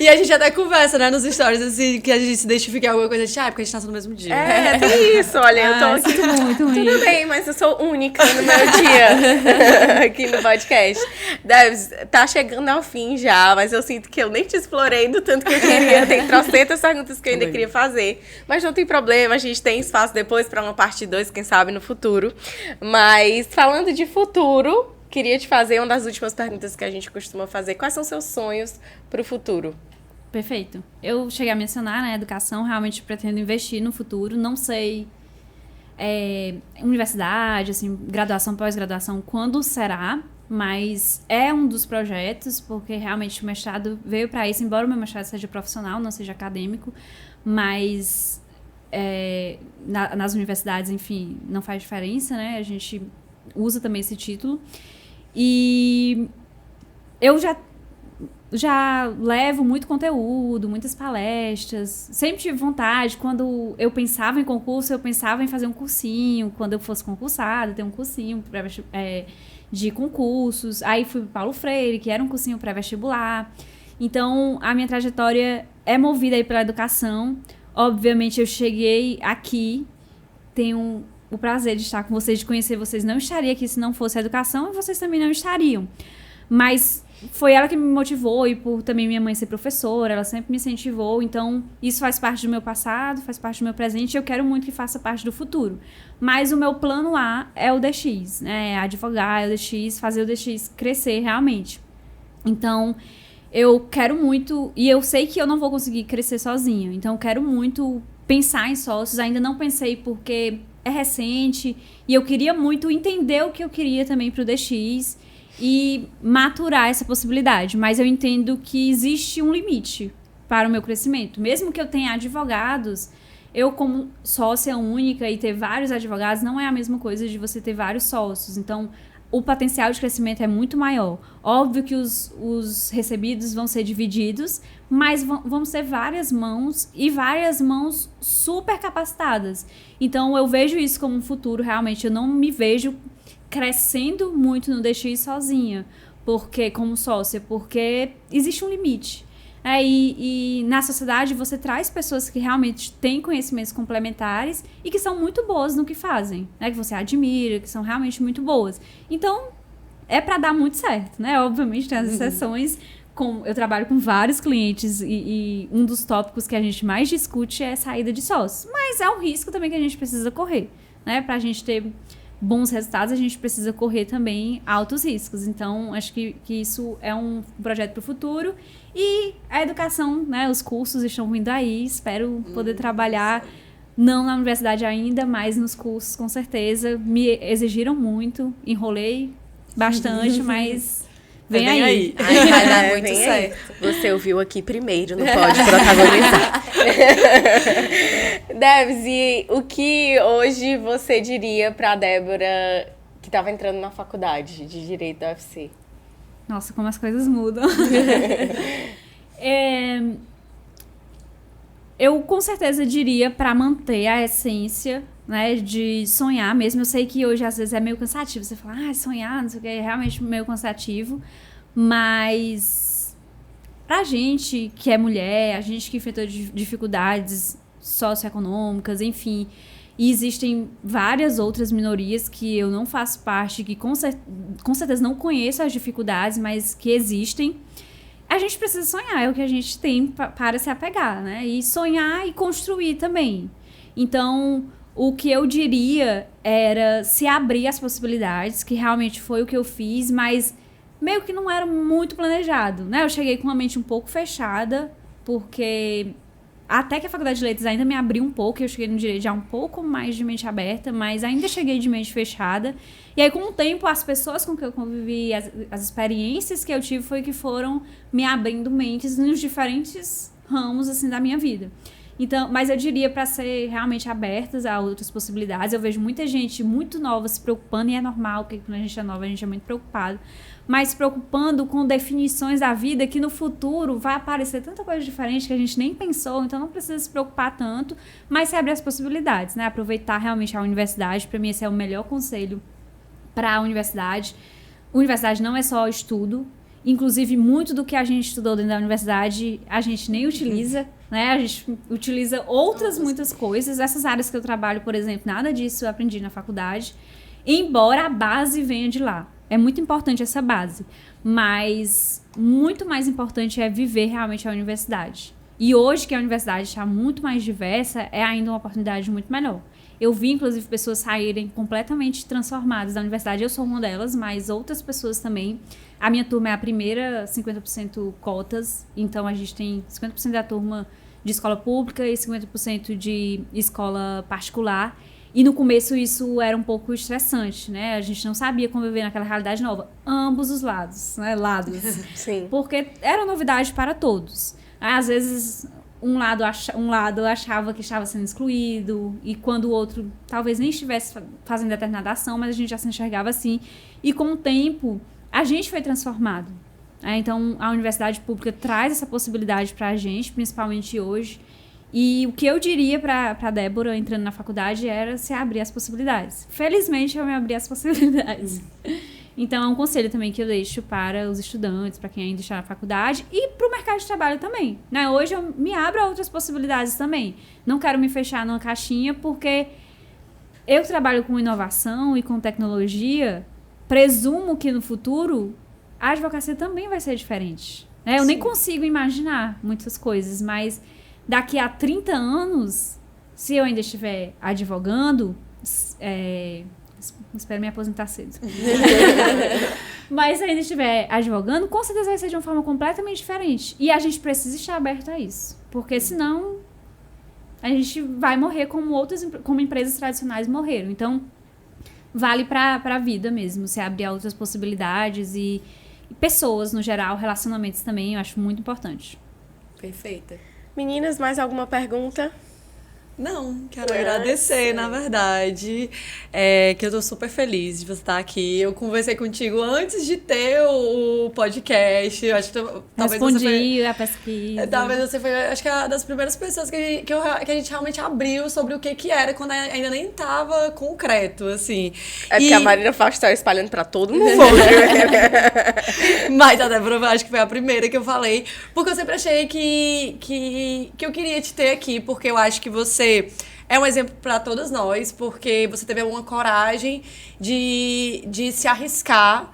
E a gente até conversa, né, nos stories, assim, que a gente se identifica em alguma coisa. Porque a gente nasceu no mesmo dia. Tem isso. Olha, eu tô aqui. Muito ruim. Tudo bem, mas eu sou única no meu dia aqui no podcast. Debs, tá chegando ao fim já, mas eu sinto que eu nem te explorei do tanto que eu queria. Tem trocentas perguntas que eu ainda queria fazer. Mas não tem problema, a gente tem espaço depois para uma parte 2, quem sabe no futuro. Mas falando de futuro, queria te fazer uma das últimas perguntas que a gente costuma fazer. Quais são seus sonhos pro futuro? Perfeito. Eu cheguei a mencionar, né, educação, realmente pretendo investir no futuro. Não sei, universidade, assim, graduação, pós-graduação, quando será, mas é um dos projetos, porque realmente o mestrado veio para isso, embora o meu mestrado seja profissional, não seja acadêmico, mas nas universidades, enfim, não faz diferença, né? A gente usa também esse título. E eu já levo muito conteúdo, muitas palestras. Sempre tive vontade. Quando eu pensava em concurso, eu pensava em fazer um cursinho. Quando eu fosse concursada, ter um cursinho de concursos. Aí fui para Paulo Freire, que era um cursinho pré-vestibular. Então, a minha trajetória é movida aí pela educação. Obviamente, eu cheguei aqui, tenho o prazer de estar com vocês, de conhecer vocês. Não estaria aqui se não fosse a educação e vocês também não estariam. Mas foi ela que me motivou e por também minha mãe ser professora, ela sempre me incentivou. Então, isso faz parte do meu passado, faz parte do meu presente e eu quero muito que faça parte do futuro. Mas o meu plano A é o DX, né? Advogar, o DX, fazer o DX crescer realmente. Então, eu quero muito, e eu sei que eu não vou conseguir crescer sozinha. Então, eu quero muito pensar em sócios. Ainda não pensei porque é recente e eu queria muito entender o que eu queria também para o DX e maturar essa possibilidade. Mas eu entendo que existe um limite para o meu crescimento. Mesmo que eu tenha advogados, eu como sócia única e ter vários advogados não é a mesma coisa de você ter vários sócios. Então, o potencial de crescimento é muito maior. Óbvio que os recebidos vão ser divididos, mas vão ser várias mãos e várias mãos super capacitadas. Então, eu vejo isso como um futuro, realmente. Eu não me vejo crescendo muito no DX sozinha, como sócia, porque existe um limite. E na sociedade você traz pessoas que realmente têm conhecimentos complementares e que são muito boas no que fazem, né? Que você admira, que são realmente muito boas. Então, é para dar muito certo, né? Obviamente tem as exceções. Eu trabalho com vários clientes e um dos tópicos que a gente mais discute é saída de sócios. Mas é um risco também que a gente precisa correr, né? Para a gente ter bons resultados, a gente precisa correr também altos riscos. Então, acho que isso é um projeto para o futuro. E a educação, né? Os cursos estão vindo aí. Espero poder trabalhar, não na universidade ainda, mas nos cursos, com certeza. Me exigiram muito, enrolei bastante, mas vem aí. Ai, vai dar muito Vem certo. aí. Você ouviu aqui primeiro, não pode protagonizar. Debs, e o que hoje você diria pra Débora que estava entrando na faculdade de Direito da UFC? Nossa, como as coisas mudam. Eu com certeza diria para manter a essência, né, de sonhar mesmo. Eu sei que hoje às vezes é meio cansativo. Você fala, sonhar, não sei o que, é realmente meio cansativo. Mas pra gente que é mulher, a gente que enfrentou dificuldades socioeconômicas, enfim, e existem várias outras minorias que eu não faço parte, que com certeza não conheço as dificuldades, mas que existem. A gente precisa sonhar, é o que a gente tem para se apegar, né? E sonhar e construir também. Então, o que eu diria era se abrir as possibilidades, que realmente foi o que eu fiz, mas meio que não era muito planejado, né? Eu cheguei com uma mente um pouco fechada, porque até que a Faculdade de Letras ainda me abriu um pouco, eu cheguei no Direito já um pouco mais de mente aberta, mas ainda cheguei de mente fechada. E aí, com o tempo, as pessoas com que eu convivi, as experiências que eu tive foi que foram me abrindo mentes nos diferentes ramos, assim, da minha vida. Então, mas eu diria para ser realmente abertas a outras possibilidades. Eu vejo muita gente muito nova se preocupando, e é normal, porque quando a gente é nova, a gente é muito preocupado, mas se preocupando com definições da vida que no futuro vai aparecer tanta coisa diferente que a gente nem pensou, então não precisa se preocupar tanto, mas se abrir as possibilidades, né? Aproveitar realmente a universidade. Para mim, esse é o melhor conselho para a universidade. Universidade não é só estudo, inclusive muito do que a gente estudou dentro da universidade a gente nem utiliza, né? A gente utiliza muitas coisas. Essas áreas que eu trabalho, por exemplo, nada disso eu aprendi na faculdade, embora a base venha de lá. É muito importante essa base, mas muito mais importante é viver realmente a universidade. E hoje que a universidade está muito mais diversa, é ainda uma oportunidade muito melhor. Eu vi, inclusive, pessoas saírem completamente transformadas da universidade. Eu sou uma delas, mas outras pessoas também. A minha turma é a primeira 50% cotas, então a gente tem 50% da turma de escola pública e 50% de escola particular. E no começo isso era um pouco estressante, né? A gente não sabia conviver naquela realidade nova. Ambos os lados, né? Sim. Porque era novidade para todos. Às vezes um lado achava que estava sendo excluído, e quando o outro talvez nem estivesse fazendo determinada ação, mas a gente já se enxergava assim. E com o tempo, a gente foi transformado. Então, a universidade pública traz essa possibilidade para a gente, principalmente hoje. E o que eu diria para a Débora entrando na faculdade era se abrir as possibilidades. Felizmente, eu me abri as possibilidades. Então, é um conselho também que eu deixo para os estudantes, para quem ainda está na faculdade e para o mercado de trabalho também, né? Hoje eu me abro a outras possibilidades também. Não quero me fechar numa caixinha, porque eu trabalho com inovação e com tecnologia. Presumo que no futuro a advocacia também vai ser diferente, né? Eu nem consigo imaginar muitas coisas, mas daqui a 30 anos, se eu ainda estiver advogando, espero me aposentar cedo. Mas se ainda estiver advogando, com certeza vai ser de uma forma completamente diferente. E a gente precisa estar aberto a isso. Porque senão a gente vai morrer como empresas tradicionais morreram. Então, vale para a vida mesmo, se abrir a outras possibilidades e pessoas no geral, relacionamentos também, eu acho muito importante. Perfeita. Meninas, mais alguma pergunta? Não, quero agradecer, na verdade, que eu tô super feliz de você estar aqui. Eu conversei contigo antes de ter o podcast. Eu acho que talvez respondi a pesquisa. Talvez você foi, acho que é uma das primeiras pessoas que a gente realmente abriu sobre o que era, quando ainda nem tava concreto, assim. É porque a Marina Fausto tá espalhando pra todo mundo. Mas a Débora, eu acho que foi a primeira que eu falei, porque eu sempre achei que eu queria te ter aqui, porque eu acho que você é um exemplo para todas nós, porque você teve uma coragem de se arriscar,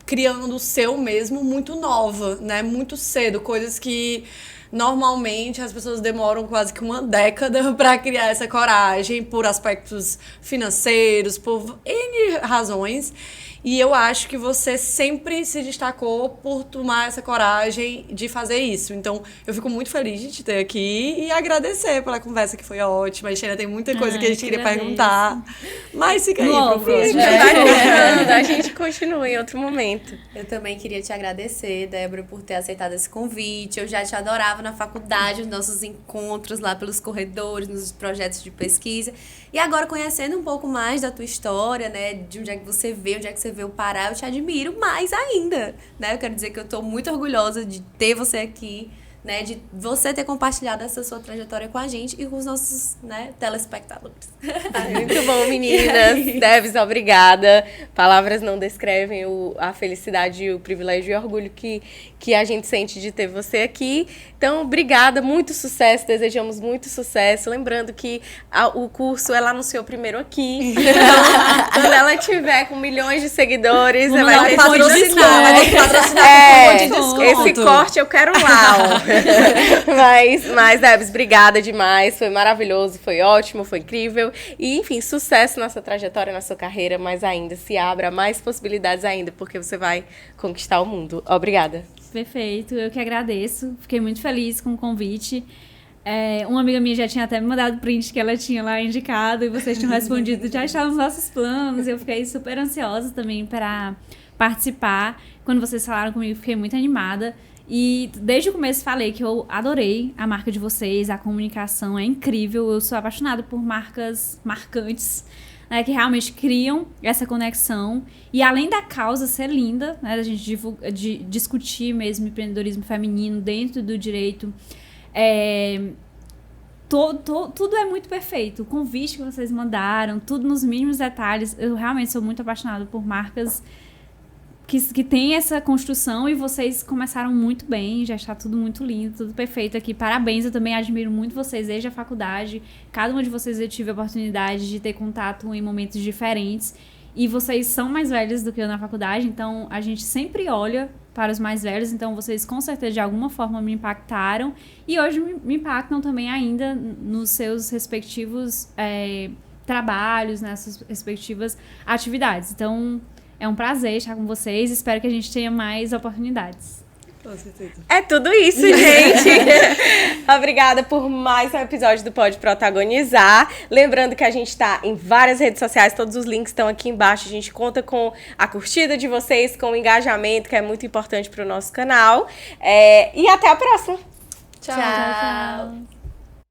criando o seu mesmo muito nova, né? Muito cedo, coisas que normalmente as pessoas demoram quase que uma década para criar essa coragem por aspectos financeiros, por N razões. E eu acho que você sempre se destacou por tomar essa coragem de fazer isso. Então, eu fico muito feliz de te ter aqui e agradecer pela conversa que foi ótima. A Sheila tem muita coisa que a gente queria perguntar. Mas fica aí pro próximo. A gente continua em outro momento. Eu também queria te agradecer, Débora, por ter aceitado esse convite. Eu já te adorava na faculdade, nos nossos encontros lá pelos corredores, nos projetos de pesquisa. E agora, conhecendo um pouco mais da tua história, né, de onde é que você veio, onde é que você veio parar, eu te admiro mais ainda, né? Eu quero dizer que eu tô muito orgulhosa de ter você aqui, né, de você ter compartilhado essa sua trajetória com a gente e com os nossos, né, telespectadores. Muito bom, meninas. Debs, obrigada. Palavras não descrevem a felicidade, o privilégio e o orgulho que a gente sente de ter você aqui. Então, obrigada, muito sucesso, desejamos muito sucesso. Lembrando que o curso, ela anunciou primeiro aqui. Então, quando ela tiver com milhões de seguidores, ela vai ter patrocinar com um monte de desconto. Esse corte eu quero lá, ó. Mas, Debs, obrigada demais. Foi maravilhoso, foi ótimo, foi incrível. E, enfim, sucesso na sua trajetória, na sua carreira, mas ainda se abra mais possibilidades ainda, porque você vai conquistar o mundo. Obrigada. Perfeito, eu que agradeço. Fiquei muito feliz com o convite. Uma amiga minha já tinha até me mandado print que ela tinha lá indicado e vocês tinham respondido, já estava nos nossos planos. Eu fiquei super ansiosa também para participar. Quando vocês falaram comigo, fiquei muito animada. E desde o começo falei que eu adorei a marca de vocês, a comunicação é incrível. Eu sou apaixonada por marcas marcantes, né, que realmente criam essa conexão. E além da causa ser linda, né, da gente discutir mesmo empreendedorismo feminino dentro do direito, tudo é muito perfeito. O convite que vocês mandaram, tudo nos mínimos detalhes. Eu realmente sou muito apaixonada por marcas que tem essa construção e vocês começaram muito bem, já está tudo muito lindo, tudo perfeito aqui. Parabéns, eu também admiro muito vocês desde a faculdade. Cada uma de vocês eu tive a oportunidade de ter contato em momentos diferentes e vocês são mais velhos do que eu na faculdade, então a gente sempre olha para os mais velhos, então vocês com certeza de alguma forma me impactaram e hoje me impactam também ainda nos seus respectivos trabalhos, nessas respectivas atividades. Então, é um prazer estar com vocês. Espero que a gente tenha mais oportunidades. Com certeza. É tudo isso, gente. Obrigada por mais um episódio do Pode Protagonizar. Lembrando que a gente está em várias redes sociais, todos os links estão aqui embaixo. A gente conta com a curtida de vocês, com o engajamento, que é muito importante para o nosso canal. E até a próxima. Tchau.